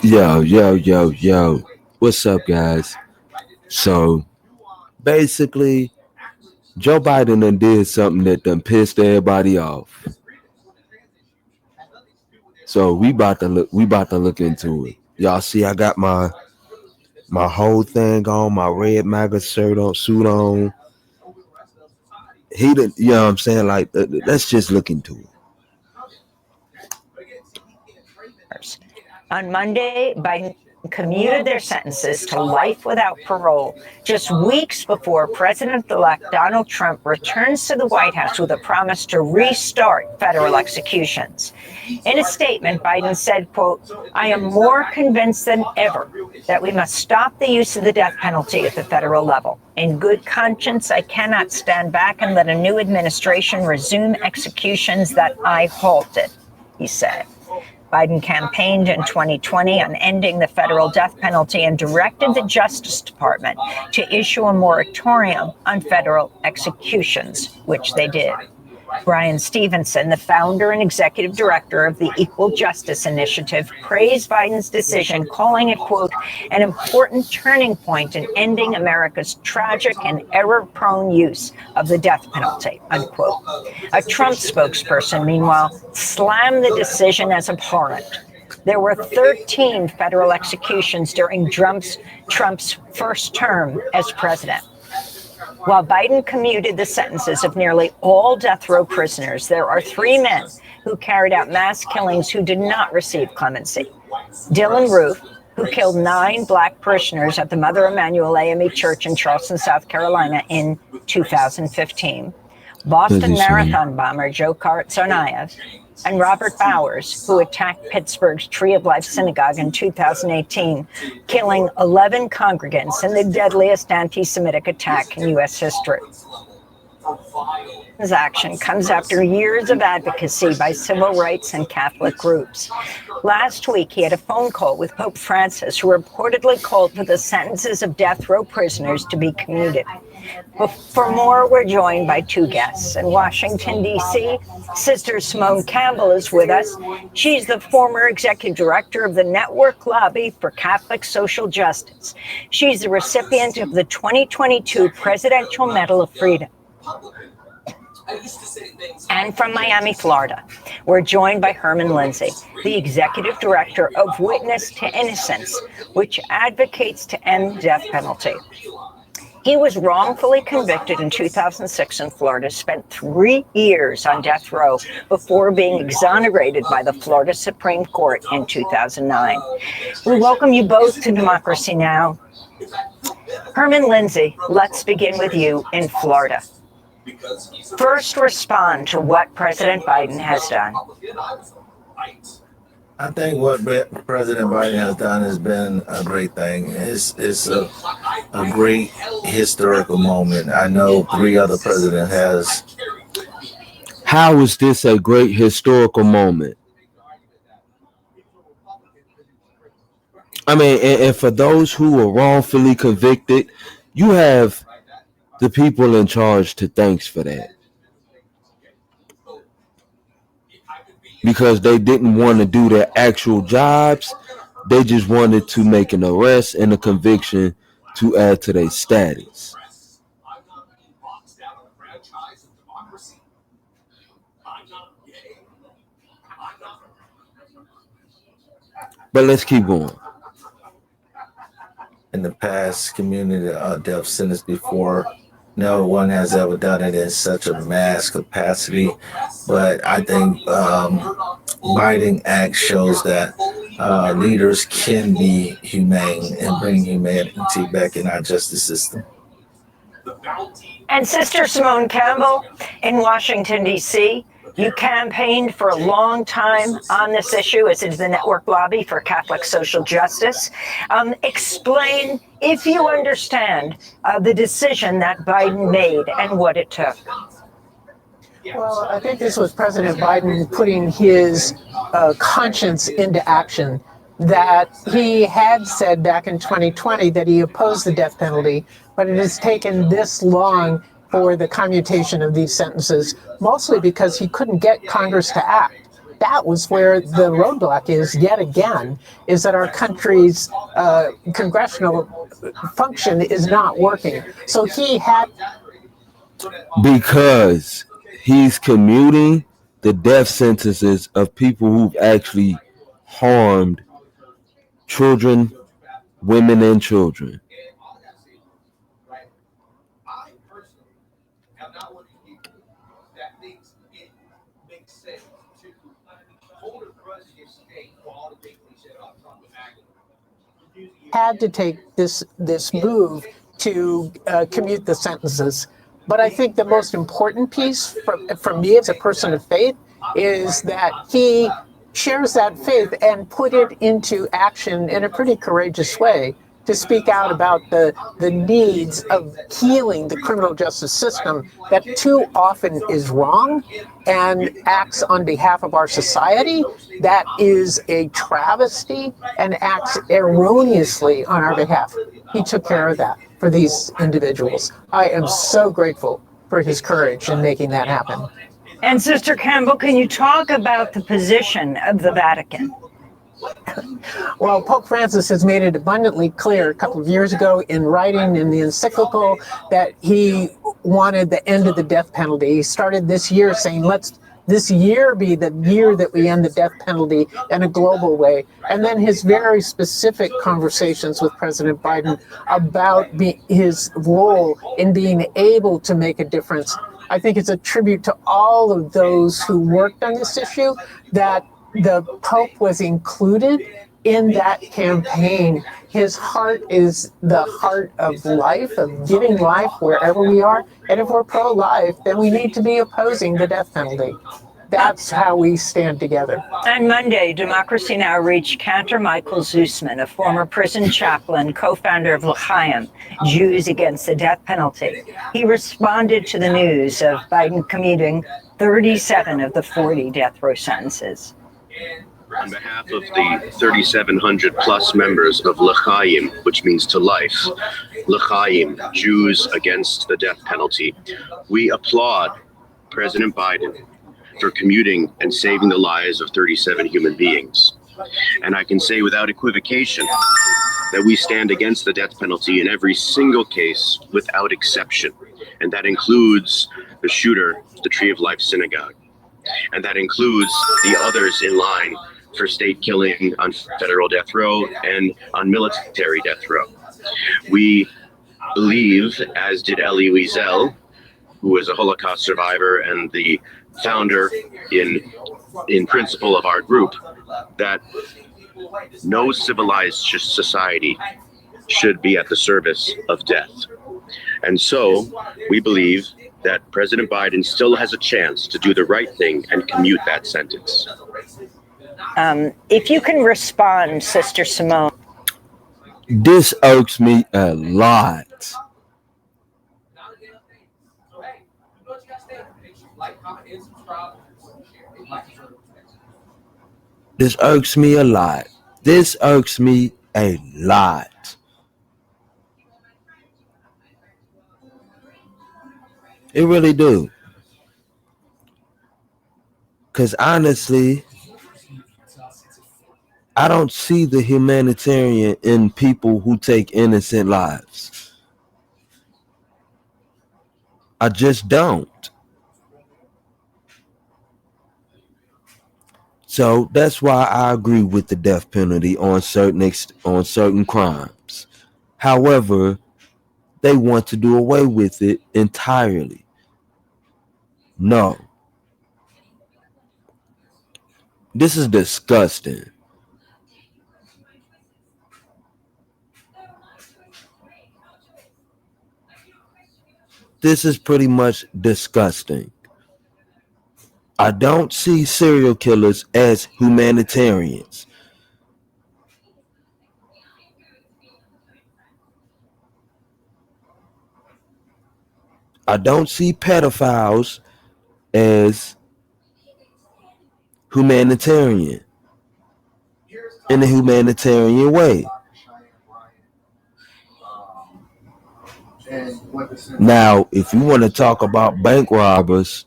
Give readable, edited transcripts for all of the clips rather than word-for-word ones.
Yo, yo, yo, yo. What's up, guys? So basically, Joe Biden done did something that done pissed everybody off. So we about to look into it. Y'all see, I got my whole thing on, my red MAGA shirt on, suit on. He did, you know what I'm saying? Like, let's just look into it. On Monday, Biden commuted their sentences to life without parole just weeks before President-elect Donald Trump returns to the White House with a promise to restart federal executions. In a statement, Biden said, quote, "I am more convinced than ever that we must stop the use of the death penalty at the federal level. In good conscience, I cannot stand back and let a new administration resume executions that I halted," he said. Biden campaigned in 2020 on ending the federal death penalty and directed the Justice Department to issue a moratorium on federal executions, which they did. Brian Stevenson, the founder and executive director of the Equal Justice Initiative, praised Biden's decision, calling it, quote, "an important turning point in ending America's tragic and error-prone use of the death penalty," unquote. A Trump spokesperson, meanwhile, slammed the decision as abhorrent. There were 13 federal executions during Trump's first term as president. While Biden commuted the sentences of nearly all death row prisoners, there are 3 men who carried out mass killings who did not receive clemency. Dylan Roof, who killed 9 Black parishioners at the Mother Emanuel AME Church in Charleston, South Carolina in 2015. Boston Marathon bomber Joe Tsarnaev, and Robert Bowers, who attacked Pittsburgh's Tree of Life Synagogue in 2018, killing 11 congregants in the deadliest anti-Semitic attack in U.S. history. His action comes after years of advocacy by civil rights and Catholic groups. Last week, he had a phone call with Pope Francis, who reportedly called for the sentences of death row prisoners to be commuted. But for more, we're joined by 2 guests. In Washington, D.C., Sister Simone Campbell is with us. She's the former executive director of the Network Lobby for Catholic Social Justice. She's the recipient of the 2022 Presidential Medal of Freedom. And from Miami, Florida, we're joined by Herman Lindsay, the executive director of Witness to Innocence, which advocates to end the death penalty. He was wrongfully convicted in 2006 in Florida, spent 3 years on death row before being exonerated by the Florida Supreme Court in 2009. We welcome you both to Democracy Now! Herman Lindsay, let's begin with you in Florida. First, respond to what President Biden has done. I think what President Biden has done has been a great thing. It's a great historical moment. I know 3 other presidents has. How is this a great historical moment? I mean, and for those who were wrongfully convicted, you have the people in charge to thanks for that. Because they didn't want to do their actual jobs. They just wanted to make an arrest and a conviction to add to their status. But let's keep going. In the past, community death sentence before, no one has ever done it in such a mass capacity. But I think Biden Act shows that leaders can be humane and bring humanity back in our justice system. And Sister Simone Campbell in Washington, D.C., you campaigned for a long time on this issue, as is the Network Lobby for Catholic Social Justice. Explain, if you understand, the decision that Biden made and what it took. Well, I think this was President Biden putting his conscience into action. That he had said back in 2020 that he opposed the death penalty, but it has taken this long for the commutation of these sentences, mostly because he couldn't get Congress to act. that was where the roadblock is yet again, is that our country's congressional function is not working. So he had, because he's commuting the death sentences of people who've actually harmed children, women, and children. had to take this move to commute the sentences. But I think the most important piece for me as a person of faith is that he shares that faith and put it into action in a pretty courageous way to speak out about the needs of healing the criminal justice system that too often is wrong and acts on behalf of our society that is a travesty and acts erroneously on our behalf. He took care of that for these individuals. I am so grateful for his courage in making that happen. And Sister Campbell, can you talk about the position of the Vatican? Well, Pope Francis has made it abundantly clear a couple of years ago in writing in the encyclical that he wanted the end of the death penalty. He started this year saying, let's this year be the year that we end the death penalty in a global way. And then his very specific conversations with President Biden about his role in being able to make a difference. I think it's a tribute to all of those who worked on this issue that the Pope was included in that campaign. His heart is the heart of life, of giving life wherever we are. And if we're pro-life, then we need to be opposing the death penalty. That's how we stand together. On Monday, Democracy Now! Reached Cantor Michael Zusman, a former prison chaplain, co-founder of L'chaim, Jews Against the Death Penalty. He responded to the news of Biden commuting 37 of the 40 death row sentences. On behalf of the 3,700 plus members of L'chaim, which means to life, L'chaim, Jews Against the Death Penalty, we applaud President Biden for commuting and saving the lives of 37 human beings. And I can say without equivocation that we stand against the death penalty in every single case without exception. And that includes the shooter, the Tree of Life Synagogue. And that includes the others in line for state killing on federal death row and on military death row. We believe, as did Elie Wiesel, who was a Holocaust survivor and the founder in principle of our group, that no civilized society should be at the service of death. And so we believe that President Biden still has a chance to do the right thing and commute that sentence. If you can respond, Sister Simone. This irks me a lot. This irks me a lot. This irks me a lot. It really do. Because honestly, I don't see the humanitarian in people who take innocent lives. I just don't. So that's why I agree with the death penalty on certain crimes. However, they want to do away with it entirely. No. This is disgusting. This is pretty much disgusting. I don't see serial killers as humanitarians. I don't see pedophiles as humanitarian in a humanitarian way. Now, if you want to talk about bank robbers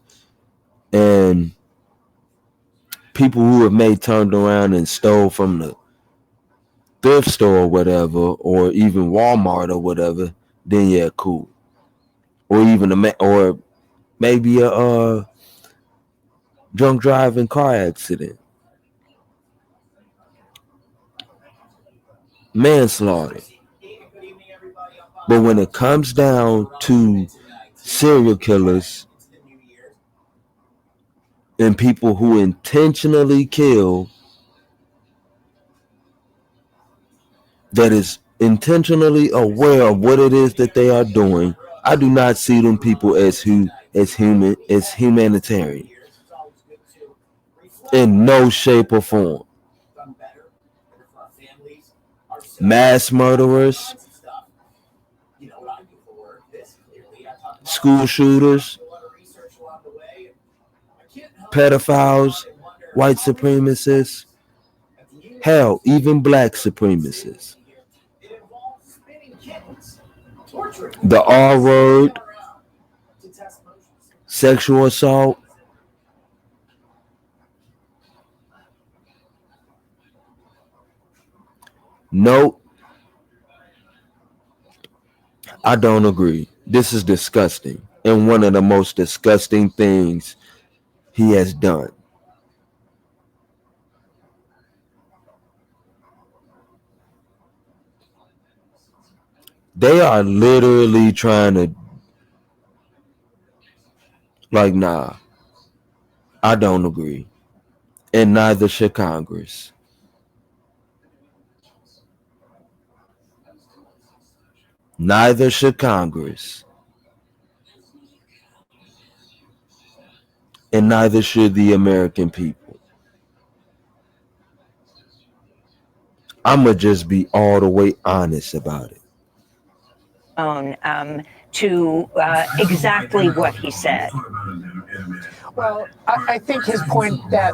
and people who have may turned around and stole from the thrift store or whatever, or even Walmart or whatever, then yeah, cool. Or even or maybe a drunk driving car accident, manslaughter. But when it comes down to serial killers and people who intentionally kill, that is intentionally aware of what it is that they are doing, I do not see them people as humanitarian in no shape or form. Mass murderers, school shooters, pedophiles, white supremacists, hell, even black supremacists. The R word, sexual assault. Nope, I don't agree. This is disgusting. And one of the most disgusting things he has done. They are literally trying to, like, nah, I don't agree. And neither should Congress. Neither should Congress. And neither should the American people. I'ma just be all the way honest about it. To exactly what he said. Well, I think his point that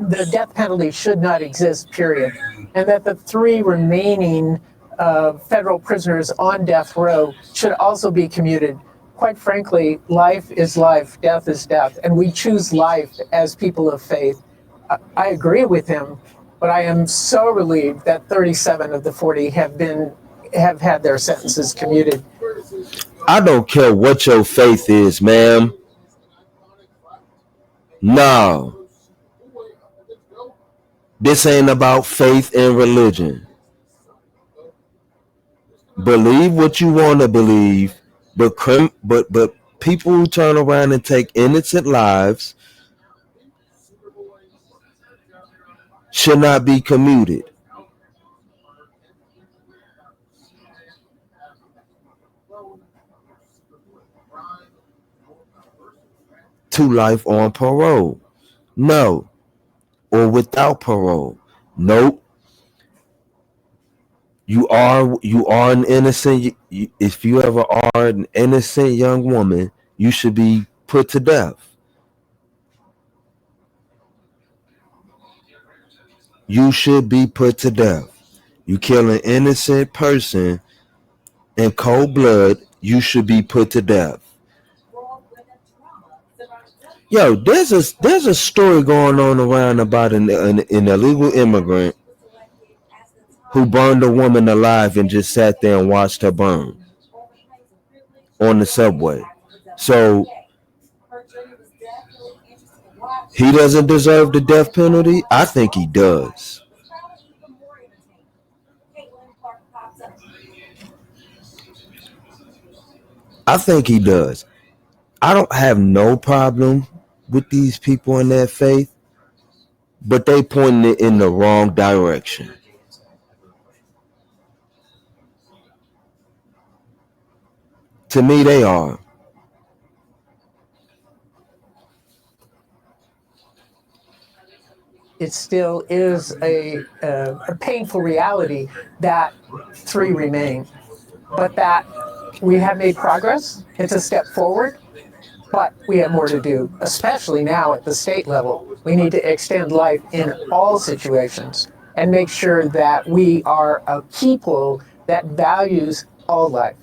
the death penalty should not exist, period, and that the 3 remaining federal prisoners on death row should also be commuted. Quite frankly, life is life, death is death, and we choose life as people of faith. I agree with him, but I am so relieved that 37 of the 40 have had their sentences commuted. I don't care what your faith is, ma'am. No. This ain't about faith and religion. Believe what you want to believe, but people who turn around and take innocent lives should not be commuted to life on parole. No. Or without parole. Nope. You are an innocent. If you ever are an innocent young woman, you should be put to death. You should be put to death. You kill an innocent person in cold blood, you should be put to death. Yo, there's a story going on around about an illegal immigrant who burned a woman alive and just sat there and watched her burn on the subway. So he doesn't deserve the death penalty? I think he does. I think he does. I don't have no problem with these people in their faith, but they pointing it in the wrong direction. To me, they are. It still is a painful reality that 3 remain, but that we have made progress. It's a step forward, but we have more to do, especially now at the state level. We need to extend life in all situations and make sure that we are a people that values all life.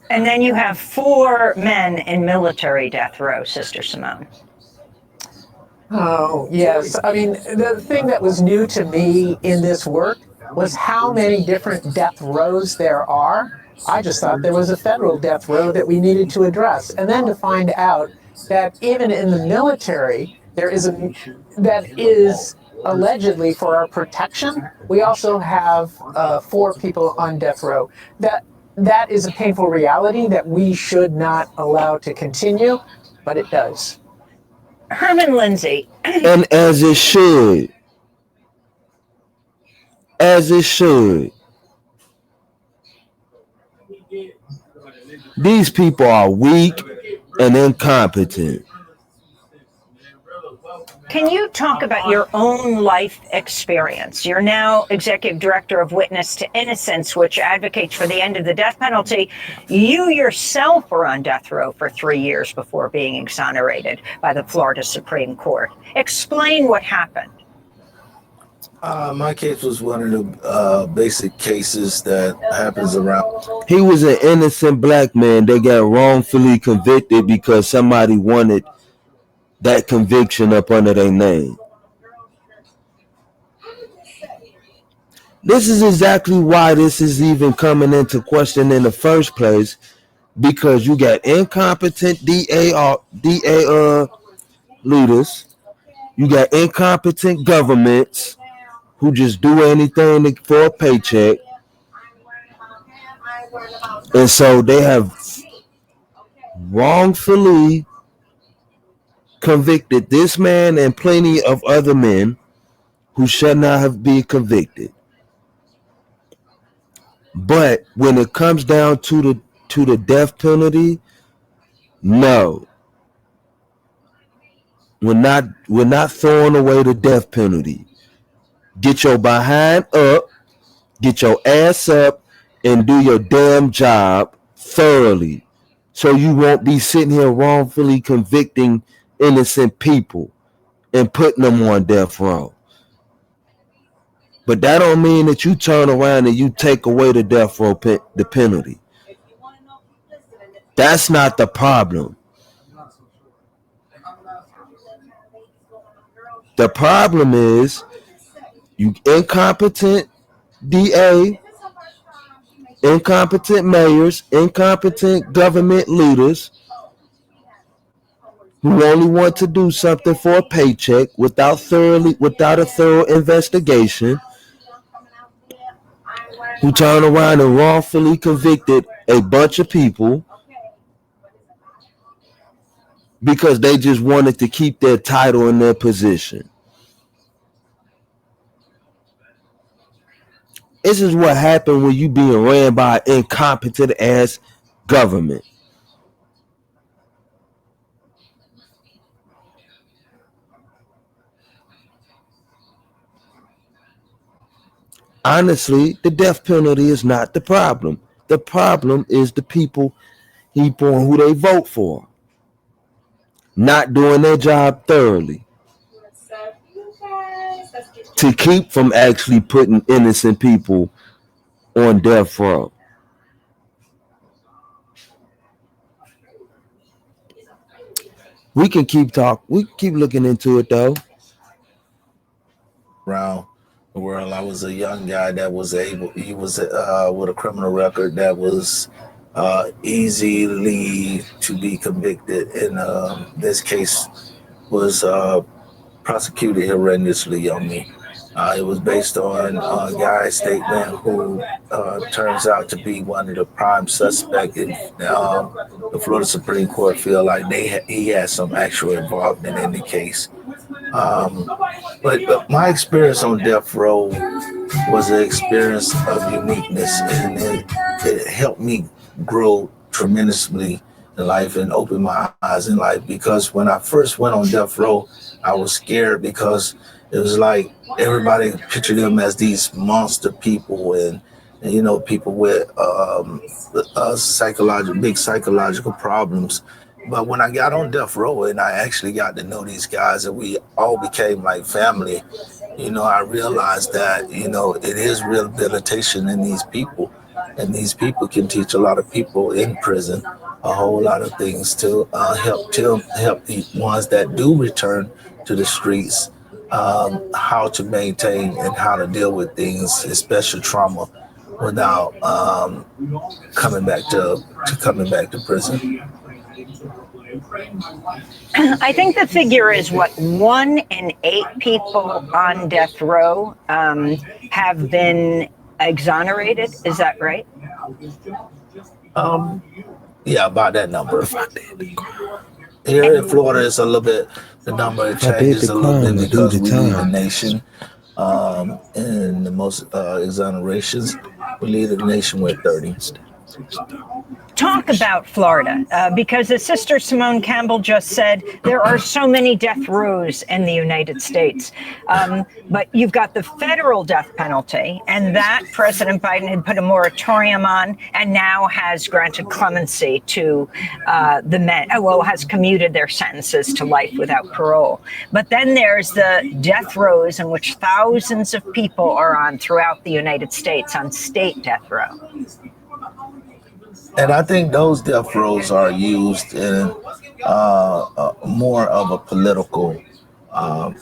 And then you have 4 men in military death row, Sister Simone. Oh, yes. I mean, the thing that was new to me in this work was how many different death rows there are. I just thought there was a federal death row that we needed to address. And then to find out that even in the military, there is a that is allegedly for our protection. We also have 4 people on death row. That is a painful reality that we should not allow to continue, but it does. Herman Lindsay. And as it should, as it should. These people are weak and incompetent. Can you talk about your own life experience? You're now executive director of Witness to Innocence, which advocates for the end of the death penalty. You yourself were on death row for 3 years before being exonerated by the Florida Supreme Court. Explain what happened. My case was one of the basic cases that happens around. He was an innocent black man that got wrongfully convicted because somebody wanted that conviction up under their name. This is exactly why this is even coming into question in the first place, because you got incompetent DA leaders, you got incompetent governments who just do anything for a paycheck, and so they have wrongfully convicted this man and plenty of other men who should not have been convicted. But when it comes down to the death penalty, no, we're not throwing away the death penalty. Get your behind up, get your ass up, and do your damn job thoroughly, so you won't be sitting here wrongfully convicting innocent people and putting them on death row. But that don't mean that you turn around and you take away the death row the penalty. That's not the problem. The problem is you incompetent DA, incompetent mayors, incompetent government leaders who only want to do something for a paycheck without a thorough investigation, who turned around and wrongfully convicted a bunch of people because they just wanted to keep their title and their position. This is what happened when you being ran by an incompetent ass government. Honestly, the death penalty is not the problem. The problem is the people who they vote for not doing their job thoroughly to keep from actually putting innocent people on death row. We can keep looking into it though. Around the world. I was a young guy that was he was with a criminal record that was easily to be convicted. And this case was prosecuted horrendously on me. It was based on a guy's statement who turns out to be one of the prime suspects. In the Florida Supreme Court feel like he had some actual involvement in the case. But my experience on death row was an experience of uniqueness, and it helped me grow tremendously in life and open my eyes in life. Because when I first went on death row, I was scared because it was like everybody pictured them as these monster people, and people with big psychological problems. But when I got on death row and I actually got to know these guys and we all became like family, I realized that, it is rehabilitation in these people. And these people can teach a lot of people in prison a whole lot of things to help the ones that do return to the streets, how to maintain and how to deal with things, especially trauma, without coming back to coming back to prison. I think the figure is what 1 in 8 people on death row have been exonerated. Is that right? Yeah, about that number. If I did the crime, Here in Florida, it's a little bit. The number if I did changes the a little bit crime, I do because the we lead the time. nation in the most exonerations. We lead the nation with 30. Talk about Florida, because as Sister Simone Campbell just said, there are so many death rows in the United States. But you've got the federal death penalty, and that President Biden had put a moratorium on and now has granted clemency to the men, has commuted their sentences to life without parole. But then there's the death rows in which thousands of people are on throughout the United States on state death row. And I think those death rows are used in more of a political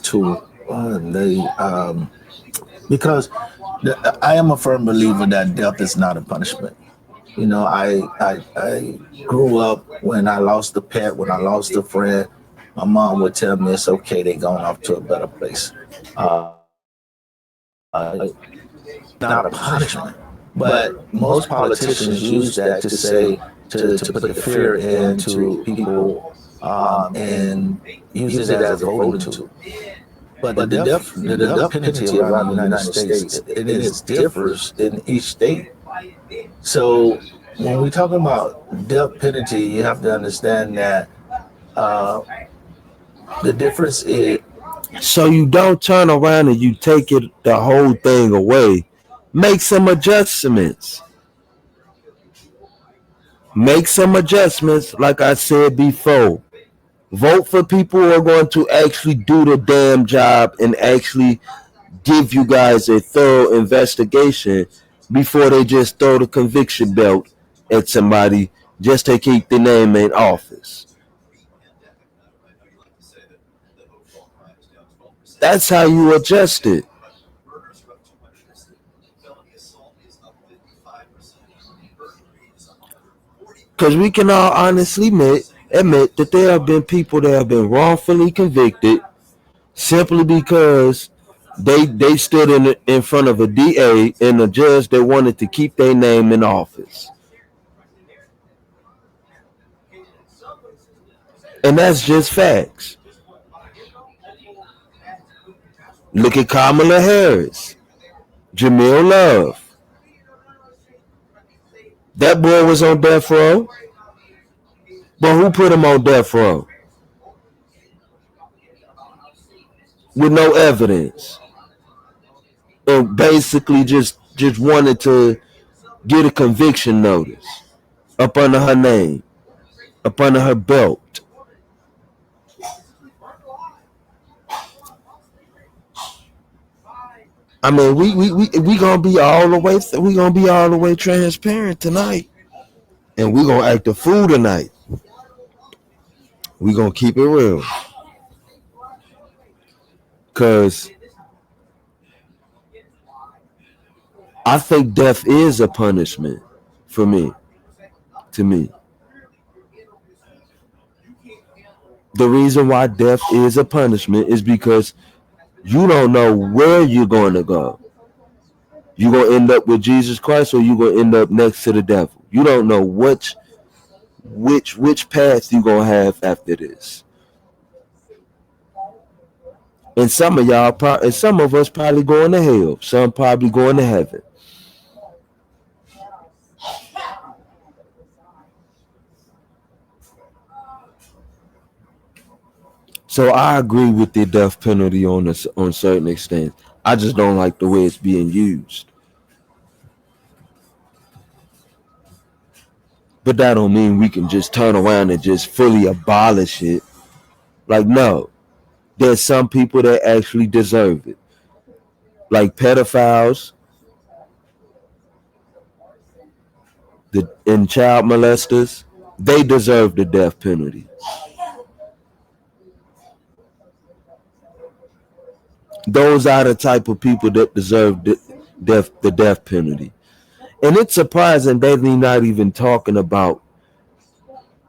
tool. Because I am a firm believer that death is not a punishment. You know, I grew up when I lost a pet, when I lost a friend. My mom would tell me it's okay, they're going off to a better place. Not a punishment. But most politicians use that to say, to put the fear into people and use it as a voting tool. But the death penalty around the United States, it differs in each state. So when we talk about death penalty, you have to understand that the difference is. So you don't turn around and you take it the whole thing away. Make some adjustments. Make some adjustments, like I said before. Vote for people who are going to actually do the damn job and actually give you guys a thorough investigation before they just throw the conviction belt at somebody just to keep the name in office. That's how you adjust it. Because we can all honestly admit that there have been people that have been wrongfully convicted simply because they stood in front of a DA and a judge that wanted to keep their name in office. And that's just facts. Look at Kamala Harris, Jamil Love. That boy was on death row, but who put him on death row? With no evidence. And basically just wanted to get a conviction notice up under her name, up under her belt. I mean, we gonna be all the way. We gonna be all the way transparent tonight, and we gonna act a fool tonight. We gonna keep it real, cause I think death is a punishment for me. To me, the reason why death is a punishment is because you don't know where you're going to go. You're gonna end up with Jesus Christ, or you're gonna end up next to the devil. You don't know which path you're gonna have after this. And some of y'all, and some of us probably going to hell. Some probably going to heaven. So I agree with the death penalty on certain extent. I just don't like the way it's being used. But that don't mean we can just turn around and just fully abolish it. Like, no, there's some people that actually deserve it. Like pedophiles, and child molesters, they deserve the death penalty. Those are the type of people that deserve the death penalty. And it's surprising they're not even talking about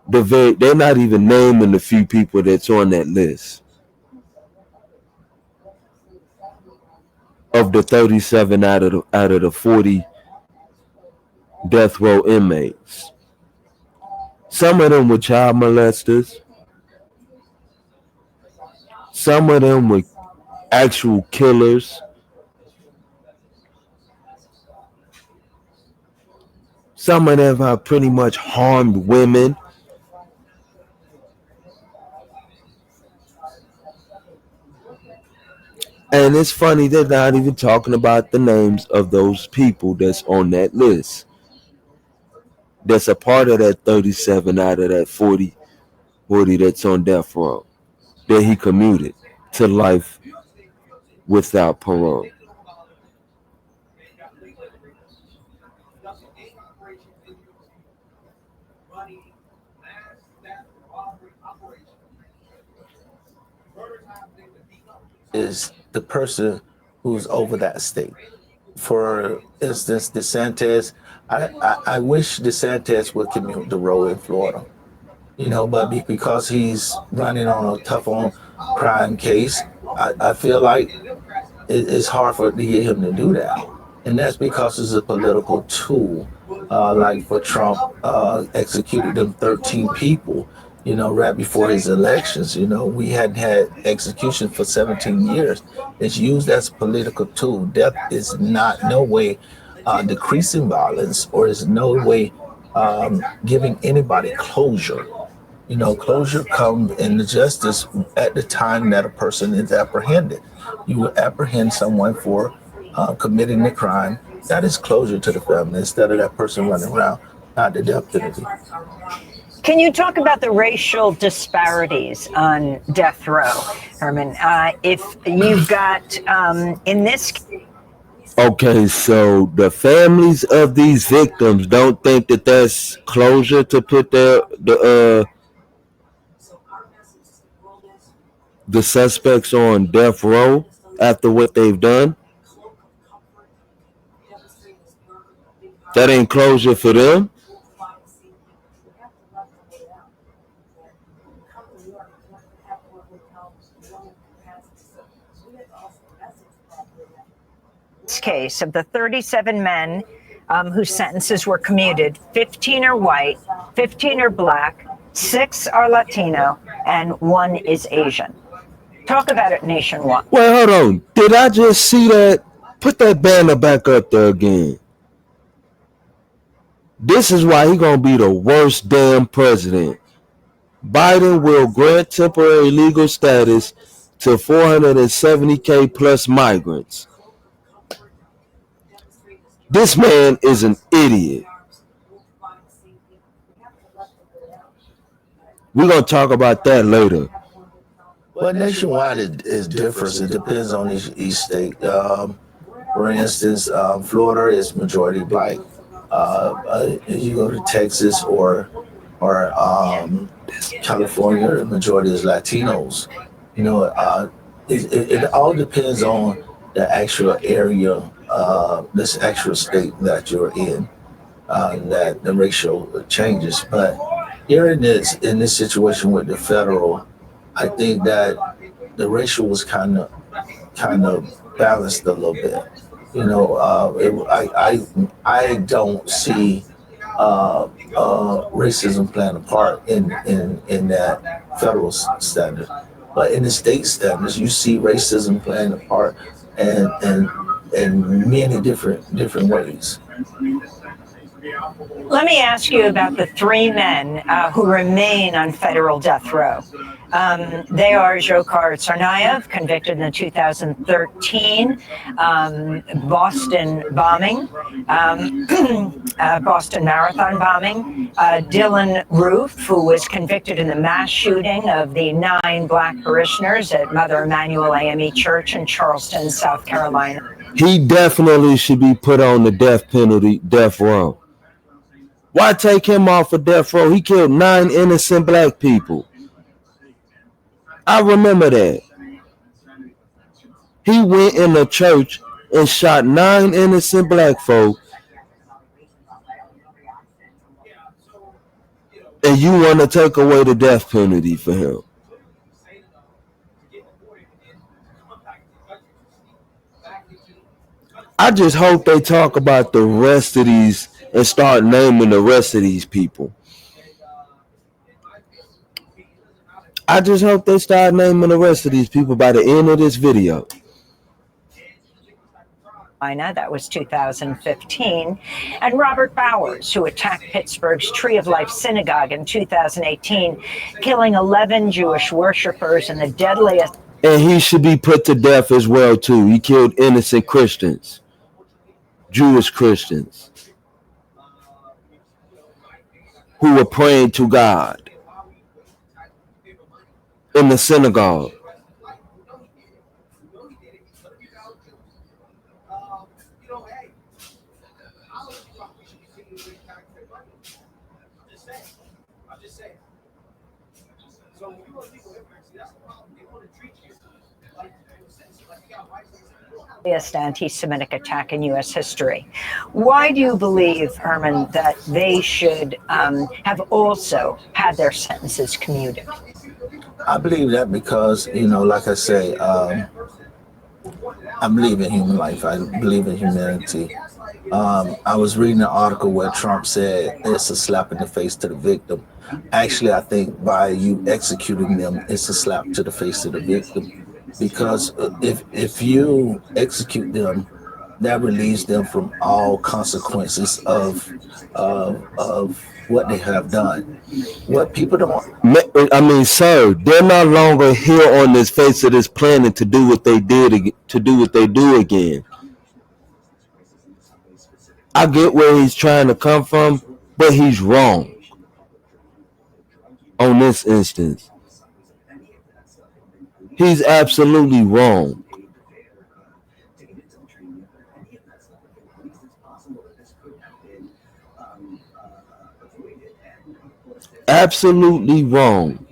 they're not even naming the few people that's on that list of the 37 out of the 40 death row inmates. Some of them were child molesters. Some of them were actual killers. Some of them have pretty much harmed women. And it's funny they're not even talking about the names of those people that's on that list. That's a part of that 37 out of that 40 that's on death row. That he commuted to life without parole. Is the person who's over that state. For instance, DeSantis, I wish DeSantis would commute the road in Florida, but because he's running on a tough on crime case, I feel like it's hard to get him to do that. And that's because it's a political tool. Like for Trump, executed them 13 people, right before his elections. We hadn't had execution for 17 years. It's used as a political tool. Death is not no way decreasing violence, or is no way giving anybody closure. Closure comes in the justice at the time that a person is apprehended. You will apprehend someone for committing the crime. That is closure to the family instead of that person running around, not the death penalty. Can you talk about the racial disparities on death row, Herman? If you've got in this. Okay, so the families of these victims don't think that that's closure to put the suspects on death row after what they've done. That ain't closure for them. Case of the 37 men whose sentences were commuted, 15 are white, 15 are black, 6 are Latino, and 1 is Asian. Talk about it nationwide. Wait, hold on. Did I just see that? Put that banner back up there again. This is why he's gonna be the worst damn president. Biden will grant temporary legal status to 470K plus migrants. This man is an idiot. We're going to talk about that later. Well, nationwide is different. It depends on each state. For instance, Florida is majority black. You go to Texas or California, the majority is Latinos. It all depends on the actual area, this actual state that you're in, that the ratio changes. But here in this situation with the federal, I think that the ratio was kind of balanced a little bit. I don't see racism playing a part in that federal standard, but in the state standards, you see racism playing a part, and in many different ways. Let me ask you about the 3 men who remain on federal death row. They are Dzhokhar Tsarnaev, convicted in the 2013 Boston bombing, Boston Marathon bombing. Dylan Roof, who was convicted in the mass shooting of the 9 black parishioners at Mother Emanuel AME Church in Charleston, South Carolina. He definitely should be put on the death row. Why take him off of death row? He killed 9 innocent black people. I remember that. He went in a church and shot 9 innocent black folk, and you want to take away the death penalty for him. I just hope they talk about the rest of these and start naming the rest of these people. I just hope they start naming the rest of these people by the end of this video. That was 2015. And Robert Bowers, who attacked Pittsburgh's Tree of Life synagogue in 2018, killing 11 Jewish worshipers in the deadliest. And he should be put to death as well, too. He killed innocent Christians, Jewish Christians, who were praying to God in the synagogue. Anti-Semitic attack in U.S. history. Why do you believe, Herman, that they should have also had their sentences commuted? I believe that because, like I say, I believe in human life. I believe in humanity. I was reading an article where Trump said it's a slap in the face to the victim. Actually, I think by you executing them, it's a slap to the face of the victim. Because if you execute them, that relieves them from all consequences of what they have done. What people don't. I mean, sir, they're no longer here on this face of this planet to do what they did, to do what they do again. I get where he's trying to come from, but he's wrong on this instance. He's absolutely wrong. Absolutely wrong.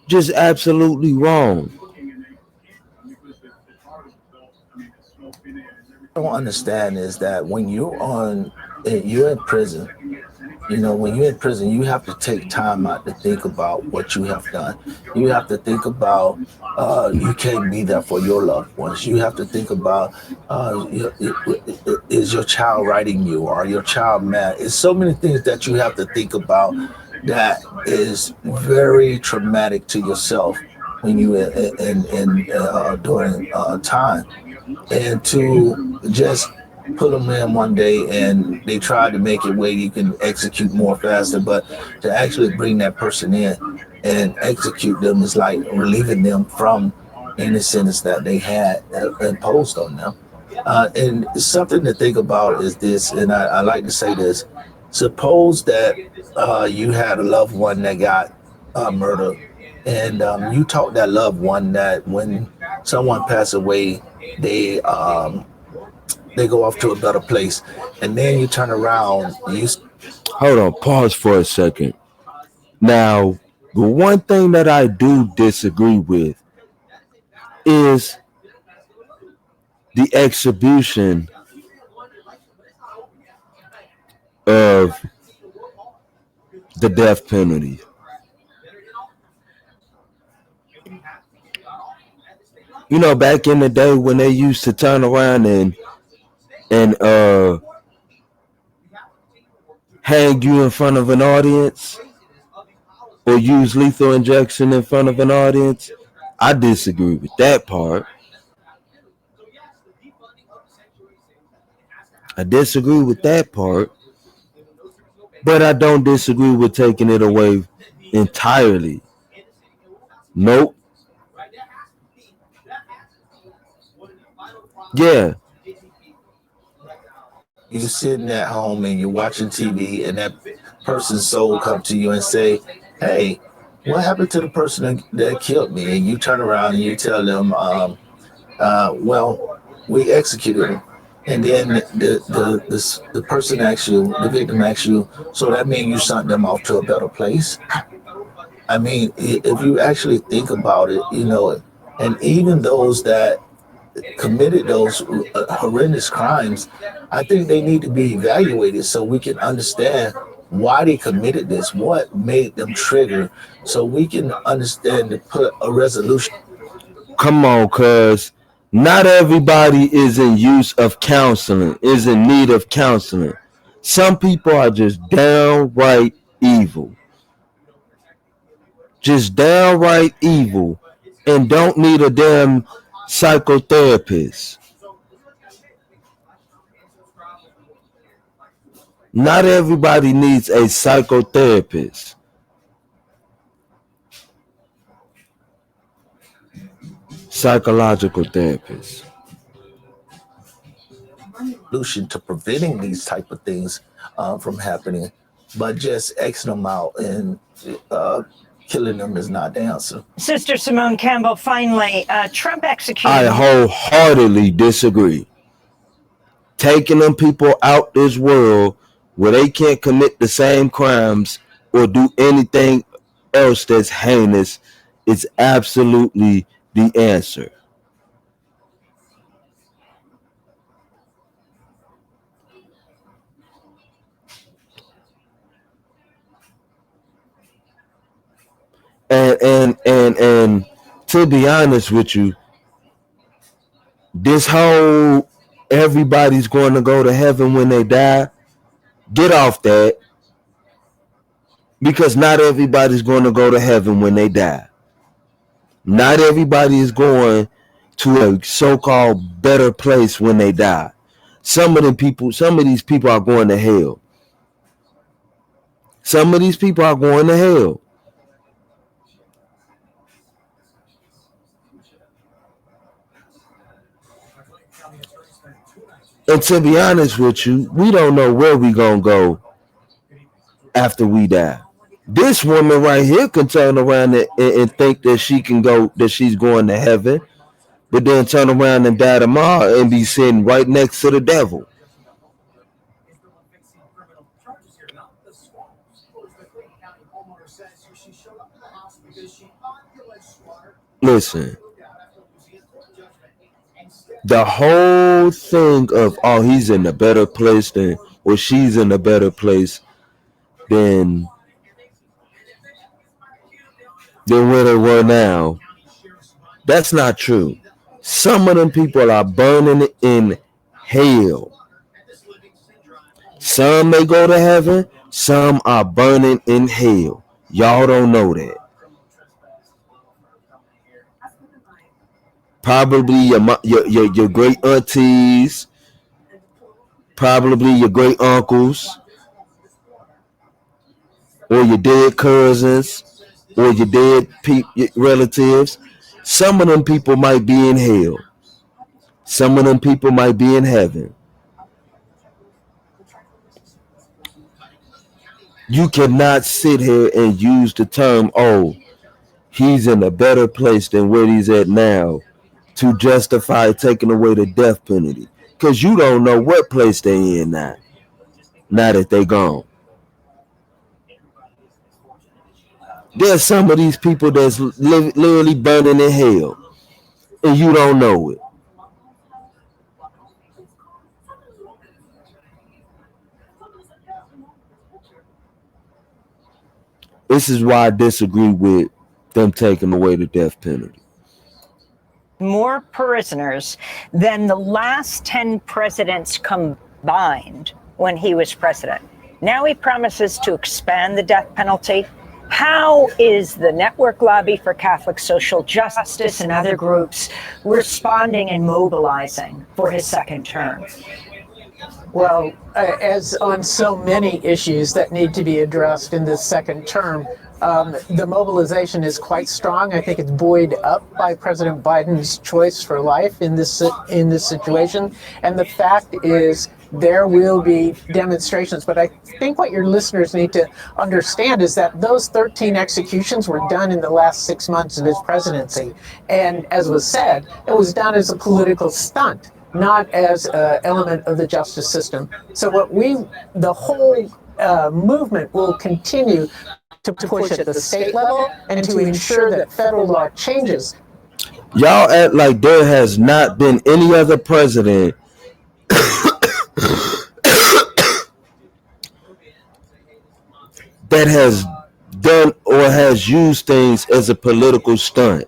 Just absolutely wrong. I don't understand is that when you're in prison, when you're in prison, you have to take time out to think about what you have done. You have to think about you can't be there for your loved ones. You have to think about is your child writing you? Or your child mad? It's so many things that you have to think about that is very traumatic to yourself when you during time, and to just put them in one day and they try to make it where you can execute more faster, but to actually bring that person in and execute them is like relieving them from any sentence that they had imposed on them. And something to think about is this, and I like to say this: suppose that you had a loved one that got murdered, and you taught that loved one that when someone passes away, they go off to a better place, and then you turn around. Hold on, pause for a second. Now, the one thing that I do disagree with is the execution of the death penalty. Back in the day when they used to turn around and hang you in front of an audience or use lethal injection in front of an audience, I disagree with that part. I disagree with that part, but I don't disagree with taking it away entirely. Nope. Yeah. You sitting at home and you're watching TV, and that person's soul come to you and say, "Hey, what happened to the person that killed me?" And you turn around and you tell them, "Well, we executed him." And then the person asks you, the victim asks you, "So that means you sent them off to a better place?" I mean, if you actually think about it, and even those that committed those horrendous crimes, I think they need to be evaluated so we can understand why they committed this, what made them trigger, so we can understand to put a resolution. Come on, cuz not everybody is in use of counseling, is in need of counseling. Some people are just downright evil. Just downright evil and don't need a damn psychotherapist. Not everybody needs a psychotherapist. Psychological therapist. Solution to preventing these type of things from happening, but just Xing them out and killing them is not the answer. Sister Simone Campbell, finally, Trump I executed. wholeheartedly disagree. Taking them people out this world where they can't commit the same crimes or do anything else that's heinous is absolutely the answer. And to be honest with you, this whole everybody's going to go to heaven when they die, get off that, because not everybody's going to go to heaven when they die. Not everybody is going to a so-called better place when they die. Some of these people are going to hell. Some of these people are going to hell. And to be honest with you, we don't know where we gonna go after we die. This woman right here can turn around and think that she can go, that she's going to heaven, but then turn around and die tomorrow and be sitting right next to the devil. Listen, the whole thing of, oh, he's in a better place than, or she's in a better place than where they were now, that's not true. Some of them people are burning in hell. Some may go to heaven, some are burning in hell. Y'all don't know that. Probably your great aunties, probably your great uncles, or your dead cousins, or your dead relatives. Some of them people might be in hell. Some of them people might be in heaven. You cannot sit here and use the term, oh, he's in a better place than where he's at now, to justify taking away the death penalty. Because you don't know what place they in now that they gone. There's some of these people that's literally burning in hell, and you don't know it. This is why I disagree with them taking away the death penalty. More prisoners than the last 10 presidents combined when he was president. Now he promises to expand the death penalty. How is the Network Lobby for Catholic Social Justice and other groups responding and mobilizing for his second term? Well, as on so many issues that need to be addressed in this second term, The mobilization is quite strong. I think it's buoyed up by President Biden's choice for life in this situation. And the fact is, there will be demonstrations. But I think what your listeners need to understand is that those 13 executions were done in the last 6 months of his presidency. And as was said, it was done as a political stunt, not as an element of the justice system. So the whole movement will continue to push at the state level and to ensure that federal law changes. Y'all act like there has not been any other president that has done or has used things as a political stunt.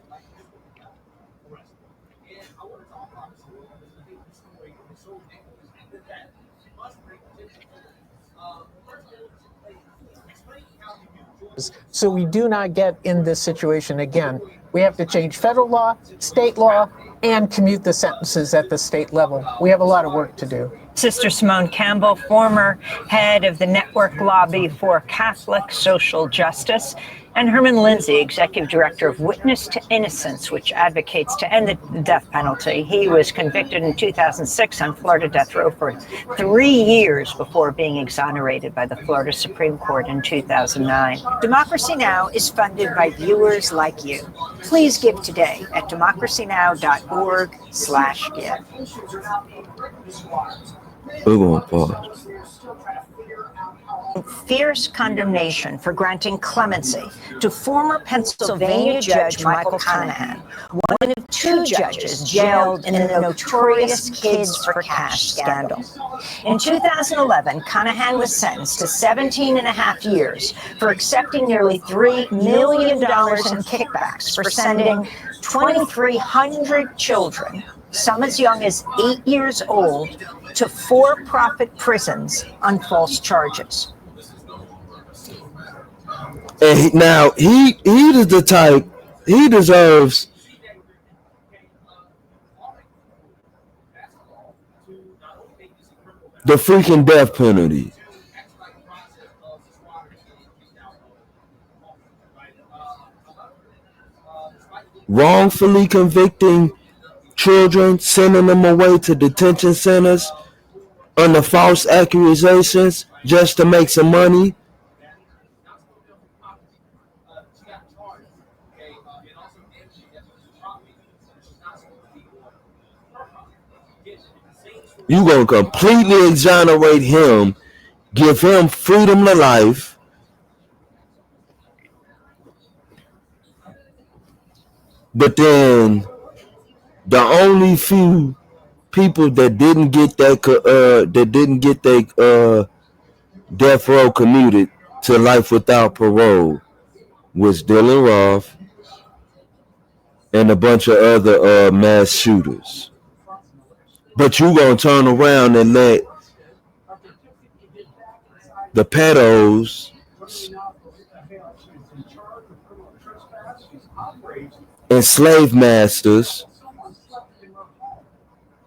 So we do not get in this situation again. We have to change federal law, state law, and commute the sentences at the state level. We have a lot of work to do. Sister Simone Campbell, former head of the Network Lobby for Catholic Social Justice, and Herman Lindsay, executive director of Witness to Innocence, which advocates to end the death penalty. He was convicted in 2006 on Florida death row for 3 years before being exonerated by the Florida Supreme Court in 2009. Democracy Now! Is funded by viewers like you. Please give today at democracynow.org/give. We're going to pause. Fierce condemnation for granting clemency to former Pennsylvania Judge Michael Conahan, one of 2 judges jailed in the notorious Kids for Cash scandal. In 2011, Conahan was sentenced to 17 and a half years for accepting nearly $3 million in kickbacks for sending 2,300 children, some as young as 8 years old, to for-profit prisons on false charges. And now he is the type, he deserves the freaking death penalty. Wrongfully convicting children, sending them away to detention centers under false accusations just to make some money. You gonna completely exonerate him, give him freedom to life, but then the only few people that didn't get that death row commuted to life without parole was Dylan Roth and a bunch of other mass shooters. But you gonna turn around and let the pedos and slave masters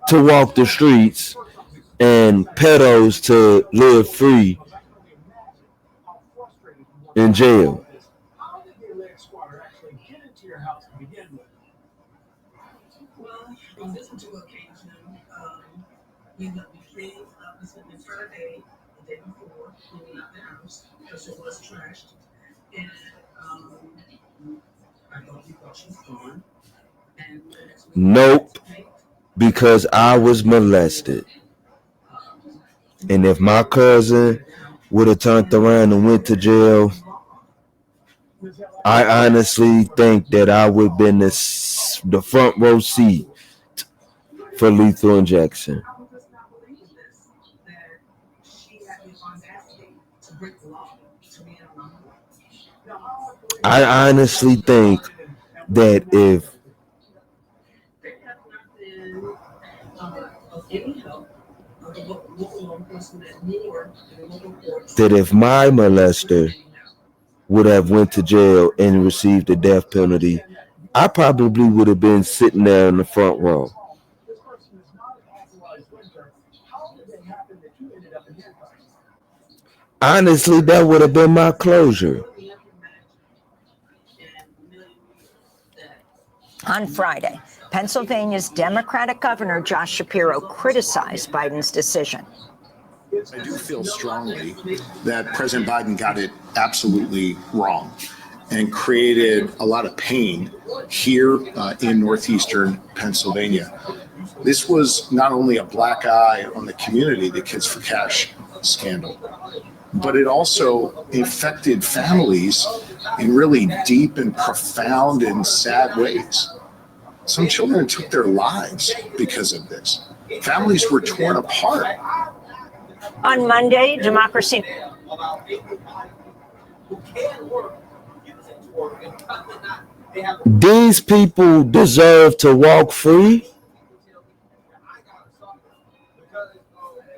to walk the streets and pedos to live free in jail. We let me clean up. We spent the entire day, the day before, cleaning up the house because it was trashed. And I thought she was gone. And nope, because I was molested. And if my cousin would have turned around and went to jail, I honestly think that I would have been the front row seat for lethal injection. I honestly think that if my molester would have went to jail and received the death penalty, I probably would have been sitting there in the front row. Honestly, that would have been my closure. On Friday, Pennsylvania's Democratic Governor Josh Shapiro criticized Biden's decision. I do feel strongly that President Biden got it absolutely wrong and created a lot of pain here in northeastern Pennsylvania. This was not only a black eye on the community, the Kids for Cash scandal, but it also affected families in really deep and profound and sad ways. Some children took their lives because of this. Families were torn apart. On Monday, Democracy. These people deserve to walk free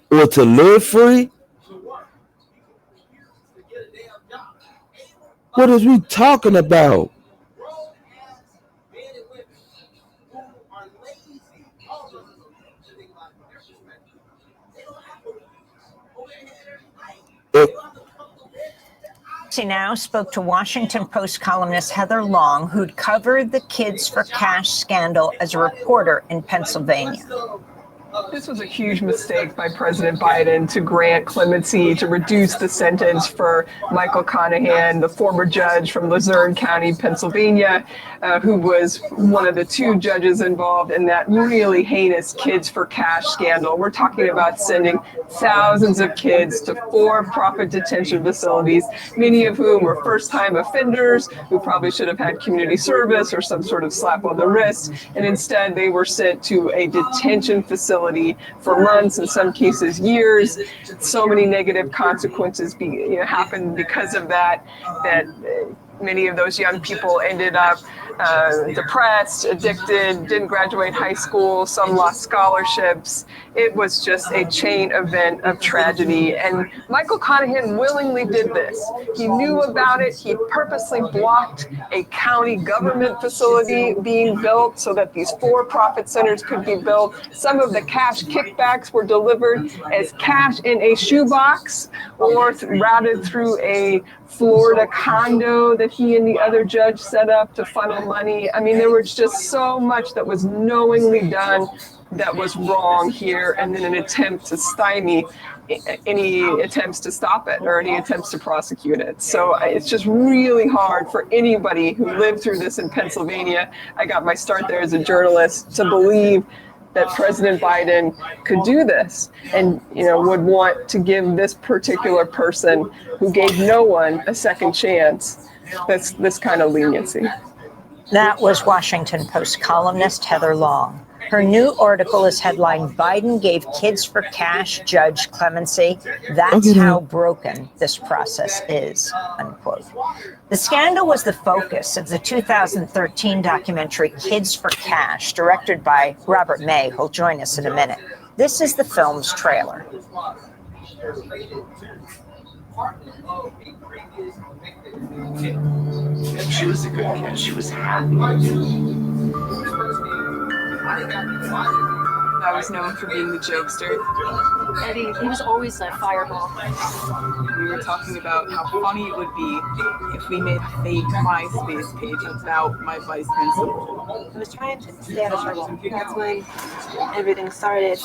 or to live free? What is we talking about? Now spoke to Washington Post columnist Heather Long, who'd covered the Kids for Cash scandal as a reporter in Pennsylvania. This was a huge mistake by President Biden to grant clemency, to reduce the sentence for Michael Conahan, the former judge from Luzerne County, Pennsylvania, who was one of the two judges involved in that really heinous Kids for Cash scandal. We're talking about sending thousands of kids to for-profit detention facilities, many of whom were first-time offenders who probably should have had community service or some sort of slap on the wrist, and instead they were sent to a detention facility for months, in some cases years. So many negative consequences happened because of that many of those young people ended up depressed, addicted, didn't graduate high school, some lost scholarships. It was just a chain event of tragedy. And Michael Conahan willingly did this. He knew about it. He purposely blocked a county government facility being built so that these for-profit centers could be built. Some of the cash kickbacks were delivered as cash in a shoebox or routed through a Florida condo that he and the other judge set up to funnel money. I mean, there was just so much that was knowingly done that was wrong here, and then an attempt to stymie any attempts to stop it or any attempts to prosecute it. So it's just really hard for anybody who lived through this in Pennsylvania. I got my start there as a journalist to believe that President Biden could do this and, would want to give this particular person who gave no one a second chance this kind of leniency. That was Washington Post columnist Heather Long. Her new article is headlined, "Biden Gave Kids for Cash Judge Clemency. That's how broken this process is," unquote. The scandal was the focus of the 2013 documentary Kids for Cash, directed by Robert May, who'll join us in a minute. This is the film's trailer. She was a good kid. She was happy. I was known for being the jokester. Eddie, he was always a fireball. We were talking about how funny it would be if we made a fake MySpace page about my vice principal. I was trying to stay out of trouble. That's when everything started.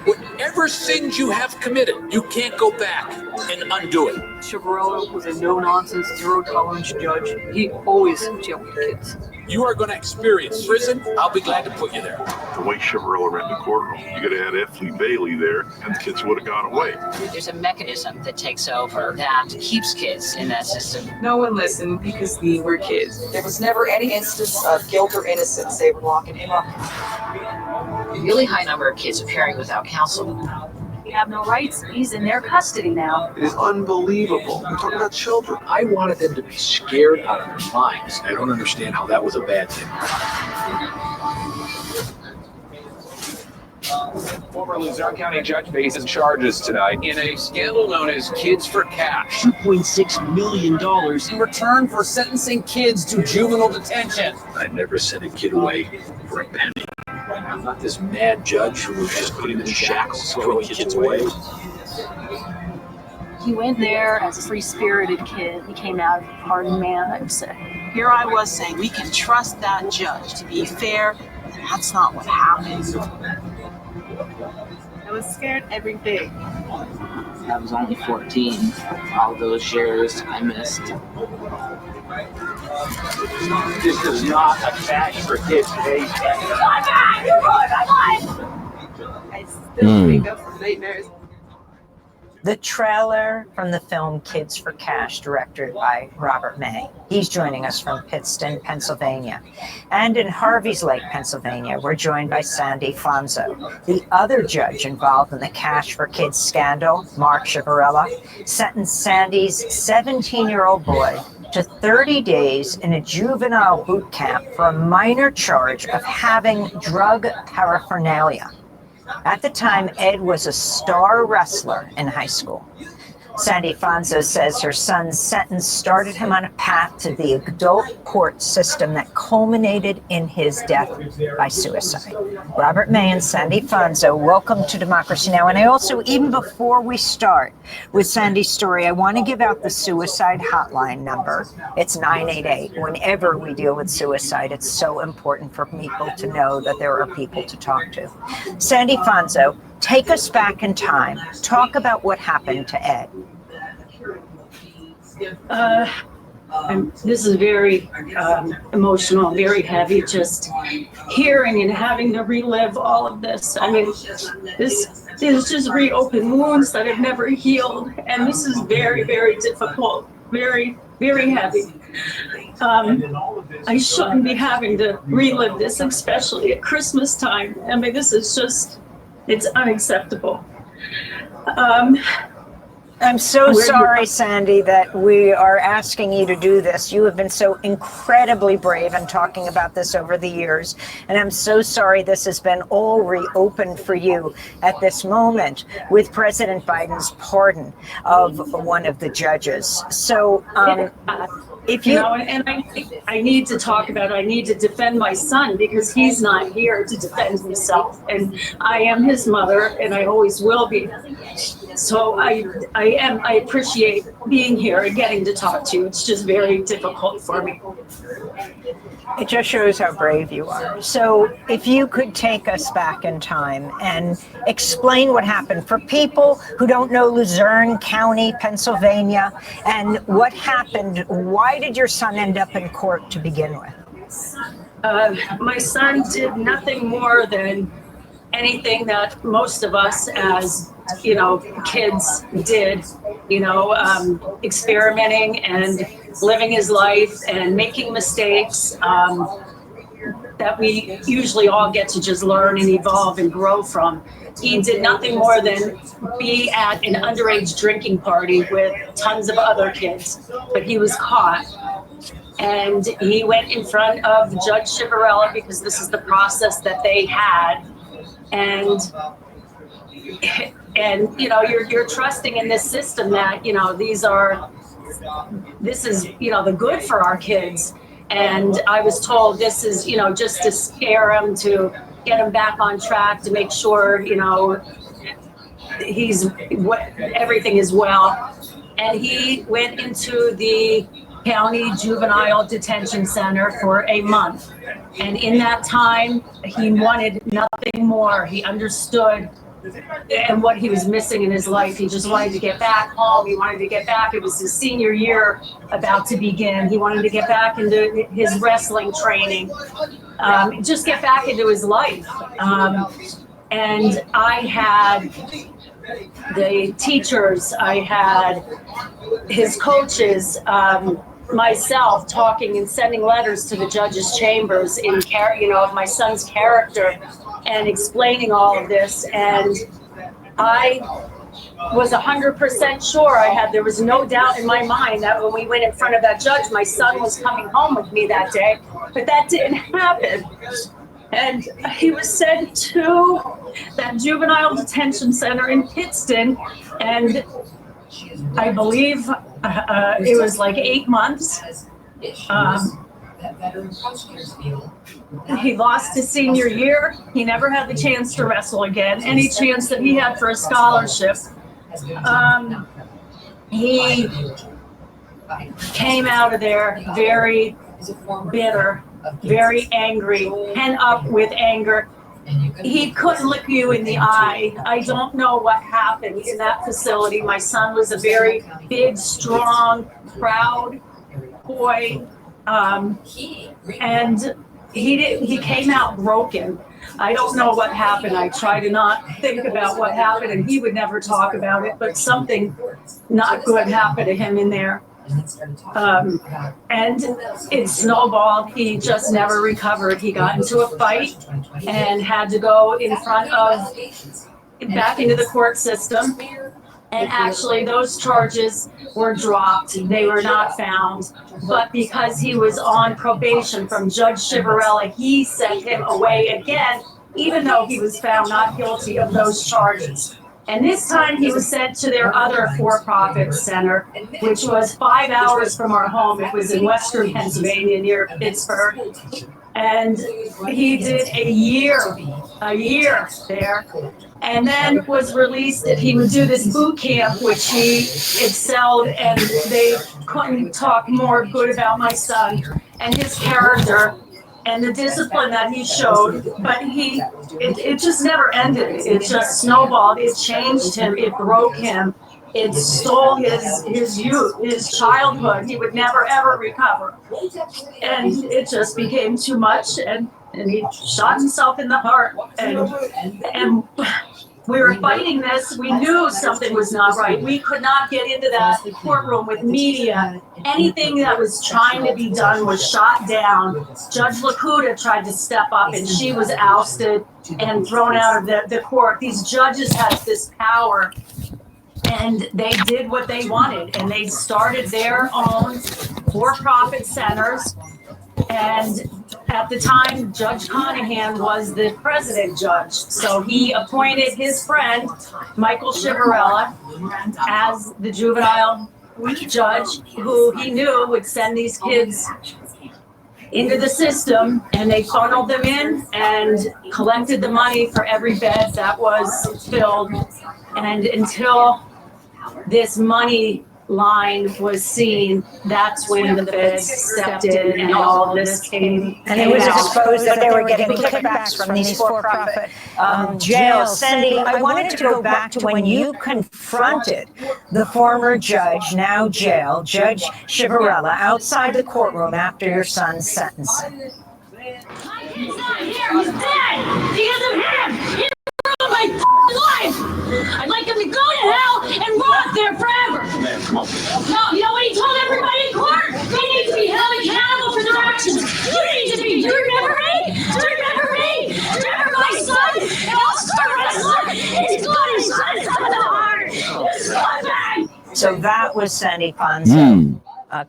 Whatever sins you have committed, you can't go back and undo it. Chavarro was a no-nonsense, zero-tolerance judge. He always jailed kids. You are going to experience prison. I'll be glad to put you there. The way Chavarro ran the courtroom, you could have had F. Lee Bailey there, and the kids would have gone away. There's a mechanism that takes over that keeps kids in that system. No one listened because we were kids. There was never any instance of guilt or innocence. They were locking him up. A really high number of kids appearing without counsel. We have no rights. He's in their custody now. It is unbelievable. We're talking about children. I wanted them to be scared out of their minds. I don't understand how that was a bad thing. Former Luzerne County judge faces charges tonight in a scandal known as Kids for Cash. $2.6 million in return for sentencing kids to juvenile detention. I'd never sent a kid away for a penny. I'm not this mad judge who was just putting them in shackles, throwing kids away. He went there as a free-spirited kid. He came out a hardened man, I would say. here I was saying we can trust that judge to be fair, and that's not what happened. I was scared every day. I was only 14. All those years I missed. This is not a cash for kids today. I still wake up from nightmares. The trailer from the film Kids for Cash, directed by Robert May. He's joining us from Pittston, Pennsylvania. And in Harveys Lake, Pennsylvania, we're joined by Sandy Fonzo. The other judge involved in the Cash for Kids scandal, Mark Chivarella, sentenced Sandy's 17-year-old boy to 30 days in a juvenile boot camp for a minor charge of having drug paraphernalia. At the time, Ed was a star wrestler in high school. Sandy Fonzo says her son's sentence started him on a path to the adult court system that culminated in his death by suicide. Robert May and Sandy Fonzo, welcome to Democracy Now! And I also, even before we start with Sandy's story, I want to give out the suicide hotline number. It's 988. Whenever we deal with suicide, it's so important for people to know that there are people to talk to. Sandy Fonzo, take us back in time. Talk about what happened to Ed. And this is very emotional, very heavy, just hearing and having to relive all of this. I mean, this is just reopened wounds that have never healed, and this is very, very difficult, very, very heavy. I shouldn't be having to relive this, especially at Christmas time. I mean, this is just, it's unacceptable. I'm so sorry, Sandy, that we are asking you to do this. You have been so incredibly brave in talking about this over the years. And I'm so sorry this has been all reopened for you at this moment with President Biden's pardon of one of the judges. So if you know, and I need to talk about it. I need to defend my son because he's not here to defend himself. And I am his mother, and I always will be. So I appreciate being here and getting to talk to you. It's just very difficult for me. It just shows how brave you are. So if you could take us back in time and explain what happened for people who don't know Luzerne County, Pennsylvania, and what happened. Why did your son end up in court to begin with? My son did nothing more than anything that most of us as, you know, kids did, you know, experimenting and living his life and making mistakes that we usually all get to just learn and evolve and grow from. He did nothing more than be at an underage drinking party with tons of other kids, but he was caught. And he went in front of Judge Chivarella because this is the process that they had. And you know, you're trusting in this system that, you know, this is, you know, the good for our kids. And I was told this is, you know, just to scare him, to get him back on track, to make sure, you know, everything is well. And he went into the county juvenile detention center for a month. And in that time, he wanted nothing more. He understood and what he was missing in his life. He just wanted to get back home. He wanted to get back. It was his senior year about to begin. He wanted to get back into his wrestling training, just get back into his life. And I had the teachers, I had his coaches, myself talking and sending letters to the judge's chambers in of my son's character and explaining all of this. And I was 100% sure there was no doubt in my mind that when we went in front of that judge, my son was coming home with me that day, but that didn't happen. And he was sent to that juvenile detention center in Pittston, and I believe it was like 8 months. He lost his senior year. He never had the chance to wrestle again, any chance that he had for a scholarship. He came out of there very bitter, very angry, pent up with anger. He couldn't look you in the eye. I don't know what happened in that facility. My son was a very big, strong, proud boy, and he came out broken. I don't know what happened. I try to not think about what happened, and he would never talk about it, but something not good happened to him in there. And it snowballed. He just never recovered. He got into a fight and had to go back into the court system. And actually, those charges were dropped. They were not found. But because he was on probation from Judge Chivarella, he sent him away again, even though he was found not guilty of those charges. And this time he was sent to their other for-profit center, which was 5 hours from our home. It was in Western Pennsylvania near Pittsburgh. And he did a year there, and then was released. He would do this boot camp, which he excelled, and they couldn't talk more good about my son and his character and the discipline that he showed, but it just never ended. It just snowballed. It changed him. It broke him. It stole his youth, his childhood. He would never, ever recover. And it just became too much, and he shot himself in the heart. And we were fighting this. We knew something was not right. We could not get into that courtroom with media. Anything that was trying to be done was shot down. Judge Lakuta tried to step up, and she was ousted and thrown out of the court. These judges had this power, and they did what they wanted, and they started their own for-profit centers. And at the time, Judge Conahan was the president judge. So he appointed his friend, Michael Chivarella, as the juvenile judge, who he knew would send these kids into the system, and they funneled them in and collected the money for every bed that was filled. And until this money line was seen, that's when the feds stepped in and all this came. And it was exposed that they were getting kickbacks from these for-profit jails. Sandy, I wanted to go back to when you confronted the former judge, now jail, Judge Chivarella, outside the courtroom after your son's sentencing. He's not here, he's dead because of him. He ruined my life. I'd like him to go to hell and rot there forever. Man, come on. No, you know what he told everybody in court? They need to be held accountable for their actions. You need to be. Do you remember me? Do you remember me? Do you remember my son? An all-star wrestler. He's got his son in the heart. He's scumbag. So that was Sandy Ponce.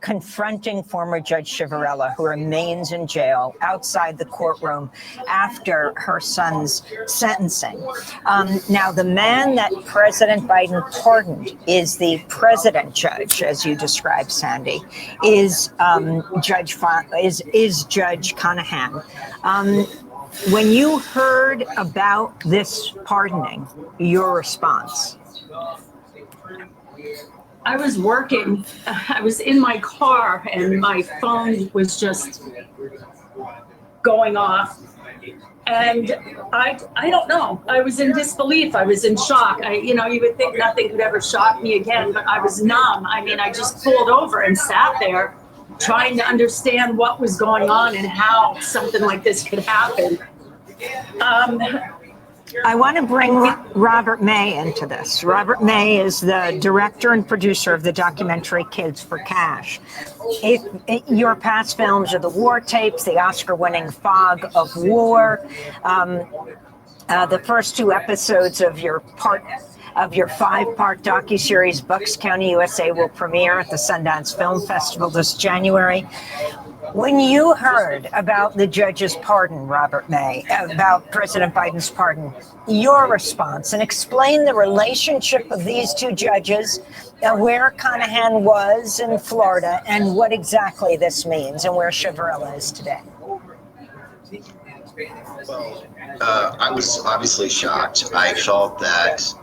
Confronting former Judge Chivarella, who remains in jail outside the courtroom after her son's sentencing. Now, the man that President Biden pardoned is the president judge, as you described, Sandy, is Judge Conahan. When you heard about this pardoning, your response? I was working. I was in my car, and my phone was just going off. And I don't know. I was in disbelief. I was in shock. You would think nothing could ever shock me again, but I was numb. I mean, I just pulled over and sat there trying to understand what was going on and how something like this could happen. I want to bring Robert May into this. Robert May is the director and producer of the documentary Kids for Cash. Your past films are The War Tapes, the Oscar-winning Fog of War, the first two episodes of your 5-part docuseries Bucks County, USA will premiere at the Sundance Film Festival this January. When you heard about the judge's pardon, Robert May, about President Biden's pardon, your response, and explain the relationship of these two judges, where Conahan was in Florida, and what exactly this means, and where Chivarella is today. Well, I was obviously shocked. I felt that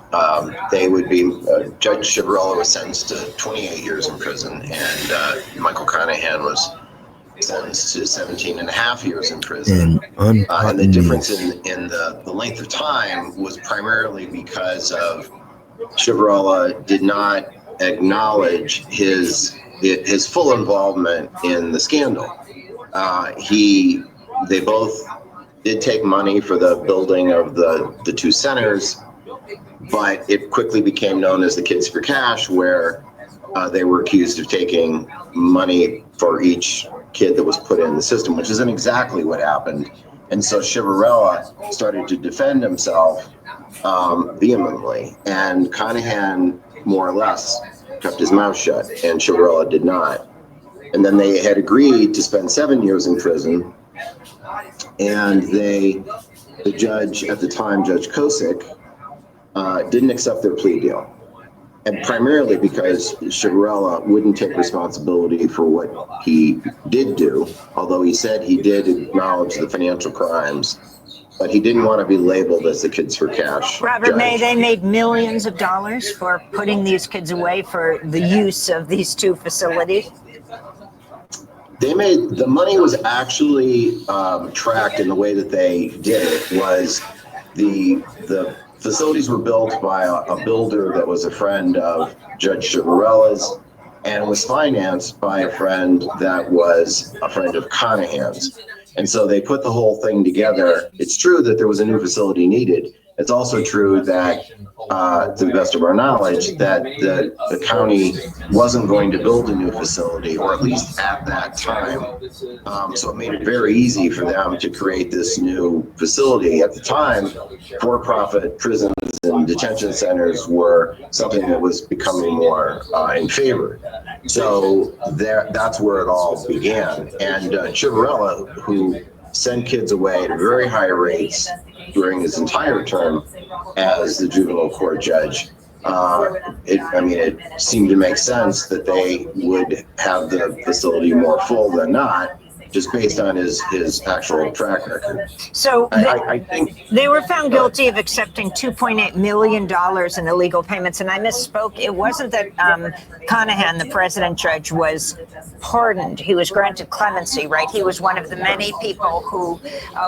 they would be, Judge Chivarella was sentenced to 28 years in prison, and Michael Conahan was sentenced to 17 and a half years in prison. And And the difference in the length of time was primarily because of Chivarella did not acknowledge his full involvement in the scandal. They both did take money for the building of the two centers, but it quickly became known as the Kids for Cash, where they were accused of taking money for each kid that was put in the system, which isn't exactly what happened. And so Chivarella started to defend himself vehemently, and Conahan more or less kept his mouth shut, and Chivarella did not. And then they had agreed to spend 7 years in prison, and the judge at the time, Judge Kosick, didn't accept their plea deal. And primarily because Chivarella wouldn't take responsibility for what he did do, although he said he did acknowledge the financial crimes, but he didn't want to be labeled as the Kids for Cash Robert judge. May, they made millions of dollars for putting these kids away for the use of these two facilities. The money was actually tracked in the way that they did it was the facilities were built by a builder that was a friend of Judge Chivarella's, and was financed by a friend that was a friend of Conahan's. And so they put the whole thing together. It's true that there was a new facility needed. It's also true that, to the best of our knowledge, that the county wasn't going to build a new facility, or at least at that time. So it made it very easy for them to create this new facility. At the time, for-profit prisons and detention centers were something that was becoming more in favor. So that's where it all began. And Chivarella, who sent kids away at very high rates during his entire term as the juvenile court judge, it seemed to make sense that they would have the facility more full than not, just based on his actual track record. So I think they were found guilty of accepting $2.8 million in illegal payments. And I misspoke. It wasn't that Conahan, the president judge, was pardoned. He was granted clemency, right? He was one of the many people who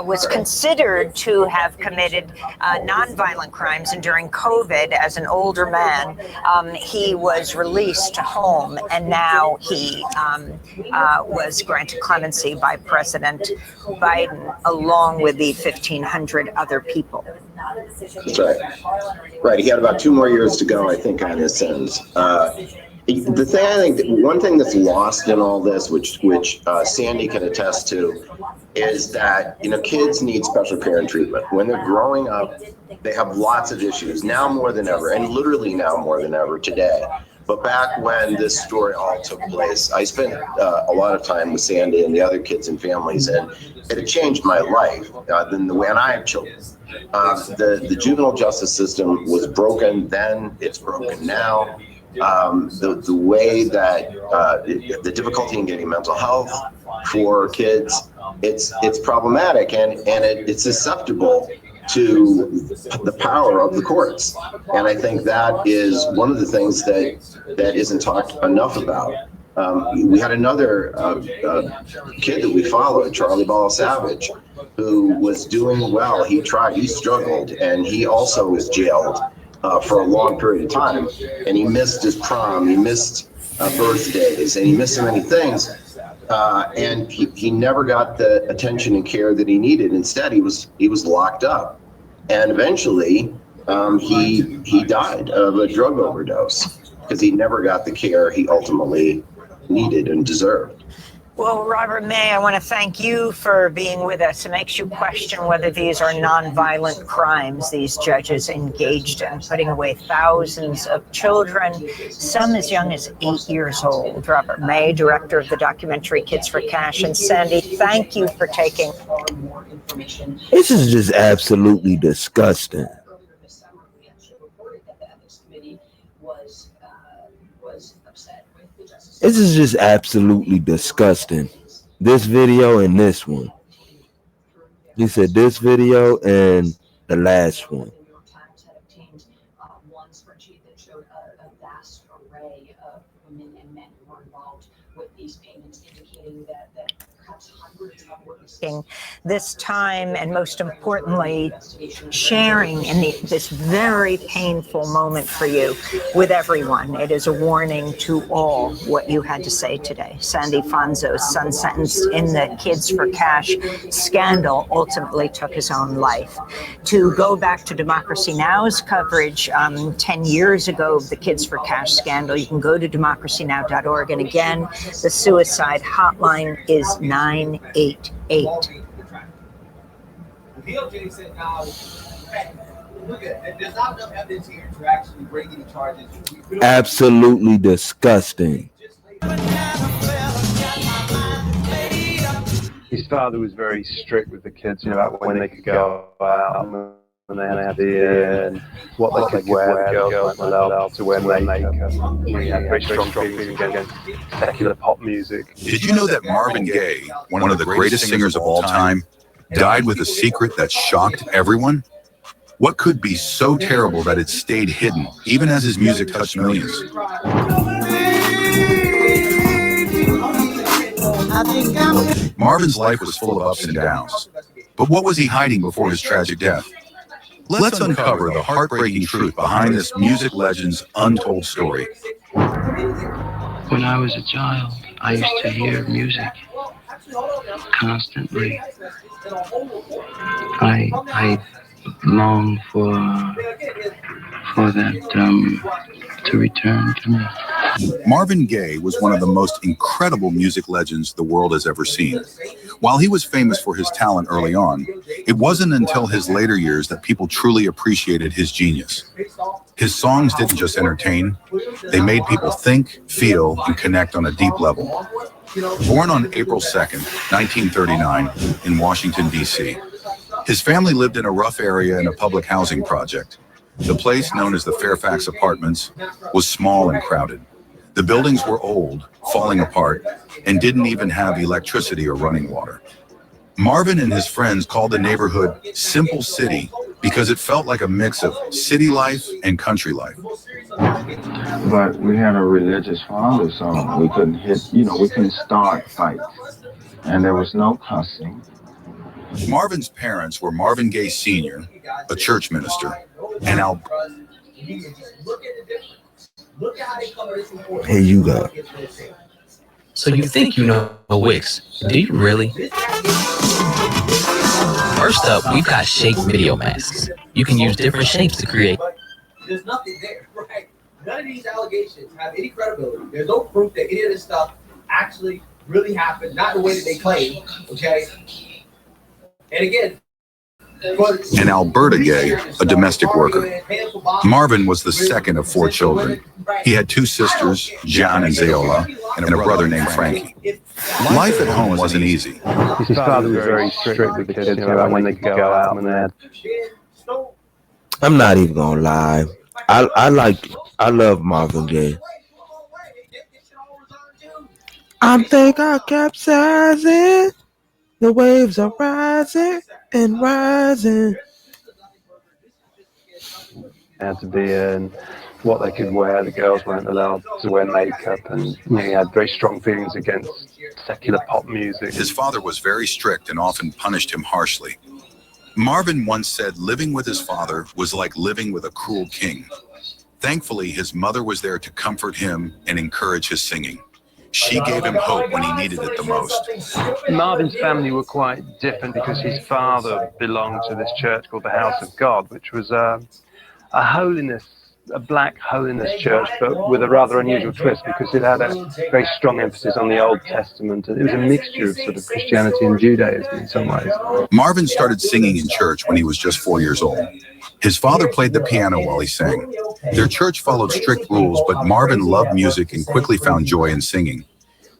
was considered to have committed nonviolent crimes. And during COVID, as an older man, he was released to home. And now he was granted clemency by President Biden, along with the 1,500 other people. That's right. Right. He had about 2 more years to go, I think, on his sentence. The thing I think, one thing that's lost in all this, which Sandy can attest to, is that kids need special care and treatment. When they're growing up, they have lots of issues now more than ever, and literally now more than ever today. But back when this story all took place, I spent a lot of time with Sandy and the other kids and families, and it had changed my life than the way, and I have children. The juvenile justice system was broken then, it's broken now. The way that the difficulty in getting mental health for kids, it's problematic, and it's susceptible to the power of the courts. And I think that is one of the things that isn't talked enough about. We had another kid that we followed, Charlie Ball Savage, who was doing well. He struggled, and he also was jailed for a long period of time. And he missed his prom, he missed birthdays, and he missed so many things. And he never got the attention and care that he needed. Instead, he was locked up. And eventually, he died of a drug overdose because he never got the care he ultimately needed and deserved. Well, Robert May, I want to thank you for being with us. It makes you question whether these are nonviolent crimes these judges engaged in, putting away thousands of children, some as young as 8 years old. Robert May, director of the documentary Kids for Cash. And Sandy, thank you for taking. This is just absolutely disgusting. This is just absolutely disgusting. This video and this one. He said this video and the last one. spreadsheet that showed a vast array of women and men who were involved with these payments, indicating that perhaps hundreds of witnesses. This time, and most importantly, sharing in this very painful moment for you with everyone. It is a warning to all what you had to say today. Sandy Fonzo's son, sentenced in the Kids for Cash scandal, ultimately took his own life. To go back to Democracy Now!'s coverage 10 years ago of the Kids for Cash scandal, you can go to democracynow.org. And again, the suicide hotline is 988. DOJ said now, look at, there's not enough evidence here to actually bring any charges. Absolutely disgusting. His father was very strict with the kids, you know, about when they could go out and they had to be in, what they could wear. The girls weren't allowed to wear makeup. He had very strong feelings against secular pop music. Did you know that Marvin Gaye, one of the greatest singers of all time, died with a secret that shocked everyone? What could be so terrible that it stayed hidden, even as his music touched millions? Marvin's life was full of ups and downs. But what was he hiding before his tragic death? Let's uncover the heartbreaking truth behind this music legend's untold story. When I was a child, I used to hear music constantly. I long for that to return to me. Marvin Gaye was one of the most incredible music legends the world has ever seen. While he was famous for his talent early on, it wasn't until his later years that people truly appreciated his genius. His songs didn't just entertain, they made people think, feel, and connect on a deep level. Born on April 2nd, 1939, in Washington, D.C., his family lived in a rough area in a public housing project. The place, known as the Fairfax Apartments, was small and crowded. The buildings were old, falling apart, and didn't even have electricity or running water. Marvin and his friends called the neighborhood Simple City because it felt like a mix of city life and country life. But we had a religious father, so we couldn't we couldn't start fights. And there was no cussing. Marvin's parents were Marvin Gaye Sr., a church minister, and Here you go. So you think you know Wix? Do you really? First up, we've got shape video masks. You can use different shapes to create. There's nothing there, right? None of these allegations have any credibility. There's no proof that any of this stuff actually really happened, not the way that they claim, okay? And again, and Alberta Gaye, a domestic worker. Marvin was the second of 4 children. He had 2 sisters, Jan and Zeola, and a brother named Frankie. Life at home wasn't easy. His father was very strict with the kids, you know, about when they could go out and they had. I'm not even gonna lie. I love Marvin Gaye. I think I capsizing. The waves are rising and rising. Had to be in, what they could wear. The girls weren't allowed to wear makeup, and he had very strong feelings against secular pop music. His father was very strict and often punished him harshly. Marvin once said living with his father was like living with a cruel king. Thankfully, his mother was there to comfort him and encourage his singing. She gave him hope when he needed it the most. Marvin's family were quite different because his father belonged to this church called the House of God, which was a black holiness church, but with a rather unusual twist because it had a very strong emphasis on the Old Testament. And it was a mixture of sort of Christianity and Judaism in some ways. Marvin started singing in church when he was just 4 years old. His father played the piano while he sang. Their church followed strict rules, but Marvin loved music and quickly found joy in singing.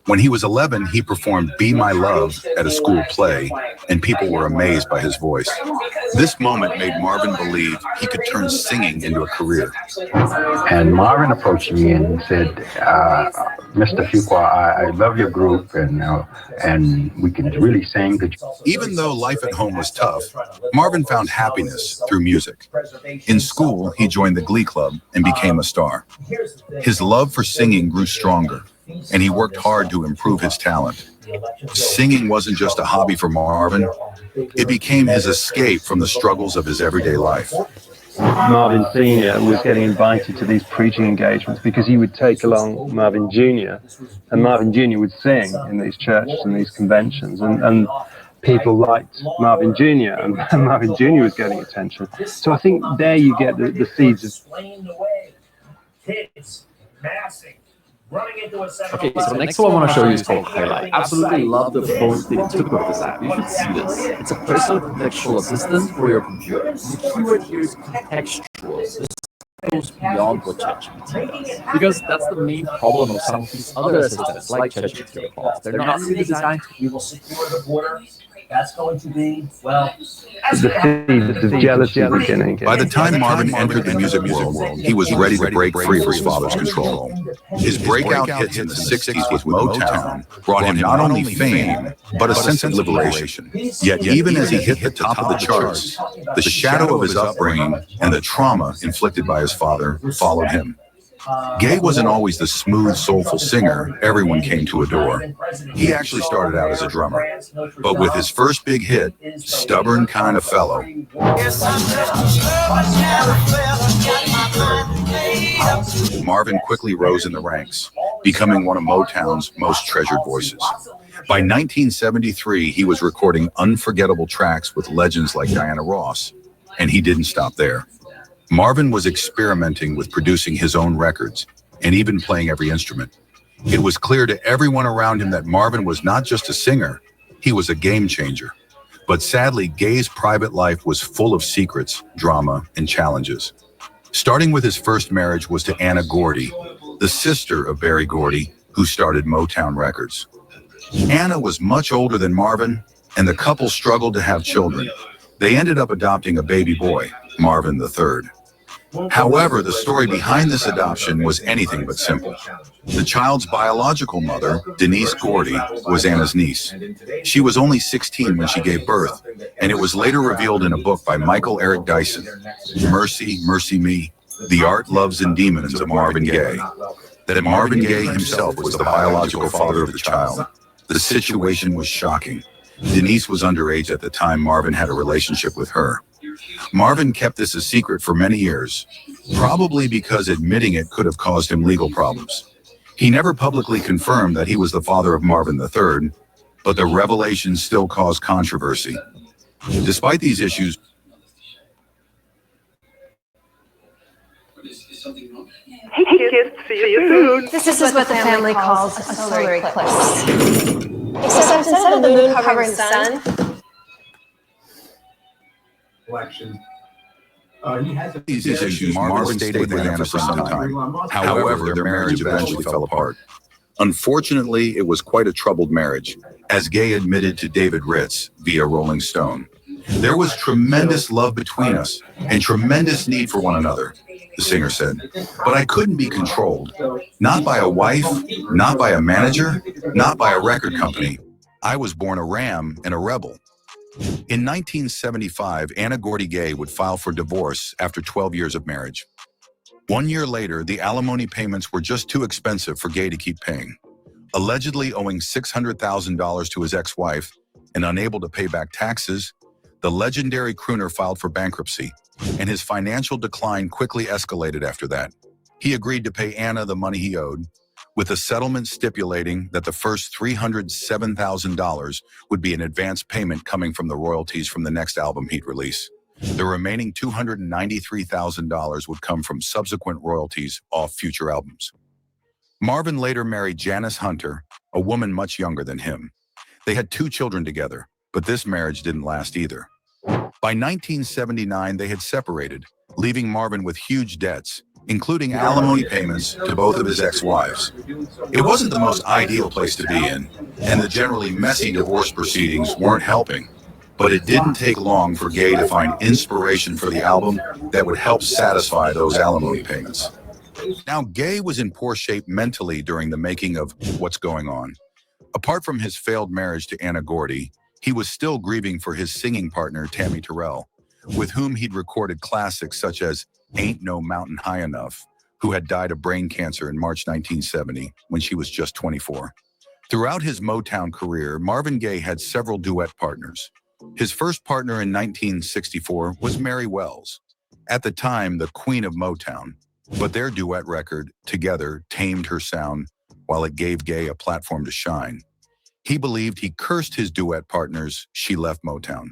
When he was 11, he performed Be My Love at a school play, and people were amazed by his voice. This moment made Marvin believe he could turn singing into a career. And Marvin approached me and said, Mr. Fuqua, I love your group, and we can really sing. Even though life at home was tough, Marvin found happiness through music. In school, he joined the Glee Club and became a star. His love for singing grew stronger, and he worked hard to improve his talent. Singing wasn't just a hobby for Marvin, it became his escape from the struggles of his everyday life. Marvin Sr. was getting invited to these preaching engagements because he would take along Marvin Jr. and Marvin Jr. would sing in these churches and these conventions, and people liked Marvin Jr. and Marvin Jr. was getting attention. So I think there you get the seeds of... Okay, so the next one I want to show you is called Highlight. I absolutely love the approach they took with this app. You should see this. It's a personal contextual assistant for your computer. The keyword here is contextual. This goes beyond what ChatGPT does. Because that's the main problem of some of these other assistants like ChatGPT or Claude. They're not really designed to... We will secure the border. That's going to be, well... The jealousy beginning. By the time Marvin entered the music world, he was ready to break free of his father's control. His breakout hits in the 60s with Motown brought him not only fame, but a sense of liberation. Yet even as he hit the top of the charts, the shadow of his upbringing and the trauma inflicted by his father followed him. Gaye wasn't always the smooth, soulful singer everyone came to adore. He actually started out as a drummer. But with his first big hit, Stubborn Kind of Fellow, Marvin quickly rose in the ranks, becoming one of Motown's most treasured voices. By 1973, he was recording unforgettable tracks with legends like Diana Ross, and he didn't stop there. Marvin was experimenting with producing his own records and even playing every instrument. It was clear to everyone around him that Marvin was not just a singer, he was a game changer. But sadly, Gaye's private life was full of secrets, drama, and challenges. Starting with his first marriage was to Anna Gordy, the sister of Berry Gordy, who started Motown Records. Anna was much older than Marvin, and the couple struggled to have children. They ended up adopting a baby boy, Marvin III. However, the story behind this adoption was anything but simple. The child's biological mother, Denise Gordy, was Anna's niece. She was only 16 when she gave birth, and it was later revealed in a book by Michael Eric Dyson, Mercy, Mercy Me, The Art, Loves, and Demons of Marvin Gaye, that Marvin Gaye himself was the biological father of the child. The situation was shocking. Denise was underage at the time Marvin had a relationship with her. Marvin kept this a secret for many years, probably because admitting it could have caused him legal problems. He never publicly confirmed that he was the father of Marvin III, but the revelation still caused controversy. Despite these issues, Hey kids, see you soon. This is what the family calls a solar eclipse. Except instead of the moon covering the sun, these issues, Marvin stayed with Anna for some time. However, their marriage eventually fell apart. Unfortunately, it was quite a troubled marriage, as Gaye admitted to David Ritz via Rolling Stone. There was tremendous love between us and tremendous need for one another, the singer said. But I couldn't be controlled. Not by a wife, not by a manager, not by a record company. I was born a ram and a rebel. In 1975, Anna Gordy Gaye would file for divorce after 12 years of marriage. 1 year later, the alimony payments were just too expensive for Gaye to keep paying. Allegedly owing $600,000 to his ex-wife and unable to pay back taxes, the legendary crooner filed for bankruptcy, and his financial decline quickly escalated after that. He agreed to pay Anna the money he owed, with a settlement stipulating that the first $307,000 would be an advance payment coming from the royalties from the next album he'd release. The remaining $293,000 would come from subsequent royalties off future albums. Marvin later married Janice Hunter, a woman much younger than him. They had 2 children together, but this marriage didn't last either. By 1979, they had separated, leaving Marvin with huge debts including alimony payments to both of his ex-wives. It wasn't the most ideal place to be in, and the generally messy divorce proceedings weren't helping. But it didn't take long for Gaye to find inspiration for the album that would help satisfy those alimony payments. Now, Gaye was in poor shape mentally during the making of What's Going On. Apart from his failed marriage to Anna Gordy, he was still grieving for his singing partner, Tammy Terrell, with whom he'd recorded classics such as Ain't No Mountain High Enough, who had died of brain cancer in March 1970 when she was just 24. Throughout his Motown career, Marvin Gaye had several duet partners. His first partner in 1964 was Mary Wells, at the time the queen of Motown, but their duet record, together, tamed her sound while it gave Gaye a platform to shine. He believed he cursed his duet partners, She Left Motown.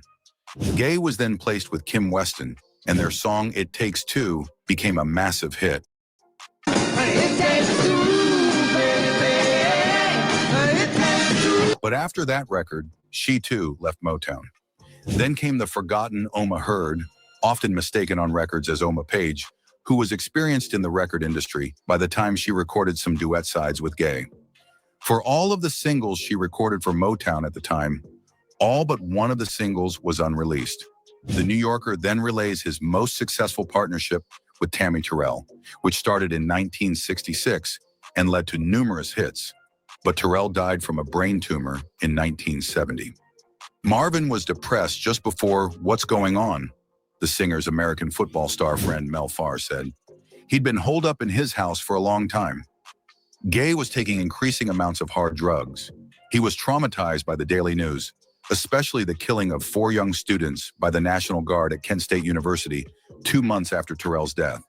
Gaye was then placed with Kim Weston, and their song It Takes Two became a massive hit. But after that record, she too left Motown. Then came the forgotten Oma Hurd, often mistaken on records as Oma Page, who was experienced in the record industry by the time she recorded some duet sides with Gaye. For all of the singles she recorded for Motown at the time, all but one of the singles was unreleased. The New Yorker then relays his most successful partnership with Tammy Terrell, which started in 1966 and led to numerous hits. But Terrell died from a brain tumor in 1970. Marvin was depressed just before What's Going On, the singer's American football star friend Mel Farr said. He'd been holed up in his house for a long time. Gaye was taking increasing amounts of hard drugs. He was traumatized by the daily news, especially the killing of 4 young students by the National Guard at Kent State University 2 months after Terrell's death.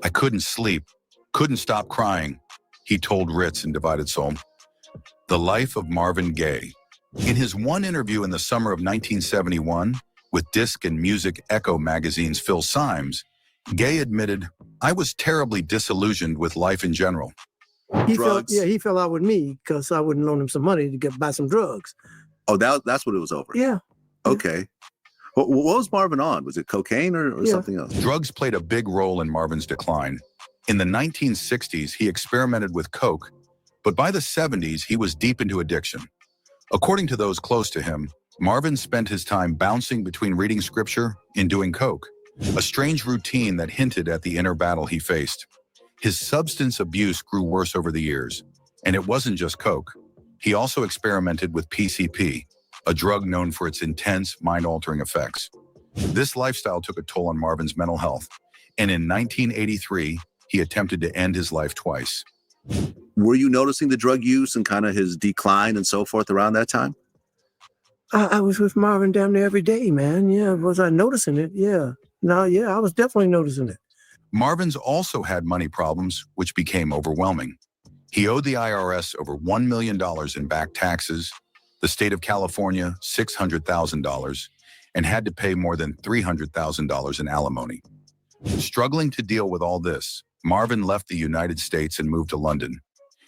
I couldn't sleep, couldn't stop crying, he told Ritz in Divided Soul. The life of Marvin Gaye. In his one interview in the summer of 1971 with Disc and Music Echo magazine's Phil Symes, Gaye admitted, "I was terribly disillusioned with life in general." He fell out with me because I wouldn't loan him some money to buy some drugs. Oh, that's what it was over? Yeah. Okay. What was Marvin on? Was it cocaine or something else? Drugs played a big role in Marvin's decline. In the 1960s, he experimented with coke, but by the 70s, he was deep into addiction. According to those close to him, Marvin spent his time bouncing between reading scripture and doing coke, a strange routine that hinted at the inner battle he faced. His substance abuse grew worse over the years, and it wasn't just coke. He also experimented with PCP, a drug known for its intense, mind-altering effects. This lifestyle took a toll on Marvin's mental health, and in 1983, he attempted to end his life twice. Were you noticing the drug use and kind of his decline and so forth around that time? I was with Marvin down there every day, man. Yeah, was I noticing it? Yeah. No, yeah, I was definitely noticing it. Marvin's also had money problems, which became overwhelming. He owed the IRS over $1 million in back taxes, the state of California $600,000, and had to pay more than $300,000 in alimony. Struggling to deal with all this, Marvin left the United States and moved to London.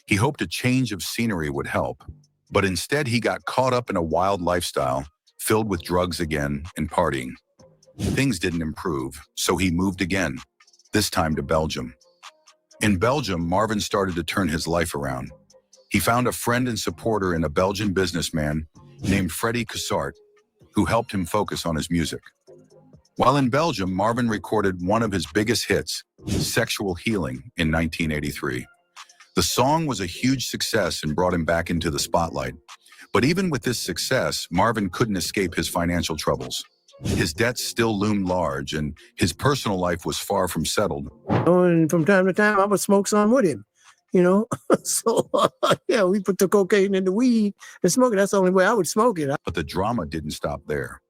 He hoped a change of scenery would help, but instead he got caught up in a wild lifestyle filled with drugs again and partying. Things didn't improve, so he moved again, this time to Belgium. In Belgium, Marvin started to turn his life around. He found a friend and supporter in a Belgian businessman named Freddie Cassart, who helped him focus on his music. While in Belgium, Marvin recorded one of his biggest hits, Sexual Healing, in 1983. The song was a huge success and brought him back into the spotlight. But even with this success, Marvin couldn't escape his financial troubles. His debts still loomed large, and his personal life was far from settled. And from time to time, I would smoke some with him, you know? So, yeah, we put the cocaine in the weed and smoke it. That's the only way I would smoke it. But the drama didn't stop there.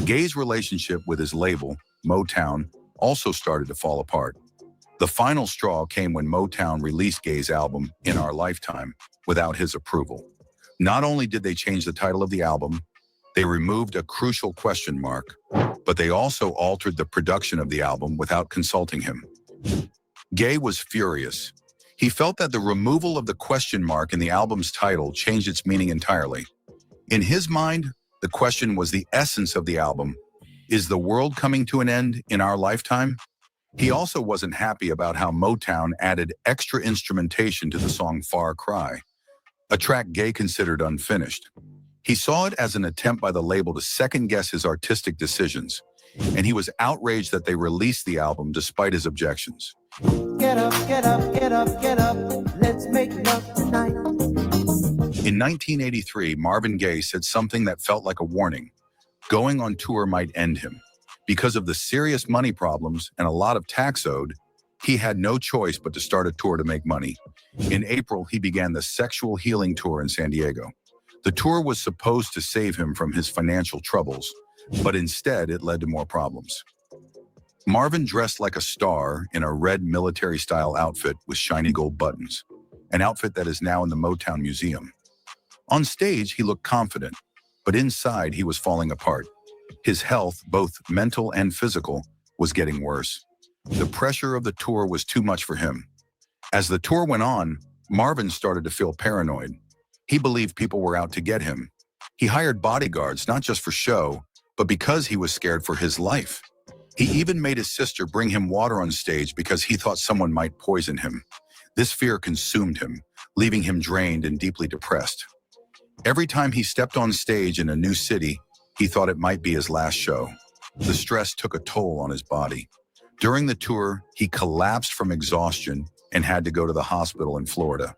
Gaye's relationship with his label, Motown, also started to fall apart. The final straw came when Motown released Gaye's album, In Our Lifetime, without his approval. Not only did they change the title of the album, they removed a crucial question mark, but they also altered the production of the album without consulting him. Gaye was furious. He felt that the removal of the question mark in the album's title changed its meaning entirely. In his mind, the question was the essence of the album. Is the world coming to an end in our lifetime? He also wasn't happy about how Motown added extra instrumentation to the song Far Cry, a track Gaye considered unfinished. He saw it as an attempt by the label to second-guess his artistic decisions, and he was outraged that they released the album despite his objections. Get up, get up, get up, get up, let's make love tonight. In 1983, Marvin Gaye said something that felt like a warning. Going on tour might end him. Because of the serious money problems and a lot of tax owed, he had no choice but to start a tour to make money. In April, he began the Sexual Healing Tour in San Diego. The tour was supposed to save him from his financial troubles, but instead it led to more problems. Marvin dressed like a star in a red military-style outfit with shiny gold buttons, an outfit that is now in the Motown Museum. On stage, he looked confident, but inside he was falling apart. His health, both mental and physical, was getting worse. The pressure of the tour was too much for him. As the tour went on, Marvin started to feel paranoid. He believed people were out to get him. He hired bodyguards, not just for show, but because he was scared for his life. He even made his sister bring him water on stage because he thought someone might poison him. This fear consumed him, leaving him drained and deeply depressed. Every time he stepped on stage in a new city, he thought it might be his last show. The stress took a toll on his body. During the tour, he collapsed from exhaustion and had to go to the hospital in Florida.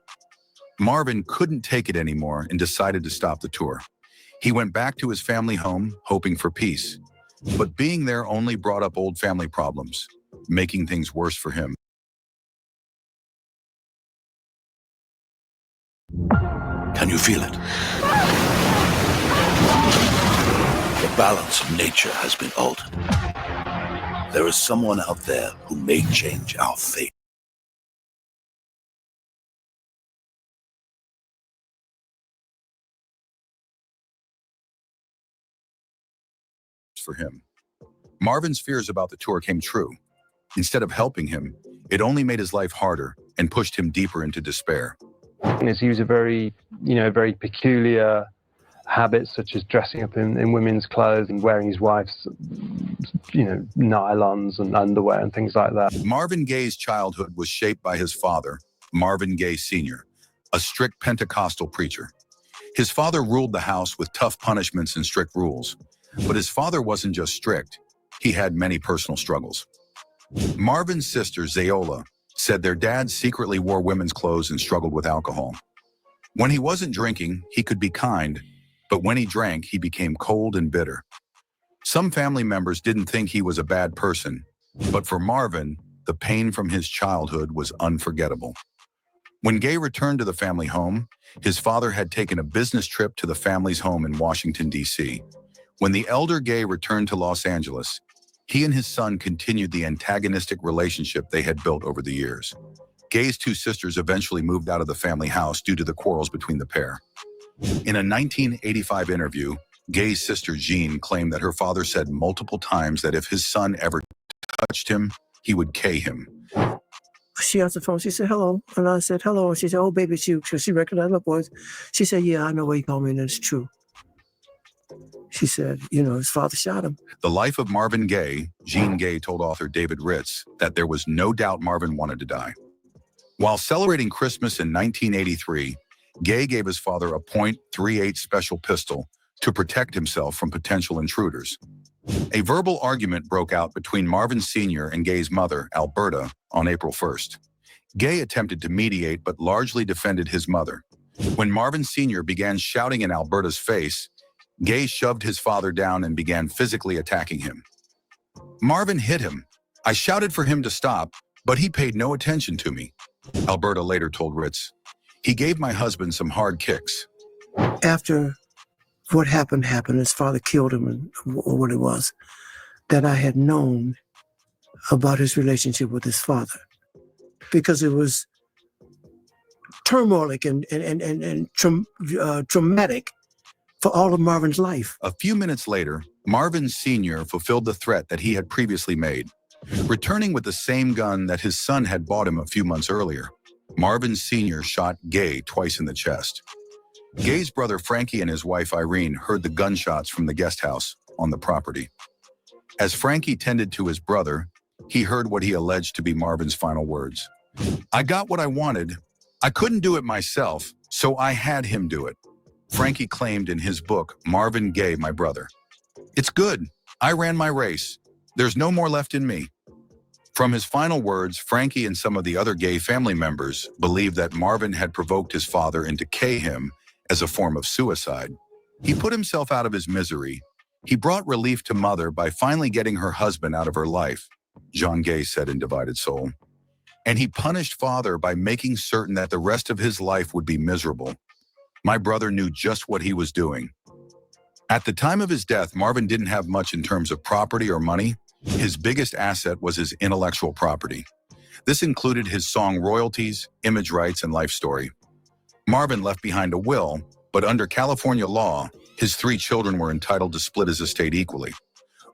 Marvin couldn't take it anymore and decided to stop the tour. He went back to his family home, hoping for peace. But being there only brought up old family problems, making things worse for him. Can you feel it? The balance of nature has been altered. There is someone out there who may change our fate. For him. Marvin's fears about the tour came true. Instead of helping him, it only made his life harder and pushed him deeper into despair. He was a very peculiar habits such as dressing up in women's clothes and wearing his wife's, nylons and underwear and things like that. Marvin Gaye's childhood was shaped by his father, Marvin Gaye Sr., a strict Pentecostal preacher. His father ruled the house with tough punishments and strict rules. But his father wasn't just strict. He had many personal struggles. Marvin's sister, Zayola, said their dad secretly wore women's clothes and struggled with alcohol. When he wasn't drinking, he could be kind, but when he drank, he became cold and bitter. Some family members didn't think he was a bad person, but for Marvin, the pain from his childhood was unforgettable. When Gaye returned to the family home, his father had taken a business trip to the family's home in Washington, D.C. When the elder Gaye returned to Los Angeles, he and his son continued the antagonistic relationship they had built over the years. Gaye's two sisters eventually moved out of the family house due to the quarrels between the pair. In a 1985 interview, Gaye's sister Jean claimed that her father said multiple times that if his son ever touched him, he would K him. She answered the phone. She said, hello. And I said, hello. And she said, oh, baby, it's you. So she recognized my voice. She said, yeah, I know why you called me, and it's true. She said, his father shot him. The Life of Marvin Gaye, Jean Gaye told author David Ritz that there was no doubt Marvin wanted to die. While celebrating Christmas in 1983, Gaye gave his father a .38 special pistol to protect himself from potential intruders. A verbal argument broke out between Marvin Sr. and Gaye's mother, Alberta, on April 1st. Gaye attempted to mediate but largely defended his mother. When Marvin Sr. began shouting in Alberta's face, Gaye shoved his father down and began physically attacking him. Marvin hit him. I shouted for him to stop, but he paid no attention to me, Alberta later told Ritz. He gave my husband some hard kicks. After what happened, his father killed him, and what it was, that I had known about his relationship with his father. Because it was turmoilic and traumatic for all of Marvin's life. A few minutes later, Marvin Sr. fulfilled the threat that he had previously made, returning with the same gun that his son had bought him a few months earlier. Marvin Sr. shot Gaye twice in the chest. Gaye's brother Frankie and his wife Irene heard the gunshots from the guest house on the property. As Frankie tended to his brother, he heard what he alleged to be Marvin's final words. "I got what I wanted. I couldn't do it myself, so I had him do it," Frankie claimed in his book, Marvin Gaye, My Brother. "It's good. I ran my race. There's no more left in me." From his final words, Frankie and some of the other Gaye family members believed that Marvin had provoked his father into killing him as a form of suicide. He put himself out of his misery. He brought relief to Mother by finally getting her husband out of her life, John Gaye said in Divided Soul. And he punished Father by making certain that the rest of his life would be miserable. My brother knew just what he was doing. At the time of his death, Marvin didn't have much in terms of property or money. His biggest asset was his intellectual property. This included his song royalties, image rights, and life story. Marvin left behind a will, but under California law, his 3 children were entitled to split his estate equally.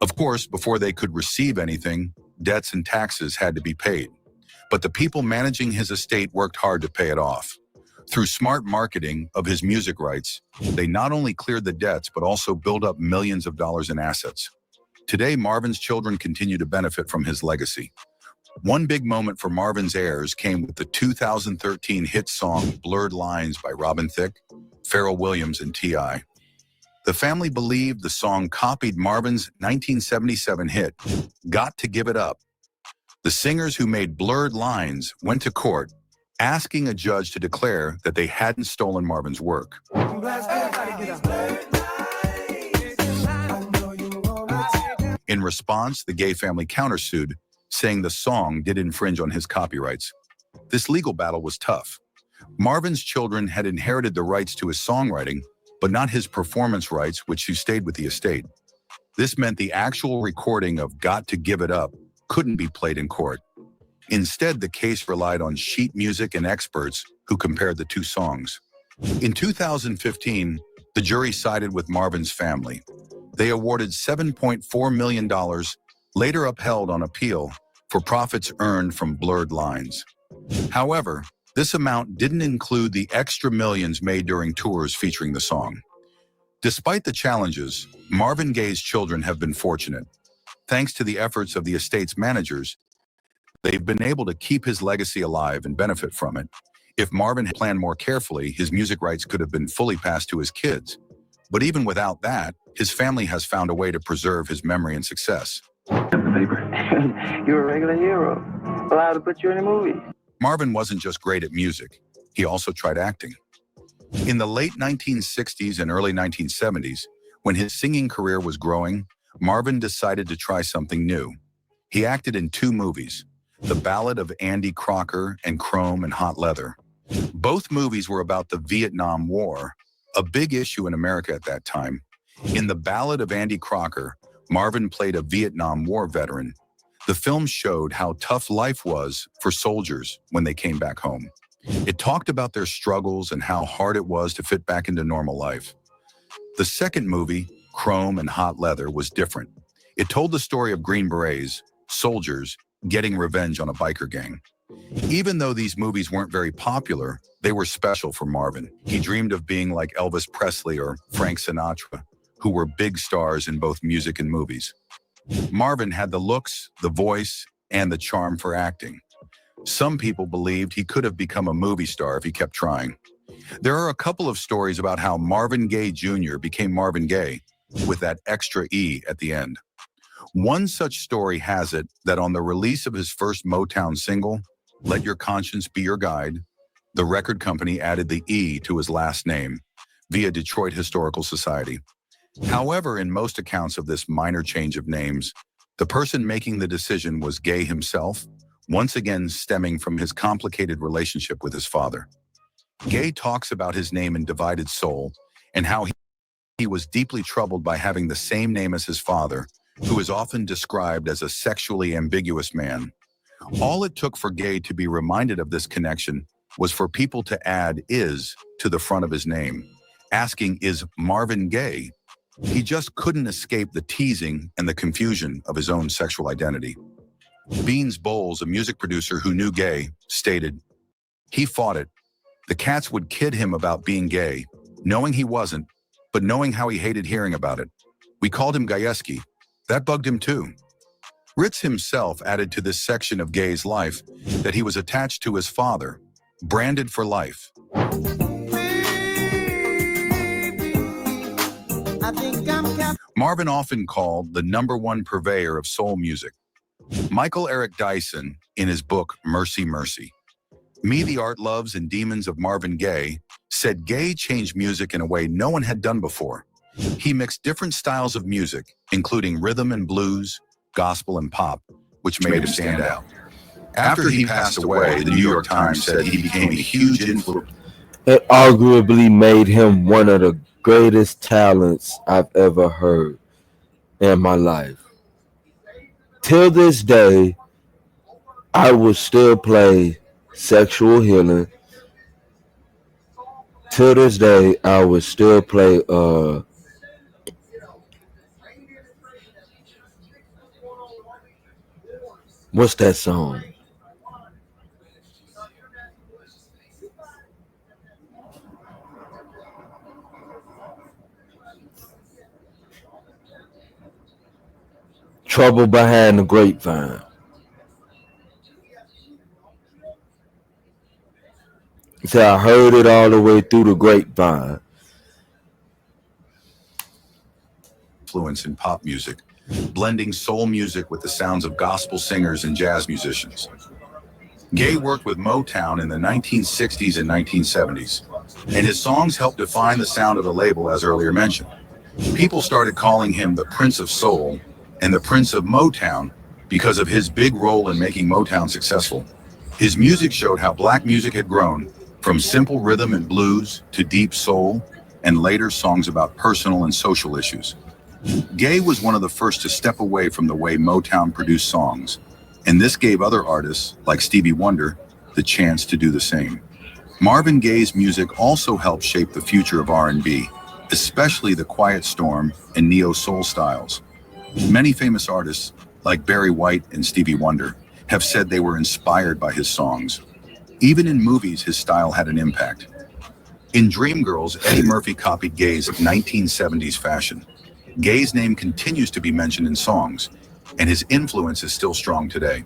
Of course, before they could receive anything, debts and taxes had to be paid. But the people managing his estate worked hard to pay it off. Through smart marketing of his music rights, they not only cleared the debts, but also built up millions of dollars in assets. Today, Marvin's children continue to benefit from his legacy. One big moment for Marvin's heirs came with the 2013 hit song Blurred Lines by Robin Thicke, Pharrell Williams, and T.I. The family believed the song copied Marvin's 1977 hit, Got to Give It Up. The singers who made Blurred Lines went to court, asking a judge to declare that they hadn't stolen Marvin's work. In response, the Gaye family countersued, saying the song did infringe on his copyrights. This legal battle was tough. Marvin's children had inherited the rights to his songwriting, but not his performance rights, which stayed with the estate. This meant the actual recording of Got to Give It Up couldn't be played in court. Instead, the case relied on sheet music and experts who compared the 2 songs. In 2015, the jury sided with Marvin's family. They awarded $7.4 million, later upheld on appeal, for profits earned from Blurred Lines. However, this amount didn't include the extra millions made during tours featuring the song. Despite the challenges, Marvin Gaye's children have been fortunate. Thanks to the efforts of the estate's managers, they've been able to keep his legacy alive and benefit from it. If Marvin had planned more carefully, his music rights could have been fully passed to his kids. But even without that, his family has found a way to preserve his memory and success. You're a regular hero. Allowed to put you in a movie. Marvin wasn't just great at music. He also tried acting. In the late 1960s and early 1970s, when his singing career was growing, Marvin decided to try something new. He acted in 2 movies, The Ballad of Andy Crocker and Chrome and Hot Leather. Both movies were about the Vietnam War, a big issue in America at that time. In The Ballad of Andy Crocker, Marvin played a Vietnam War veteran. The film showed how tough life was for soldiers when they came back home. It talked about their struggles and how hard it was to fit back into normal life. The second movie, Chrome and Hot Leather, was different. It told the story of Green Berets, soldiers, getting revenge on a biker gang. Even though these movies weren't very popular, they were special for Marvin. He dreamed of being like Elvis Presley or Frank Sinatra, who were big stars in both music and movies. Marvin had the looks, the voice, and the charm for acting. Some people believed he could have become a movie star if he kept trying. There are a couple of stories about how Marvin Gaye Jr. became Marvin Gaye, with that extra E at the end. One such story has it that on the release of his first Motown single, Let Your Conscience Be Your Guide, the record company added the E to his last name via Detroit Historical Society. However, in most accounts of this minor change of names, the person making the decision was Gaye himself, once again stemming from his complicated relationship with his father. Gaye talks about his name in Divided Soul and how he was deeply troubled by having the same name as his father, who is often described as a sexually ambiguous man. All it took for Gaye to be reminded of this connection was for people to add "is" to the front of his name, asking, "Is Marvin gay?" He just couldn't escape the teasing and the confusion of his own sexual identity. Beans Bowles, a music producer who knew Gaye, stated, "He fought it. The cats would kid him about being gay, knowing he wasn't, but knowing how he hated hearing about it. We called him Gayeski. That bugged him too." Ritz himself added to this section of Gay's life that he was attached to his father, branded for life. Marvin often called the #1 purveyor of soul music. Michael Eric Dyson, in his book Mercy, Mercy, Me, the Art Loves and Demons of Marvin Gaye, said Gaye changed music in a way no one had done before. He mixed different styles of music, including rhythm and blues, gospel and pop, which made him stand out. After he passed away, the New York Times said he became a huge influence. It arguably made him one of the greatest talents I've ever heard in my life. Till this day, I will still play Sexual Healing. Till this day, I will still play what's that song? Trouble Behind the Grapevine. So I heard it all the way through the grapevine. Influence in pop music, blending soul music with the sounds of gospel singers and jazz musicians. Gaye worked with Motown in the 1960s and 1970s, and his songs helped define the sound of the label, as earlier mentioned. People started calling him the Prince of Soul and the Prince of Motown because of his big role in making Motown successful. His music showed how black music had grown from simple rhythm and blues to deep soul, and later songs about personal and social issues. Gaye was one of the first to step away from the way Motown produced songs, and this gave other artists, like Stevie Wonder, the chance to do the same. Marvin Gaye's music also helped shape the future of R&B, especially the Quiet Storm and neo-soul styles. Many famous artists, like Barry White and Stevie Wonder, have said they were inspired by his songs. Even in movies, his style had an impact. In Dreamgirls, Eddie Murphy copied Gaye's 1970s fashion. Gaye's name continues to be mentioned in songs, and his influence is still strong today.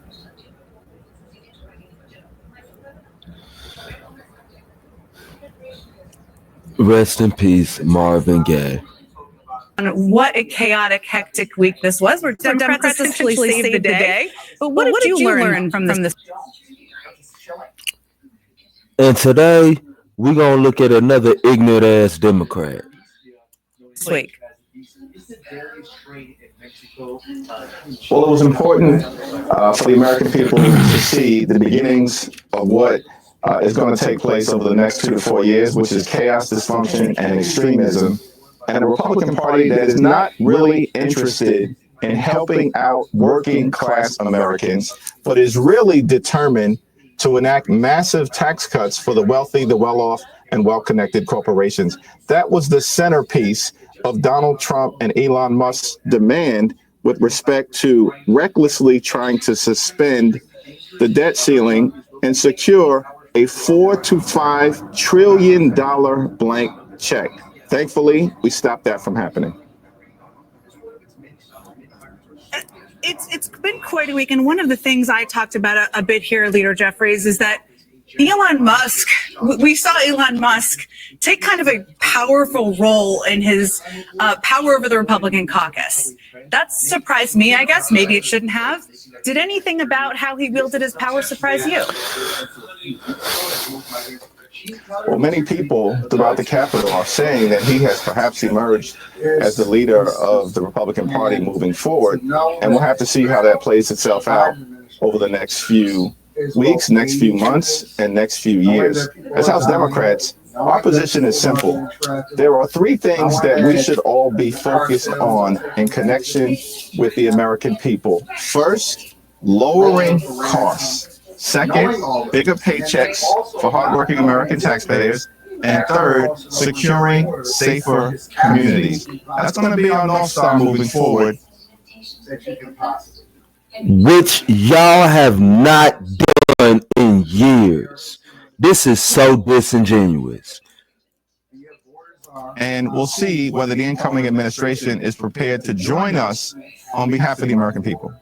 Rest in peace, Marvin Gaye. What a chaotic, hectic week this was. Where Democrats essentially saved the day. But what did you learn from this? And today, we're going to look at another ignorant ass Democrat. This week. Well, it was important for the American people to see the beginnings of what is going to take place over the next 2 to 4 years, which is chaos, dysfunction, and extremism, and a Republican Party that is not really interested in helping out working class Americans, but is really determined to enact massive tax cuts for the wealthy, the well-off, and well-connected corporations. That was the centerpiece of Donald Trump and Elon Musk's demand with respect to recklessly trying to suspend the debt ceiling and secure a $4 to $5 trillion blank check. Thankfully, we stopped that from happening. It's been quite a week, and one of the things I talked about a bit here, Leader Jeffries, is that Elon Musk, we saw Elon Musk take kind of a powerful role in his power over the Republican caucus. That surprised me, I guess. Maybe it shouldn't have. Did anything about how he wielded his power surprise you? Well, many people throughout the Capitol are saying that he has perhaps emerged as the leader of the Republican Party moving forward, and we'll have to see how that plays itself out over the next few weeks, next few months, and next few years. As House Democrats, our position is simple. There are 3 things that we should all be focused on in connection with the American people. First, lowering costs. Second, bigger paychecks for hardworking American taxpayers. And third, securing safer communities. That's going to be our North Star moving forward. Which y'all have not done in years. This is so disingenuous. And we'll see whether the incoming administration is prepared to join us on behalf of the American people.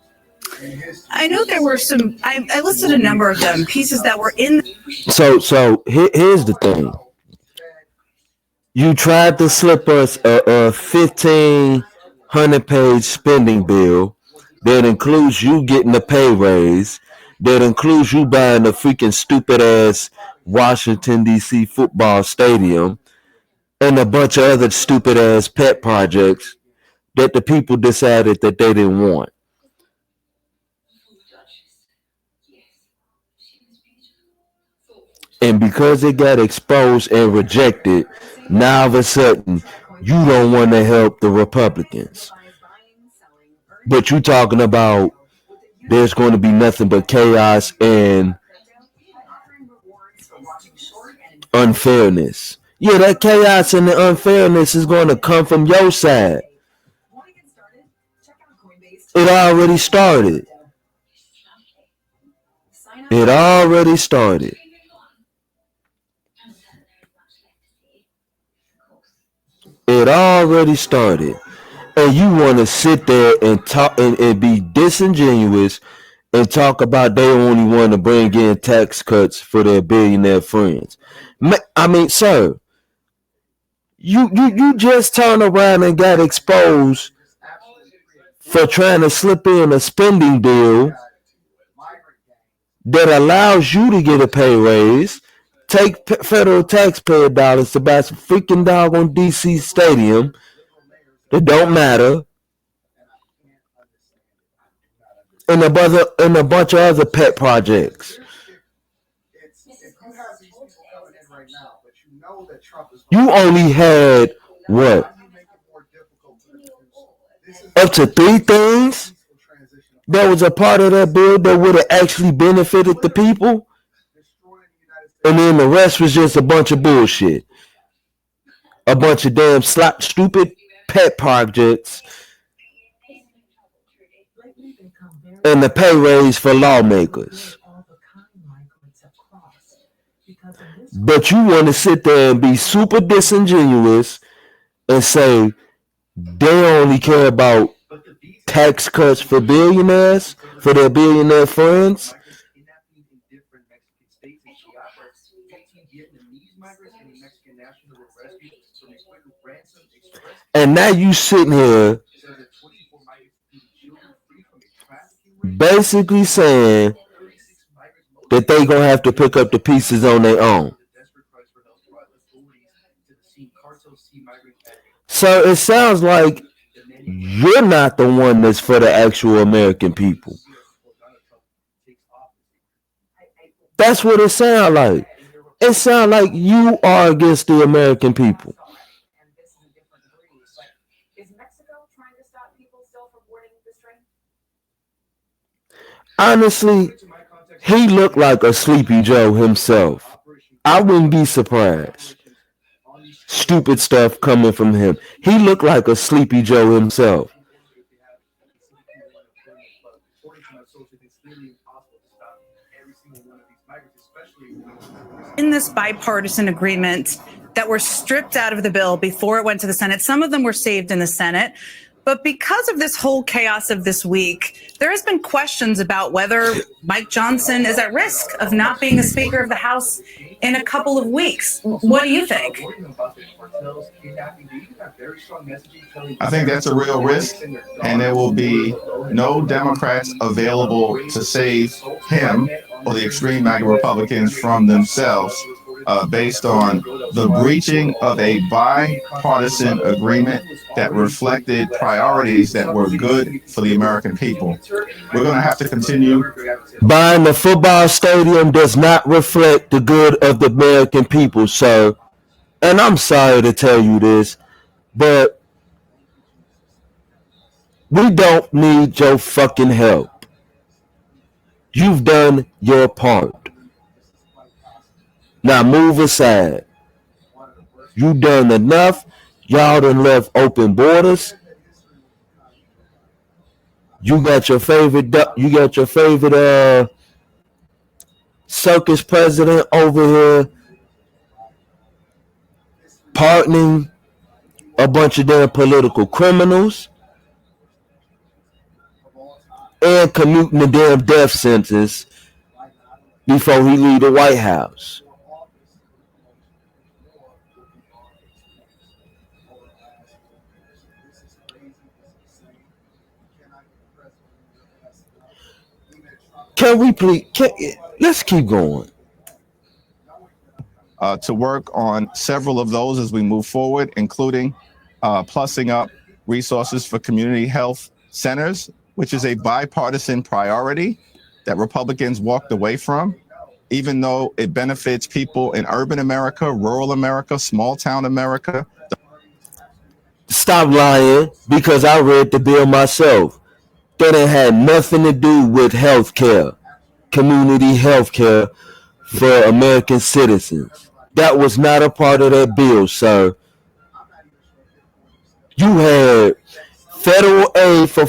I know there were some. I listed a number of them, pieces that were in. So here's the thing. You tried to slip us a 1,500-page spending bill that includes you getting a pay raise, that includes you buying a freaking stupid ass Washington D.C. football stadium, and a bunch of other stupid ass pet projects that the people decided that they didn't want. And because it got exposed and rejected, now all of a sudden you don't want to help the Republicans. But you talking about there's going to be nothing but chaos and unfairness. Yeah, that chaos and the unfairness is going to come from your side. It already started. It already started. It already started. And you want to sit there and talk and be disingenuous and talk about they only want to bring in tax cuts for their billionaire friends. I mean, sir, you just turned around and got exposed for trying to slip in a spending bill that allows you to get a pay raise, take federal taxpayer dollars to buy some freaking doggone DC stadium that don't matter, and a bunch of other pet projects. You only had what? Up to 3 things that was a part of that bill that would have actually benefited the people, and then the rest was just a bunch of bullshit, a bunch of damn stupid pet projects, and the pay raise for lawmakers. But you want to sit there and be super disingenuous and say they only care about tax cuts for billionaires, for their billionaire friends. And now you sitting here basically saying that they gonna have to pick up the pieces on their own. So it sounds like you're not the one that's for the actual American people. That's what it sounds like. It sounds like you are against the American people. Honestly, he looked like a Sleepy Joe himself. I wouldn't be surprised. Stupid stuff coming from him. He looked like a Sleepy Joe himself. In this bipartisan agreement that were stripped out of the bill before it went to the Senate. Some of them were saved in the Senate. But because of this whole chaos of this week, there has been questions about whether Mike Johnson is at risk of not being a Speaker of the House in a couple of weeks. What do you think? I think that's a real risk, and there will be no Democrats available to save him or the extreme MAGA Republicans from themselves based on the breaching of a bipartisan agreement that reflected priorities that were good for the American people. We're going to have to continue. Buying the football stadium does not reflect the good of the American people, sir. And I'm sorry to tell you this, but we don't need your fucking help. You've done your part. Now move aside. You done enough. Y'all done left open borders. You got your favorite circus president over here pardoning a bunch of damn political criminals. and commuting the damn death sentence before he leave the White House. Can we please? Let's keep going. To work on several of those as we move forward, including plussing up resources for community health centers, which is a bipartisan priority that Republicans walked away from, even though it benefits people in urban America, rural America, small town America. Stop lying, because I read the bill myself. That it had nothing to do with health care, community health care for American citizens. That was not a part of that bill, sir. You had federal aid for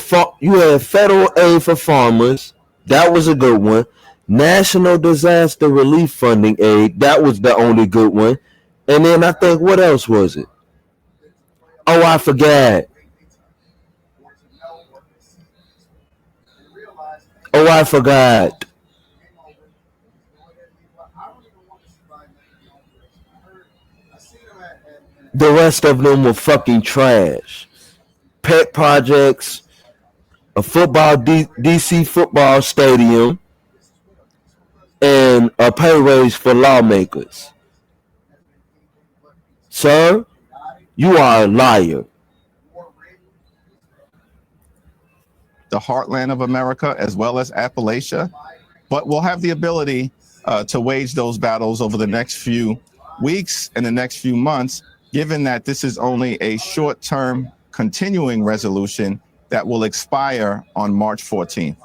farmers. That was a good one. National disaster relief funding aid. That was the only good one. And then I think, what else was it? Oh, I forgot. Oh, I forgot. The rest of them were fucking trash. Pet projects, a DC football stadium, and a pay raise for lawmakers. Sir, you are a liar. The heartland of America, as well as Appalachia, but we'll have the ability to wage those battles over the next few weeks and the next few months, given that this is only a short-term continuing resolution that will expire on March 14th.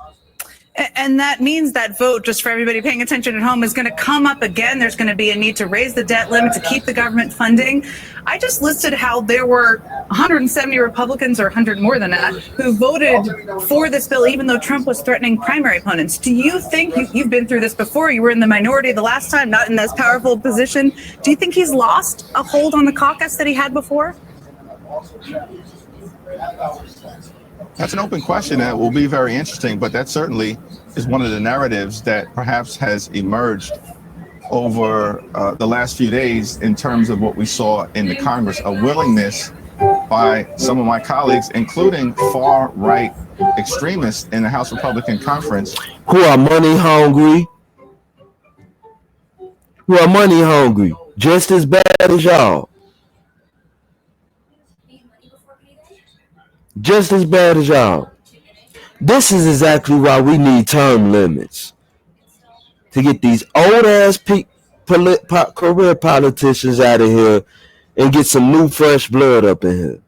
And that means that vote, just for everybody paying attention at home, is going to come up again. There's going to be a need to raise the debt limit to keep the government funding. I just listed how there were 170 Republicans, or 100 more than that, who voted for this bill, even though Trump was threatening primary opponents. Do you think, you've been through this before, you were in the minority the last time, not in this powerful position. Do you think he's lost a hold on the caucus that he had before? That's an open question, and it will be very interesting, but that certainly is one of the narratives that perhaps has emerged over the last few days in terms of what we saw in the Congress, a willingness by some of my colleagues, including far-right extremists in the House Republican Conference, who are money hungry, just as bad as y'all. Just as bad as y'all. This is exactly why we need term limits. To get these old-ass career politicians out of here and get some new, fresh blood up in here.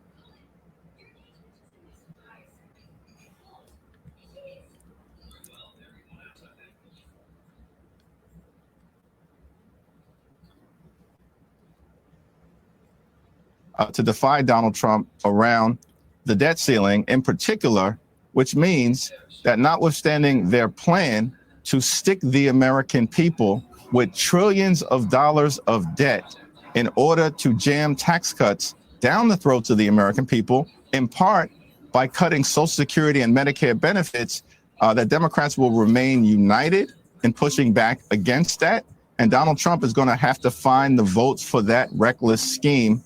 To defy Donald Trump around the debt ceiling in particular, which means that notwithstanding their plan to stick the American people with trillions of dollars of debt in order to jam tax cuts down the throats of the American people, in part by cutting Social Security and Medicare benefits, that Democrats will remain united in pushing back against that. And Donald Trump is going to have to find the votes for that reckless scheme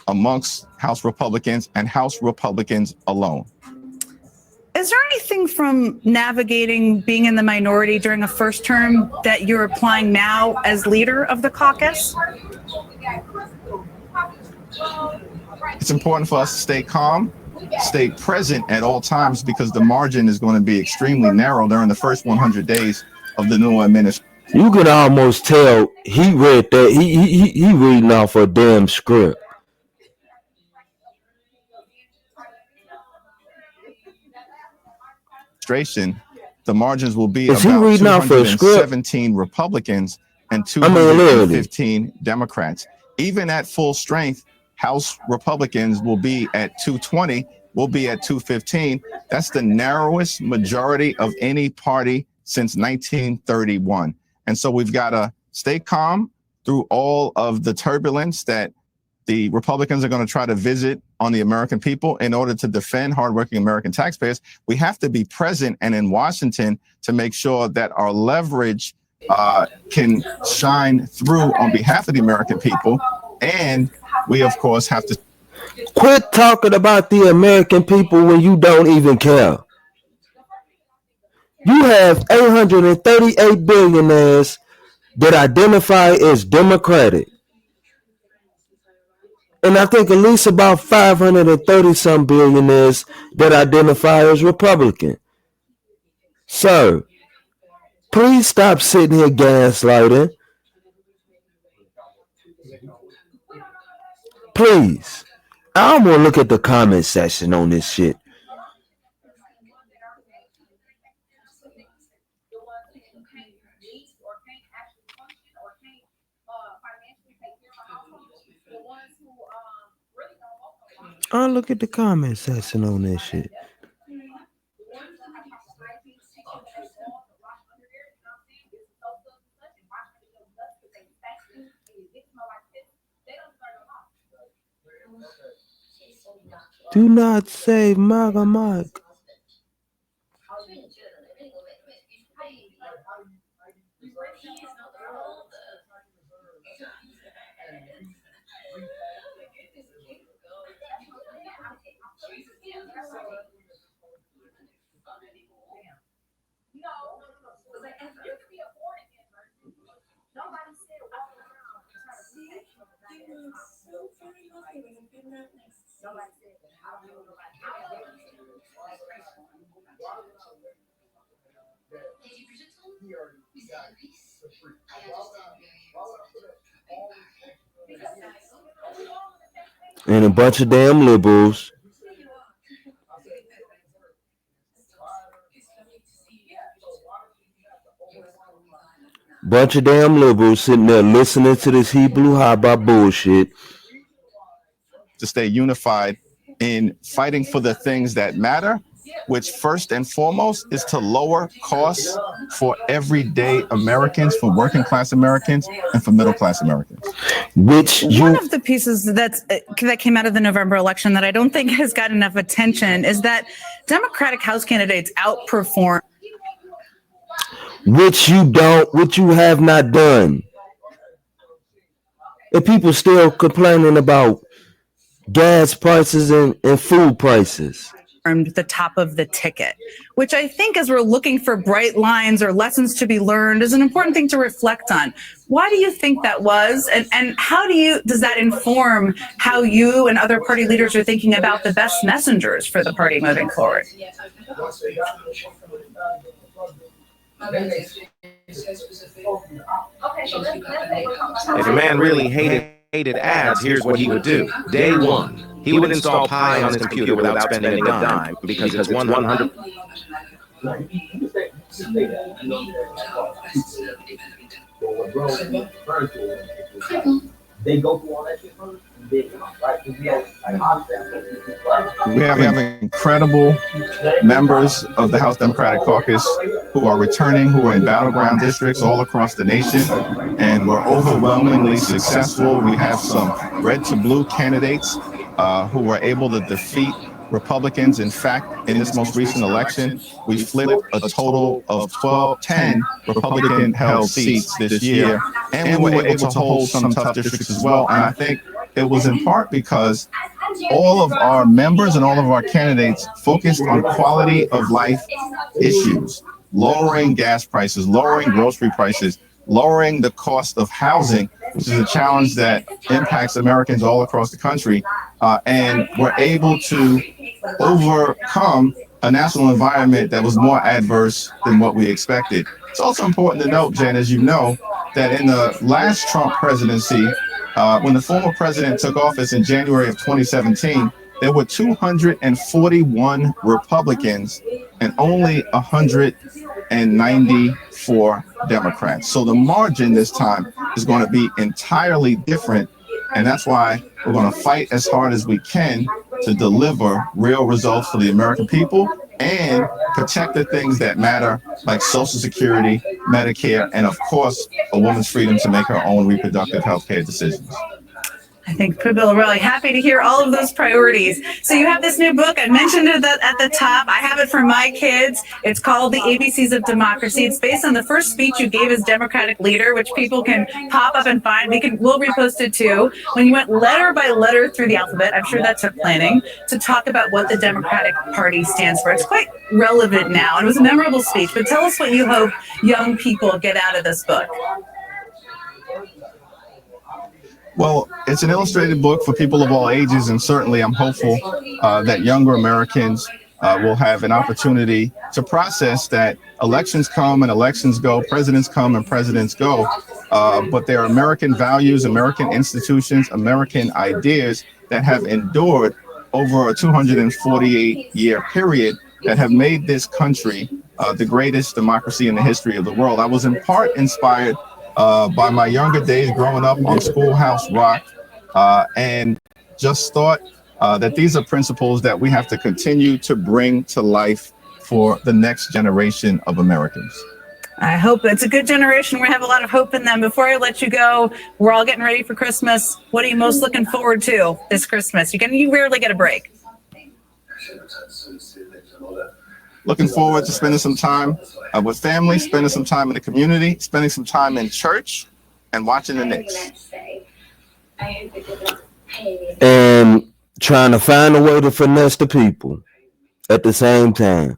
amongst House Republicans and House Republicans alone. Is there anything from navigating being in the minority during a first term that you're applying now as leader of the caucus? It's important for us to stay calm, stay present at all times, because the margin is going to be extremely narrow during the first 100 days of the new administration. You can almost tell he read that. He reading off a damn script. The margins will be about 217 Republicans and 215 Democrats. Even at full strength, House Republicans will be at 220, will be at 215. That's the narrowest majority of any party since 1931. And so we've got to stay calm through all of the turbulence that the Republicans are going to try to visit on the American people in order to defend hardworking American taxpayers. We have to be present and in Washington to make sure that our leverage can shine through on behalf of the American people. And we, of course, have to quit talking about the American people when you don't even care. You have 838 billionaires that identify as Democratic. And I think at least about 530 some billionaires that identify as Republican. Sir, please stop sitting here gaslighting. Please. I want to look at the comment section on this shit. I'll look at the comment section on this shit. Do not say MAGA Mike. And a bunch of damn liberals. Bunch of damn liberals sitting there listening to this Hebrew Haba bullshit. To stay unified in fighting for the things that matter, which first and foremost is to lower costs for everyday Americans, for working class Americans, and for middle class Americans. One of the pieces that came out of the November election that I don't think has got enough attention is that Democratic House candidates outperform. Which you have not done. And people still complaining about gas prices and food prices. The top of the ticket, which I think as we're looking for bright lines or lessons to be learned is an important thing to reflect on. Why do you think that was? And how does that inform how you and other party leaders are thinking about the best messengers for the party moving forward? If a man really hated ads, here's what he would do. Day one, he would install Pi on his computer without spending a dime because it's 100. They go through all that shit first. We have incredible members of the House Democratic Caucus who are returning, who are in battleground districts all across the nation, and we're overwhelmingly successful. We have some red to blue candidates who were able to defeat Republicans. In fact, in this most recent election, we flipped a total of 10 Republican-held seats this year, and we were able to hold some tough districts as well. And I think it was in part because all of our members and all of our candidates focused on quality of life issues, lowering gas prices, lowering grocery prices, lowering the cost of housing, which is a challenge that impacts Americans all across the country. And we're able to overcome a national environment that was more adverse than what we expected. It's also important to note, Jen, as you know, that in the last Trump presidency, when the former president took office in January of 2017, there were 241 Republicans and only 194 Democrats. So the margin this time is going to be entirely different. And that's why we're going to fight as hard as we can to deliver real results for the American people and protect the things that matter, like Social Security, Medicare, and of course, a woman's freedom to make her own reproductive health care decisions. I think people are really happy to hear all of those priorities. So you have this new book. I mentioned it at the top. I have it for my kids. It's called The ABCs of Democracy. It's based on the first speech you gave as Democratic leader, which people can pop up and find. We'll repost it too. When you went letter by letter through the alphabet, I'm sure that took planning, to talk about what the Democratic Party stands for. It's quite relevant now. It was a memorable speech, but tell us what you hope young people get out of this book. Well, it's an illustrated book for people of all ages, and certainly I'm hopeful that younger Americans will have an opportunity to process that elections come and elections go, presidents come and presidents go, but there are American values, American institutions, American ideas that have endured over a 248-year period that have made this country the greatest democracy in the history of the world. I was in part inspired by my younger days growing up on Schoolhouse Rock, and just thought that these are principles that we have to continue to bring to life for the next generation of Americans. I hope it's a good generation. We have a lot of hope in them. Before I let you go, we're all getting ready for Christmas. What are you most looking forward to this Christmas? You rarely get a break. Looking forward to spending some time with family, spending some time in the community, spending some time in church, and watching the Knicks. And trying to find a way to finesse the people at the same time.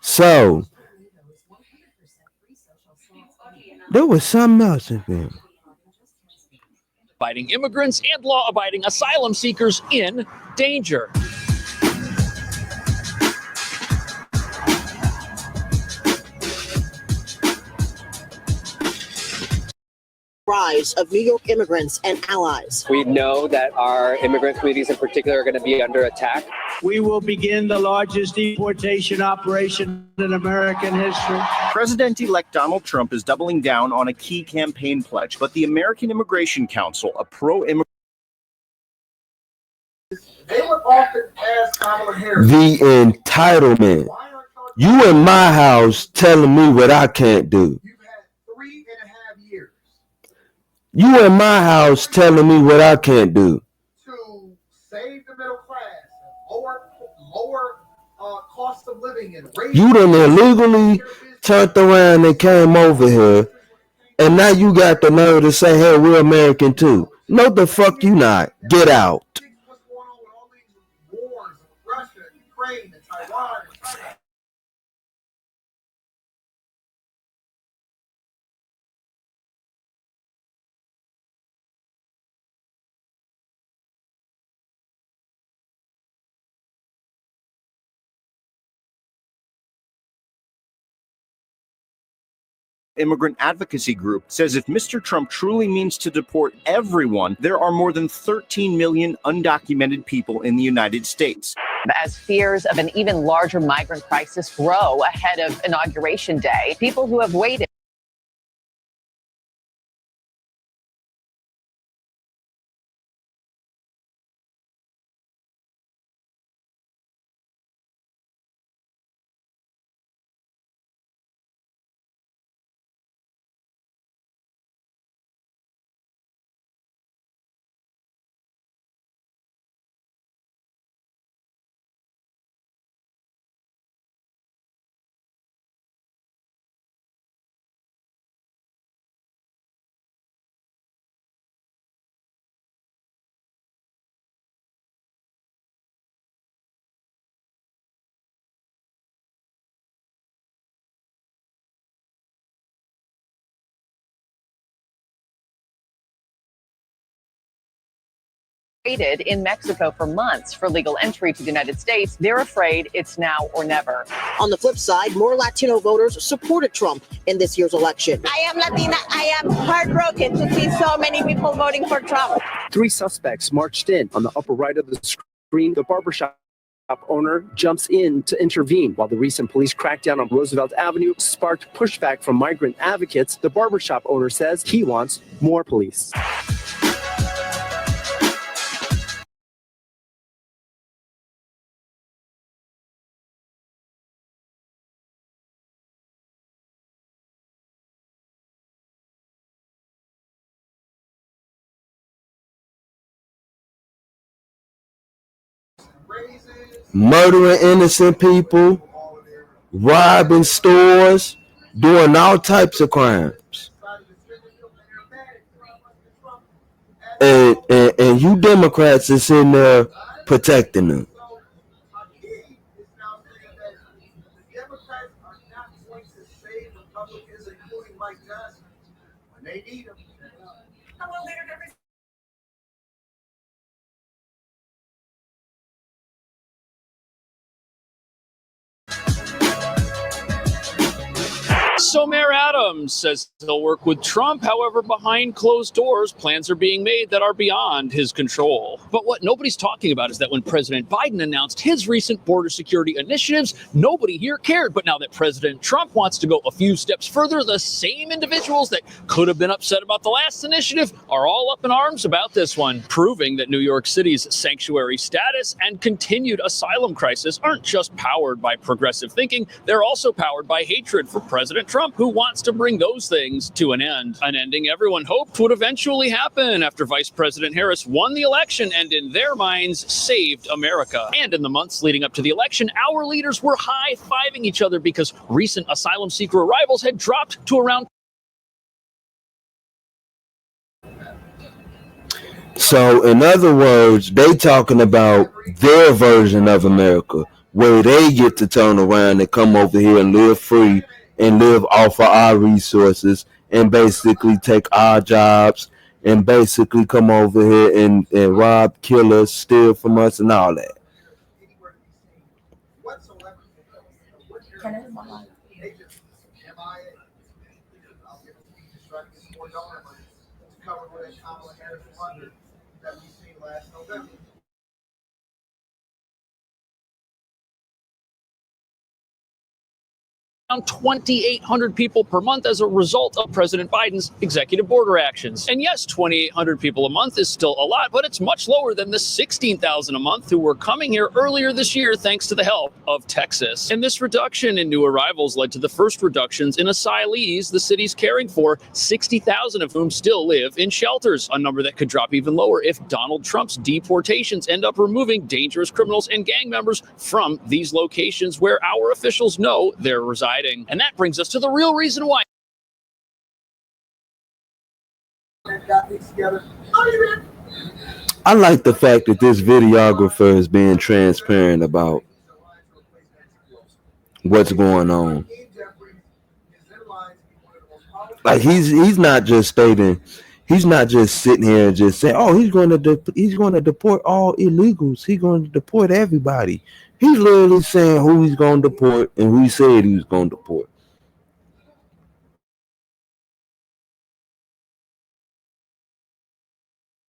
So there was something else in there. Abiding immigrants and law-abiding asylum seekers in danger. Rise of New York immigrants and allies. We know that our immigrant communities in particular are going to be under attack. We will begin the largest deportation operation in American history. President-elect Donald Trump is doubling down on a key campaign pledge, but the American Immigration Council, a pro-immigrant... The entitlement. You in my house telling me what I can't do. You in my house telling me what I can't do. To save the middle class, lower cost of living, and raise. You done illegally turned around and came over here, and now you got the nerve to say, "Hey, we're American too." No, the fuck you not. Get out. Immigrant advocacy group says if Mr. Trump truly means to deport everyone, there are more than 13 million undocumented people in the United States. As fears of an even larger migrant crisis grow ahead of Inauguration Day, people who have waited in Mexico for months for legal entry to the United States, they're afraid it's now or never. On the flip side, more Latino voters supported Trump in this year's election. I am Latina. I am heartbroken to see so many people voting for Trump. 3 suspects marched in. On the upper right of the screen, the barbershop owner jumps in to intervene. While the recent police crackdown on Roosevelt Avenue sparked pushback from migrant advocates, the barbershop owner says he wants more police. murdering innocent people, robbing stores, doing all types of crimes. And you Democrats is in there protecting them. So Mayor Adams says he'll work with Trump. However, behind closed doors, plans are being made that are beyond his control. But what nobody's talking about is that when President Biden announced his recent border security initiatives, nobody here cared. But now that President Trump wants to go a few steps further, the same individuals that could have been upset about the last initiative are all up in arms about this one, proving that New York City's sanctuary status and continued asylum crisis aren't just powered by progressive thinking, they're also powered by hatred for President Trump, who wants to bring those things to an end. An ending everyone hoped would eventually happen after Vice President Harris won the election and, in their minds, saved America. And in the months leading up to the election, our leaders were high-fiving each other because recent asylum seeker arrivals had dropped to around. So, in other words, they talking about their version of America, where they get to turn around and come over here and live free and live off of our resources and basically take our jobs and basically come over here and rob, kill us, steal from us and all that. Around 2,800 people per month as a result of President Biden's executive border actions. And yes, 2,800 people a month is still a lot, but it's much lower than the 16,000 a month who were coming here earlier this year thanks to the help of Texas. And this reduction in new arrivals led to the first reductions in asylees the city's caring for, 60,000 of whom still live in shelters, a number that could drop even lower if Donald Trump's deportations end up removing dangerous criminals and gang members from these locations where our officials know they're residing. And that brings us to the real reason why. I like the fact that this videographer is being transparent about what's going on. Like he's not just stating, he's not just sitting here and just saying, "Oh, he's going to deport all illegals. He's going to deport everybody." He's literally saying who he's going to deport and who he said he was going to deport.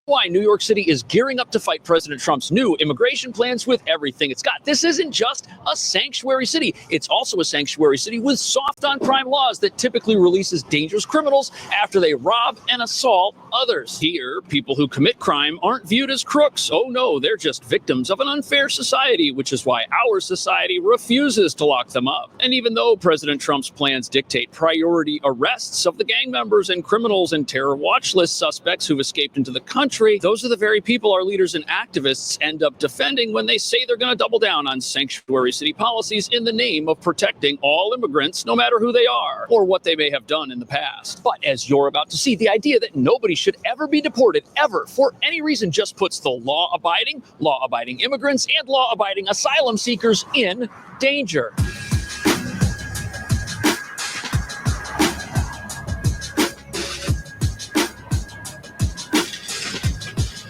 Why New York City is gearing up to fight President Trump's new immigration plans with everything it's got. This isn't just a sanctuary city. It's also a sanctuary city with soft on crime laws that typically releases dangerous criminals after they rob and assault others. Here, people who commit crime aren't viewed as crooks. Oh no, they're just victims of an unfair society, which is why our society refuses to lock them up. And even though President Trump's plans dictate priority arrests of the gang members and criminals and terror watch list suspects who've escaped into the country, those are the very people our leaders and activists end up defending when they say they're going to double down on sanctuary city policies in the name of protecting all immigrants, no matter who they are or what they may have done in the past. But as you're about to see, the idea that nobody should ever be deported, ever, for any reason, just puts the law-abiding immigrants and law-abiding asylum seekers in danger.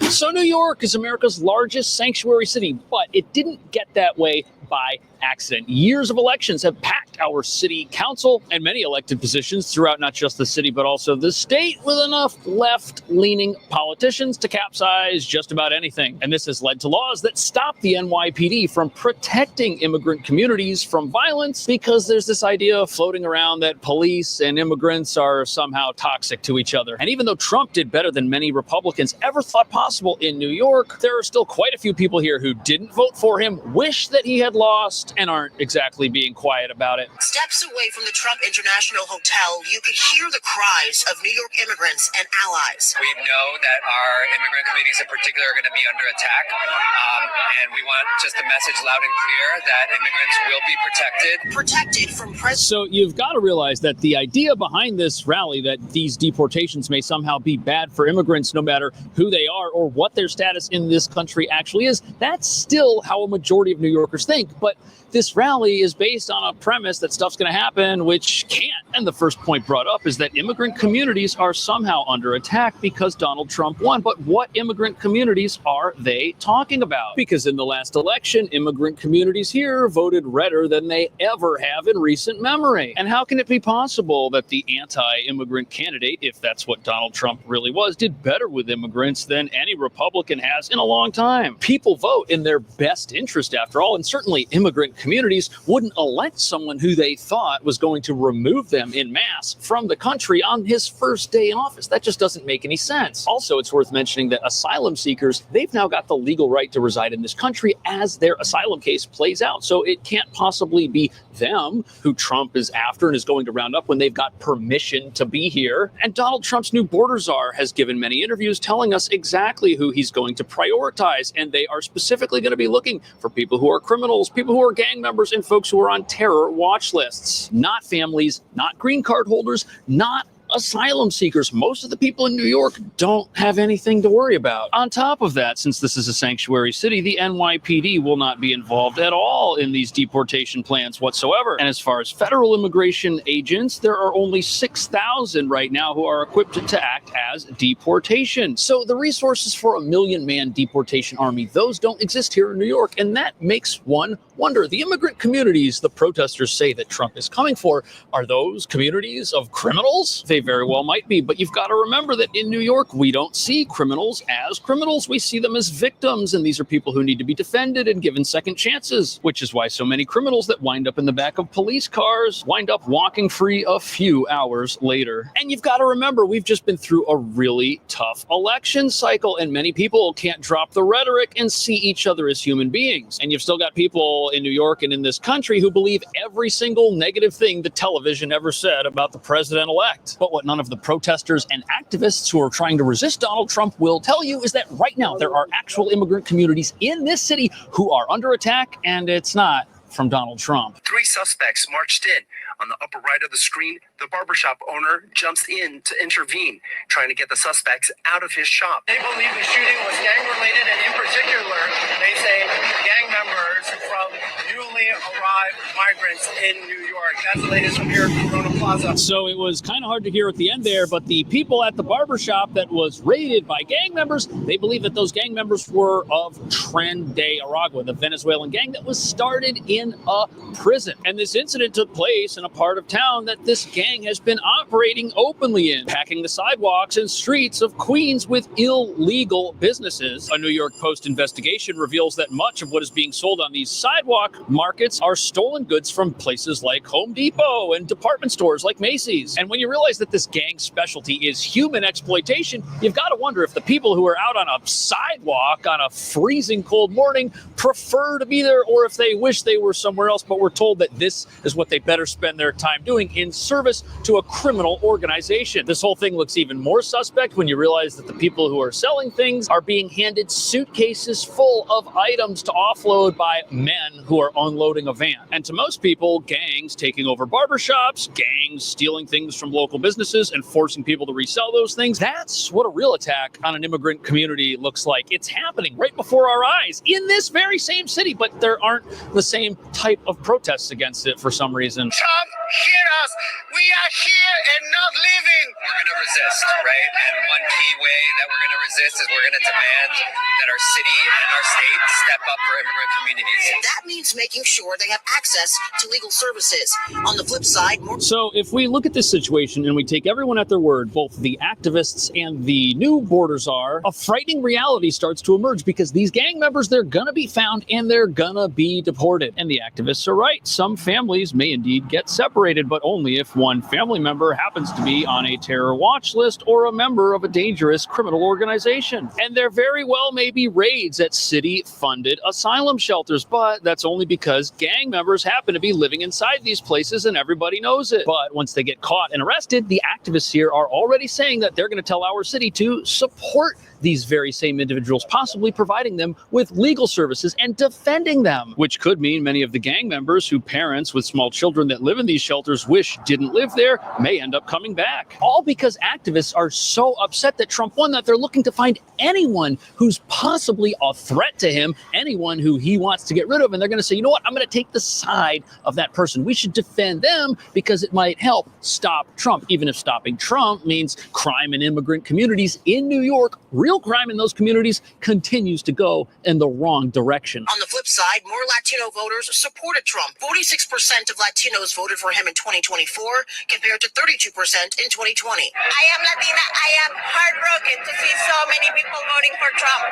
So New York is America's largest sanctuary city, but it didn't get that way by accident. Years of elections have packed our city council and many elected positions throughout not just the city, but also the state with enough left-leaning politicians to capsize just about anything. And this has led to laws that stop the NYPD from protecting immigrant communities from violence because there's this idea floating around that police and immigrants are somehow toxic to each other. And even though Trump did better than many Republicans ever thought possible in New York, there are still quite a few people here who didn't vote for him, wish that he had lost, and aren't exactly being quiet about it. it. Steps away from the Trump International Hotel, you could hear the cries of New York immigrants and allies. We know that our immigrant communities in particular are going to be under attack, and we want just the message loud and clear that immigrants will be protected. Protected from So you've got to realize that the idea behind this rally, that these deportations may somehow be bad for immigrants no matter who they are or what their status in this country actually is, that's still how a majority of New Yorkers think. But this rally is based on a premise that stuff's going to happen, which can't. And the first point brought up is that immigrant communities are somehow under attack because Donald Trump won. But what immigrant communities are they talking about? Because in the last election, immigrant communities here voted redder than they ever have in recent memory. And how can it be possible that the anti-immigrant candidate, if that's what Donald Trump really was, did better with immigrants than any Republican has in a long time? People vote in their best interest, after all, and certainly immigrant communities wouldn't elect someone who they thought was going to remove them in mass from the country on his first day in office. That just doesn't make any sense. Also, it's worth mentioning that asylum seekers, they've now got the legal right to reside in this country as their asylum case plays out. So it can't possibly be them who Trump is after and is going to round up when they've got permission to be here. And Donald Trump's new border czar has given many interviews telling us exactly who he's going to prioritize. And they are specifically going to be looking for people who are criminals, people who are gang members, and folks who are on terror watch lists. Not families, not green card holders, not asylum seekers. Most of the people in New York don't have anything to worry about. On top of that, since this is a sanctuary city, the NYPD will not be involved at all in these deportation plans whatsoever. And as far as federal immigration agents, there are only 6,000 right now who are equipped to act as deportation. So the resources for a 1 million-man deportation army, those don't exist here in New York. And that makes one wonder. The immigrant communities the protesters say that Trump is coming for, are those communities of criminals? They very well might be, but you've got to remember that in New York, we don't see criminals as criminals. We see them as victims, and these are people who need to be defended and given second chances, which is why so many criminals that wind up in the back of police cars wind up walking free a few hours later. And you've got to remember, we've just been through a really tough election cycle, and many people can't drop the rhetoric and see each other as human beings. And you've still got people in New York and in this country who believe every single negative thing the television ever said about the president-elect. But what none of the protesters and activists who are trying to resist Donald Trump will tell you is that right now there are actual immigrant communities in this city who are under attack, and it's not from Donald Trump. 3 suspects marched in. On the upper right of the screen, the barbershop owner jumps in to intervene, trying to get the suspects out of his shop. They believe the shooting was gang-related, and in particular, they say gang members from newly arrived migrants in New York. That's the latest from here at Corona Plaza. So it was kind of hard to hear at the end there, but the people at the barbershop that was raided by gang members, they believe that those gang members were of Tren de Aragua, the Venezuelan gang that was started in a prison. And this incident took place in a part of town that this gang has been operating openly in, packing the sidewalks and streets of Queens with illegal businesses. A New York Post investigation reveals that much of what is being sold on these sidewalk markets are stolen goods from places like Home Depot and department stores like Macy's. And when you realize that this gang specialty is human exploitation, you've got to wonder if the people who are out on a sidewalk on a freezing cold morning prefer to be there, or if they wish they were somewhere else, but were told that this is what they better spend their time doing in service to a criminal organization. This whole thing looks even more suspect when you realize that the people who are selling things are being handed suitcases full of items to offload by men who are unloading a van. And to most people, gangs taking over barbershops, gangs stealing things from local businesses and forcing people to resell those things, that's what a real attack on an immigrant community looks like. It's happening right before our eyes in this very same city, but there aren't the same type of protests against it for some reason. Trump, hear us. We are here and not leaving. We're going to resist, right? And one key way that we're going to resist is we're going to demand that our city and our state step up for immigrant communities. That means making sure they have access to legal services. On the flip side, So if we look at this situation and we take everyone at their word, both the activists and the new border czar, a frightening reality starts to emerge, because these gang members, they're going to be found and they're going to be deported. And the activists are right. Some families may indeed get separated, but only if one one family member happens to be on a terror watch list or a member of a dangerous criminal organization. And there very well may be raids at city-funded asylum shelters, but that's only because gang members happen to be living inside these places and everybody knows it. But once they get caught and arrested, the activists here are already saying that they're going to tell our city to support these very same individuals, possibly providing them with legal services and defending them, which could mean many of the gang members who parents with small children that live in these shelters wish didn't live there may end up coming back. All because activists are so upset that Trump won that they're looking to find anyone who's possibly a threat to him, anyone who he wants to get rid of, and they're going to say, you know what, I'm going to take the side of that person. We should defend them because it might help stop Trump, even if stopping Trump means crime in immigrant communities in New York. Real crime in those communities continues to go in the wrong direction. On the flip side, more Latino voters supported Trump. 46% of Latinos voted for him in 2024 compared to 32% in 2020. I am Latina. I am heartbroken to see so many people voting for Trump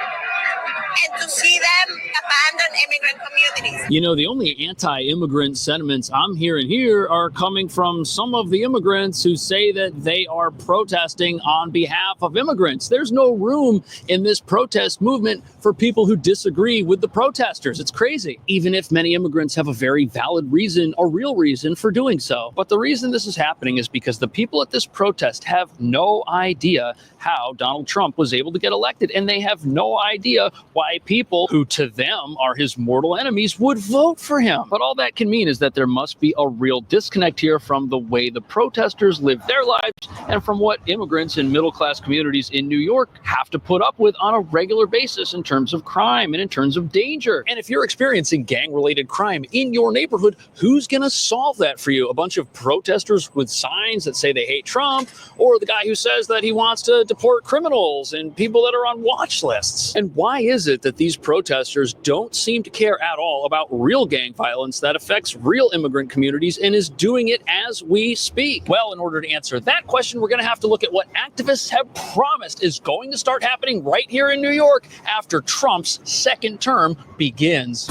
and to see them abandon immigrant communities. You know, the only anti-immigrant sentiments I'm hearing here are coming from some of the immigrants who say that they are protesting on behalf of immigrants. There's no room in this protest movement for people who disagree with the protesters. It's crazy, even if many immigrants have a very valid reason, a real reason for doing so. But the reason this is happening is because the people at this protest have no idea how Donald Trump was able to get elected, and they have no idea why people who to them are his mortal enemies would vote for him. But all that can mean is that there must be a real disconnect here from the way the protesters live their lives and from what immigrants in middle-class communities in New York have to put up with on a regular basis in terms of crime and in terms of danger. And if you're experiencing gang-related crime in your neighborhood, who's going to solve that for you? A bunch of protesters with signs that say they hate Trump, or the guy who says that he wants to deport criminals and people that are on watch lists? And why is it that these protesters don't seem to care at all about real gang violence that affects real immigrant communities and is doing it as we speak? Well, in order to answer that question, we're going to have to look at what activists have promised is going to start happening right here in New York after Trump's second term begins.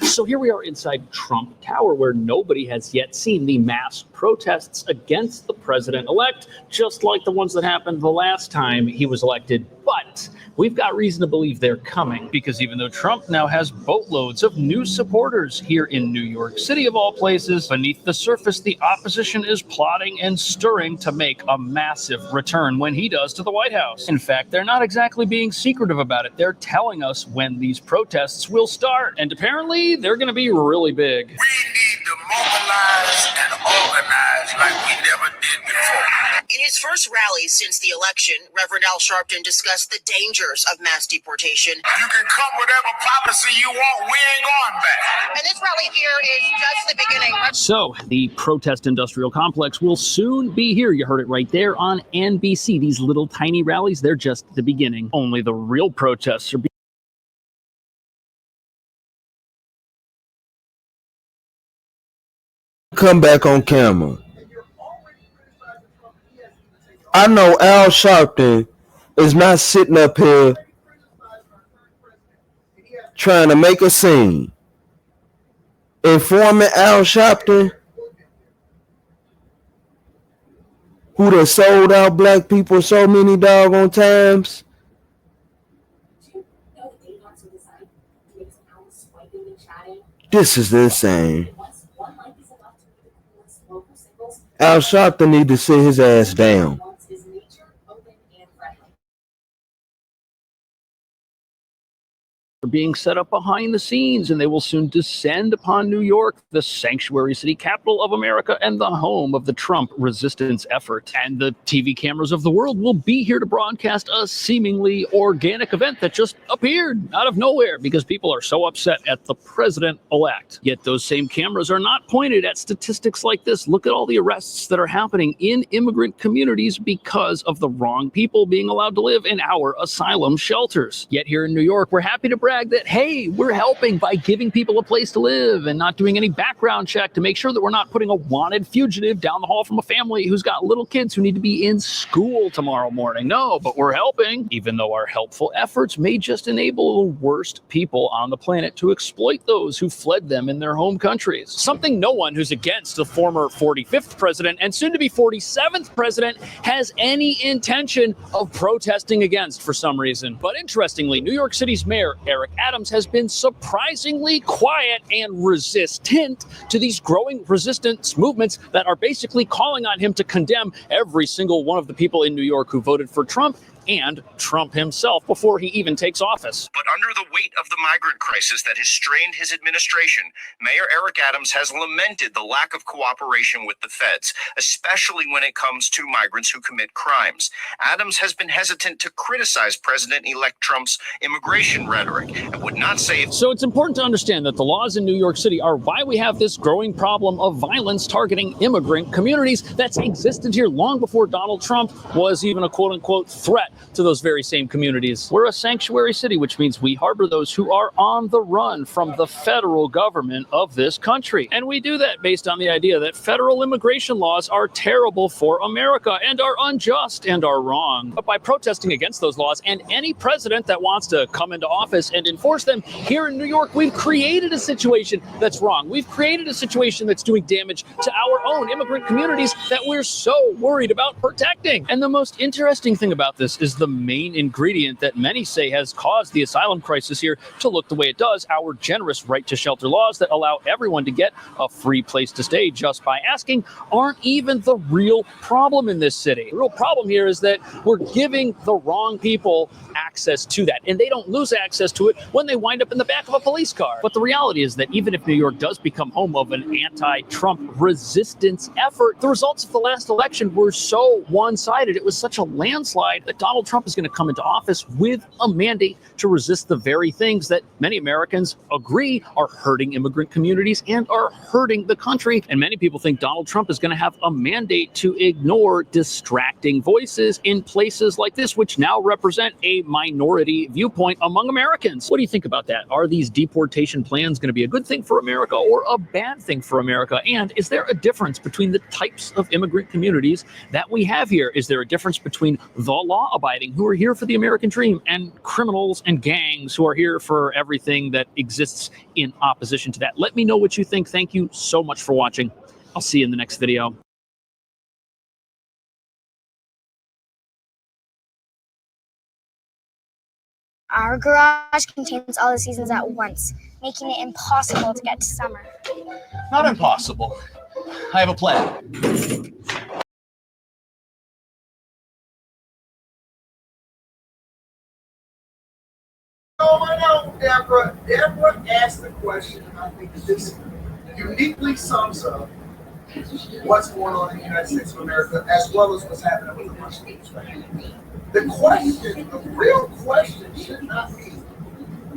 So here we are inside Trump Tower, where nobody has yet seen the mass protests against the president-elect, just like the ones that happened the last time he was elected. But we've got reason to believe they're coming, because even though Trump now has boatloads of new supporters here in New York City, of all places, beneath the surface, the opposition is plotting and stirring to make a massive return when he does to the White House. In fact, they're not exactly being secretive about it. They're telling us when these protests will start, and apparently they're going to be really big. We need to mobilize and organize like we never did before. In his first rally since the election, Reverend Al Sharpton discussed the dangers of mass deportation. You can come whatever policy you want, we ain't going back. And this rally here is just the beginning. So the protest industrial complex will soon be here. You heard it right there on NBC. These little tiny rallies, they're just the beginning. Only the real protests are come back on camera. I know Al Sharpton is not sitting up here trying to make a scene. Informant Al Sharpton, who done sold out black people so many doggone times. This is insane. Al Sharpton need to sit his ass down. being set up behind the scenes, and they will soon descend upon New York, the sanctuary city capital of America and the home of the Trump resistance effort. And the TV cameras of the world will be here to broadcast a seemingly organic event that just appeared out of nowhere because people are so upset at the president-elect. Yet those same cameras are not pointed at statistics like this. Look at all the arrests that are happening in immigrant communities because of the wrong people being allowed to live in our asylum shelters. Yet here in New York, we're happy to brag brag that, hey, we're helping by giving people a place to live and not doing any background check to make sure that we're not putting a wanted fugitive down the hall from a family who's got little kids who need to be in school tomorrow morning. No, but we're helping, even though our helpful efforts may just enable the worst people on the planet to exploit those who fled them in their home countries. Something no one who's against the former 45th president and soon to be 47th president has any intention of protesting against for some reason. But interestingly, New York City's mayor, Eric Adams, has been surprisingly quiet and resistant to these growing resistance movements that are basically calling on him to condemn every single one of the people in New York who voted for Trump and Trump himself before he even takes office. But under the weight of the migrant crisis that has strained his administration, Mayor Eric Adams has lamented the lack of cooperation with the feds, especially when it comes to migrants who commit crimes. Adams has been hesitant to criticize President-elect Trump's immigration rhetoric and would not say... So it's important to understand that the laws in New York City are why we have this growing problem of violence targeting immigrant communities that's existed here long before Donald Trump was even a quote-unquote threat to those very same communities. We're a sanctuary city, which means we harbor those who are on the run from the federal government of this country. And we do that based on the idea that federal immigration laws are terrible for America and are unjust and are wrong. But by protesting against those laws and any president that wants to come into office and enforce them here in New York, we've created a situation that's wrong. We've created a situation that's doing damage to our own immigrant communities that we're so worried about protecting. And the most interesting thing about this is the main ingredient that many say has caused the asylum crisis here to look the way it does, our generous right to shelter laws that allow everyone to get a free place to stay just by asking, aren't even the real problem in this city. The real problem here is that we're giving the wrong people access to that, and they don't lose access to it when they wind up in the back of a police car. But the reality is that even if New York does become home of an anti-Trump resistance effort, the results of the last election were so one-sided, it was such a landslide that Donald Trump is going to come into office with a mandate to resist the very things that many Americans agree are hurting immigrant communities and are hurting the country. And many people think Donald Trump is going to have a mandate to ignore distracting voices in places like this, which now represent a minority viewpoint among Americans. What do you think about that? Are these deportation plans going to be a good thing for America or a bad thing for America? And is there a difference between the types of immigrant communities that we have here? Is there a difference between the law-abiding who are here for the American dream and criminals and gangs who are here for everything that exists in opposition to that? Let me know what you think. Thank you so much for watching. I'll see you in the next video. Our garage contains all the seasons at once, making it impossible to get to summer. Not impossible. I have a plan. I know, Deborah. Deborah asked the question, and I think that this uniquely sums up what's going on in the United States of America, as well as what's happening with the Muslims. The question, the real question should not be,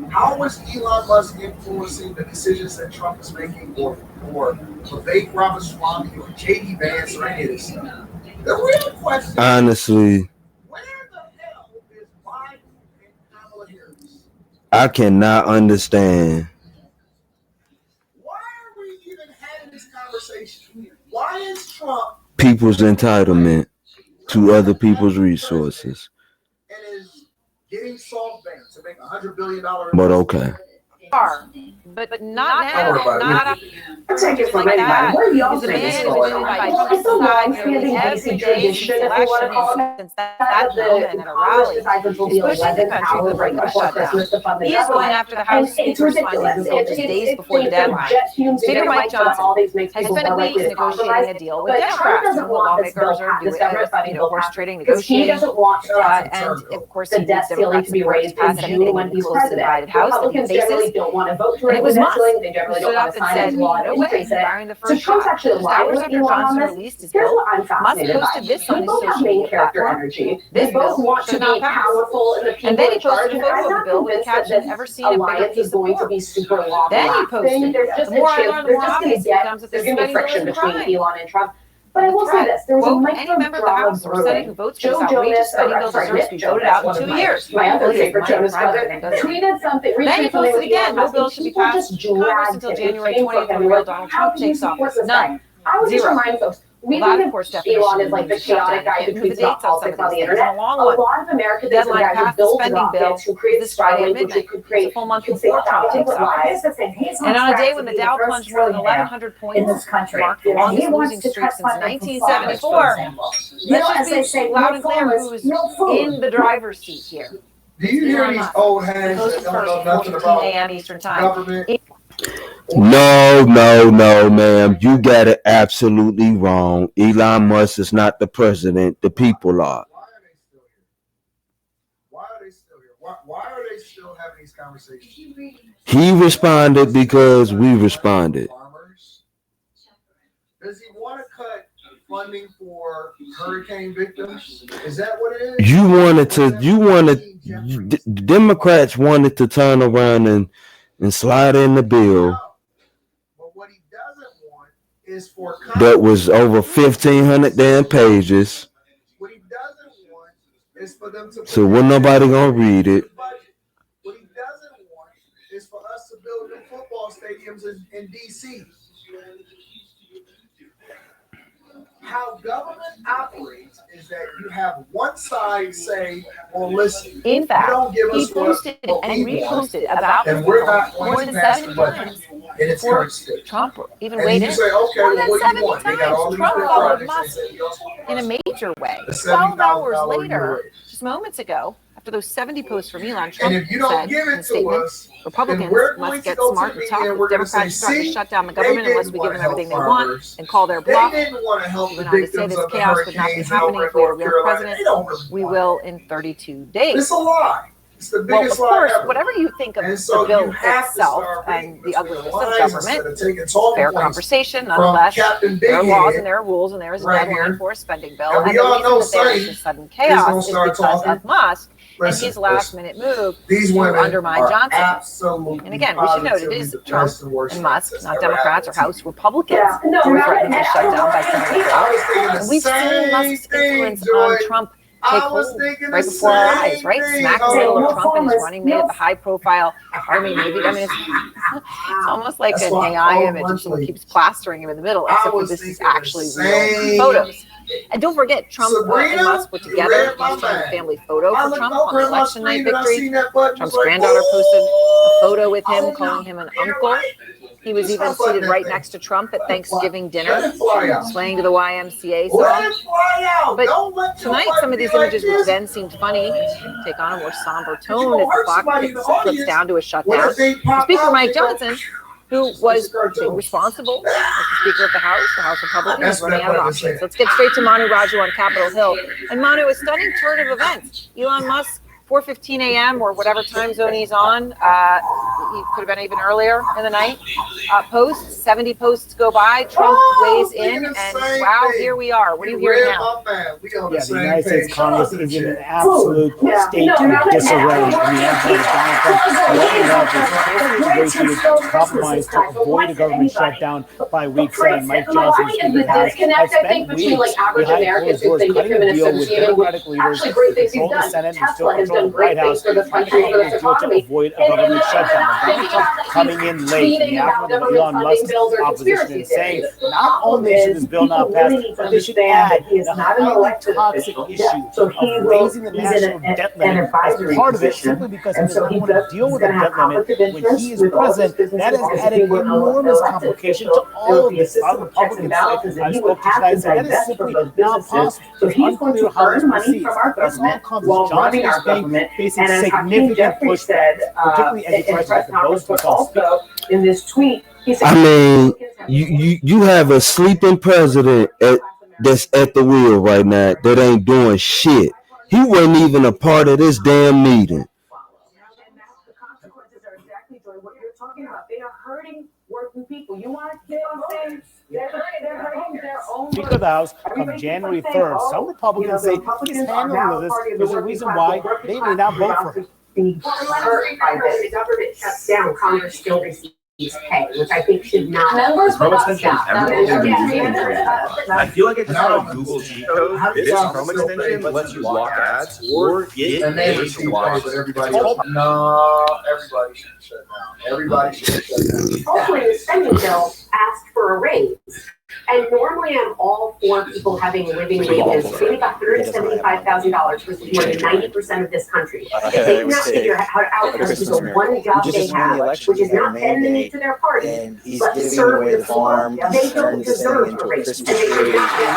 how is Elon Musk influencing the decisions that Trump is making, or Vivek Ramaswamy, or J.D. Vance, or any of this stuff? The real question, honestly, where the hell is Biden and Kamala Harris? I cannot understand. Why are we even having this conversation? Why is Trump People's entitlement to other people's resources. and is getting SoftBank to make $100 billion? But okay. But not now. Not after. Take it from anybody. Where do y'all think it's going? Well, it's a long-standing basic tradition, if you want to call it that, the Congress decides will be 11 hours right before Christmas to fund the government. Going after the House. It's ridiculous. Just days before the deadline. Speaker Mike Johnson has spent weeks negotiating a deal with Democrats. Lawmakers are doing horse trading, negotiating. He doesn't want and of course, the debt ceiling to be raised in June when he's president. Republicans generally don't want to vote for it. They generally don't want to sign into law and increase it. So Trump's actually lying with Elon on this. Here's what I'm fascinated by. They both have main character energy. They both want to be powerful in the people in charge. And I'm not convinced that this alliance is going to be super long lasting. There's just a chance. There's just going to be friction between Elon and Trump. But I will say this, there was a Quote, micro any member of the House or Senate who votes for Joe this outrageous Jonas, spending or bill sorry, deserves to Nick be voted Jonas, out in one of 2 my years. other This is favorite money Jonas private brother, and doesn't. tweeted something, Then he retweeted something posted with again, Elon no Musk, bill and should be people passed just in Congress dragged until him and January came for 20th him. when We're real like, Donald how Trump can you takes support office. this None. guy? I would just Zero. remind folks, we Well, that, think of course, of Elon definition as like the means shut chaotic down. guy who Can't move the tweets about dates on some politics of on these the things. internet. In the long A run, lot of Americans the think of the deadline guy to who pass the builds spending bill rockets, who is creates this Friday at Starlink, which midnight. could It's a create, full month could say before Trump thousands takes of office. lives. And on a day when the Dow plunged more than 1,100 points, in this country, marked the and he longest wants losing to streak cut since funding from farmers, for 1974. example. Let's As they just say, be loud no and clear farmers, who's no food. in the driver's seat here. Do you hear Elon these Musk. old hands Post that don't first know at nothing 4:15 about a.m. Eastern Time. government? No, ma'am. You got it absolutely wrong. Elon Musk is not the president. The people are. Why are they still here? Why are they still having these conversations? He responded because we responded. Does he want to cut funding for hurricane victims? Is that what it is? Democrats wanted to turn around and slide in the bill But what he doesn't want is for that was over 1,500 damn pages. What he doesn't want is for them to. So when nobody gonna read it. What he doesn't want is for us to build new football stadiums in D.C. How government operates is that you have one side say, well, listen, In fact, you don't give he us posted what and we want, reposted about and we're not more going than to pass 70 the budget times in its before current state. Trump even And weighed you in. say, okay, More well, than what do you 70 want? They got all times. these Trump different followed projects. Musk They say, you also want in a major way. a 12 hours $70,000 later, raise. just moments ago, after those 70 posts from Elon, Trump And if you don't said give in it a to statement, us, Republicans then we're going must to get go smart to and the tough media and we're if going to say, Democrats start to see, shut down the they government unless didn't we want give to them help everything they want farmers. and call their They bluff. didn't want to help He the went on to say victims this of the chaos would not be hurricanes happening over if in we had a North real Carolina. president. They don't really We want will in 32 days. It's a lie. It's the Well, of biggest lie course, ever. whatever you think of And so the bill you have to itself start and the reading ugliness between the of lines government, instead of taking talking fair points conversation, from nonetheless. Captain Big There are laws Head and there are rules and there is a right deadline here. for a spending bill. And And we the all reason know that there is Sonny this sudden is chaos gonna is start because talking. of Musk and Listen, his last minute move These to women undermine are Johnson. absolutely And again, we should note it positively is the Trump best and worst and thing Musk, that's not ever Democrats or happened to House Republicans, who No, are threatening to shut down by Senate I was thinking bill. the And we've seen same Musk's thing, influence Joy. on Trump take I was hold thinking right the before our same eyes, right? thing. Smack in the middle Oh, of Trump and his running mate at the high-profile Army Navy. I mean, it's almost like That's an why AI all image. Someone monthly. keeps plastering him in the middle, I except for was this is thinking the actually real same photos. And don't forget, Trump and Sabrina, Musk put you together read my posting a mind. family photo I for looked Trump over on the at my election night screen and I victory. seen that button. Trump's Was like, granddaughter posted a "Ooh, photo with him, oh, calling him an you're uncle. right. He was Just even unbutton seated that right thing. next to Trump at Let it fly. Thanksgiving dinner, Let it fly out. swaying to the YMCA Let song. it fly out. But Don't let tonight, nobody some of be these like images, which this. then seemed funny, take on a more somber If you tone gonna as the hurt clock somebody in the flips audience, down to a when shutdown. the thing pop Speaker out, Mike they go, Johnson, who was cartoon. being responsible as the Speaker of the House Republican, That's is running what out of I was options. saying. Let's get straight to Manu Raju on Capitol Hill. And Manu, a stunning turn of events. Elon Musk, 4:15 a.m. or whatever time zone he's on, he could have been even earlier in the night, posts, 70 posts go by, Trump weighs in, and wow, here we are. What are you hearing now? Yeah, the United States Congress is in an absolute state of disarray. I mean, Donald Trump negotiated compromise to avoid a government shutdown by week 7. Mike Johnson, Speaker of the House, has spent weeks behind closed doors cutting a deal with Democratic leaders to control the Senate and still control the White House, to avoid a government shutdown. Donald Trump coming in late in the aftermath of Elon Musk's opposition and saying not only should this bill not pass, but they should add the highly toxic issue of raising the national debt limit as part of it, simply because he does not want to deal with the debt limit when he is president. That has added enormous complication to all of this. A lot of Republicans I spoke to tonight said that is simply not possible. It's unclear how this proceeds. This all comes as Johnson is facing significant pushback, particularly as he tries to get the votes to become speaker. In this tweet, he said, I mean, you have a sleeping president that's at the wheel right now that ain't doing shit. He wasn't even a part of this damn meeting. what you're talking about. They are hurting working people. You want to get on stage? They're hurting their own. Speaker of the House come January 3rd. Some Republicans say he's handling this. There's a reason why they may not vote for him. Hurt by this. The government shuts down. Congress still receives pay, which I think should not stop. I feel like it's not a Google cheat code. This Chrome extension lets you block ads or get ads to watch. Everybody should shut down. Everybody should shut down. Hopefully, the spending bill asked for a raise. And normally I'm all for people having living wages. They make $175,000 versus more than 90% of this country. If they cannot figure out how to outsource the one job they have, which is not bend the knee to their party, but to serve the farm, they don't deserve a raise. And they should not get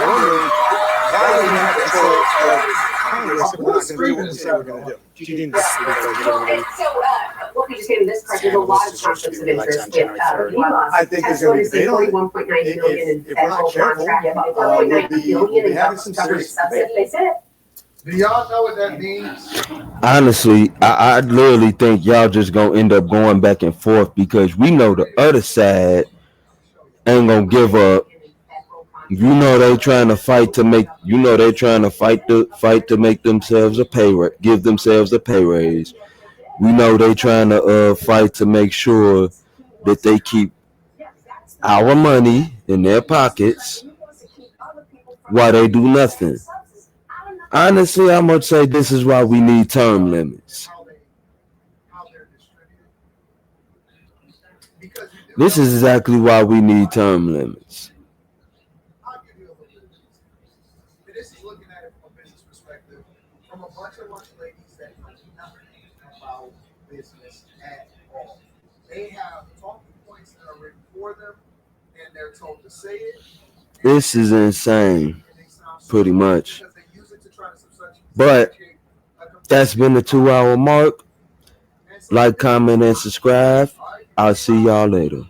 what we just gave in this part, there's a lot of conflicts of interest with I think there's going to be $41.9 billion in federal contract, $1.9 billion in government subsidy. They said. Do y'all know what that means? Honestly, I literally think y'all just gonna end up going back and forth because we know the other side ain't gonna give up. You know they trying to fight to make. You know they trying to fight to make themselves give themselves a pay raise. We know they trying to fight to make sure that they keep our money in their pockets while they do nothing. Honestly, I'm gonna say this is why we need term limits. This is exactly why we need term limits. This is looking at it from a business perspective, from a bunch of ladies that know nothing about business at all. They have talking points that are written for them, and they're told to say it. This is insane, pretty much. But that's been the 2-hour mark. Like, comment, and subscribe. I'll see y'all later.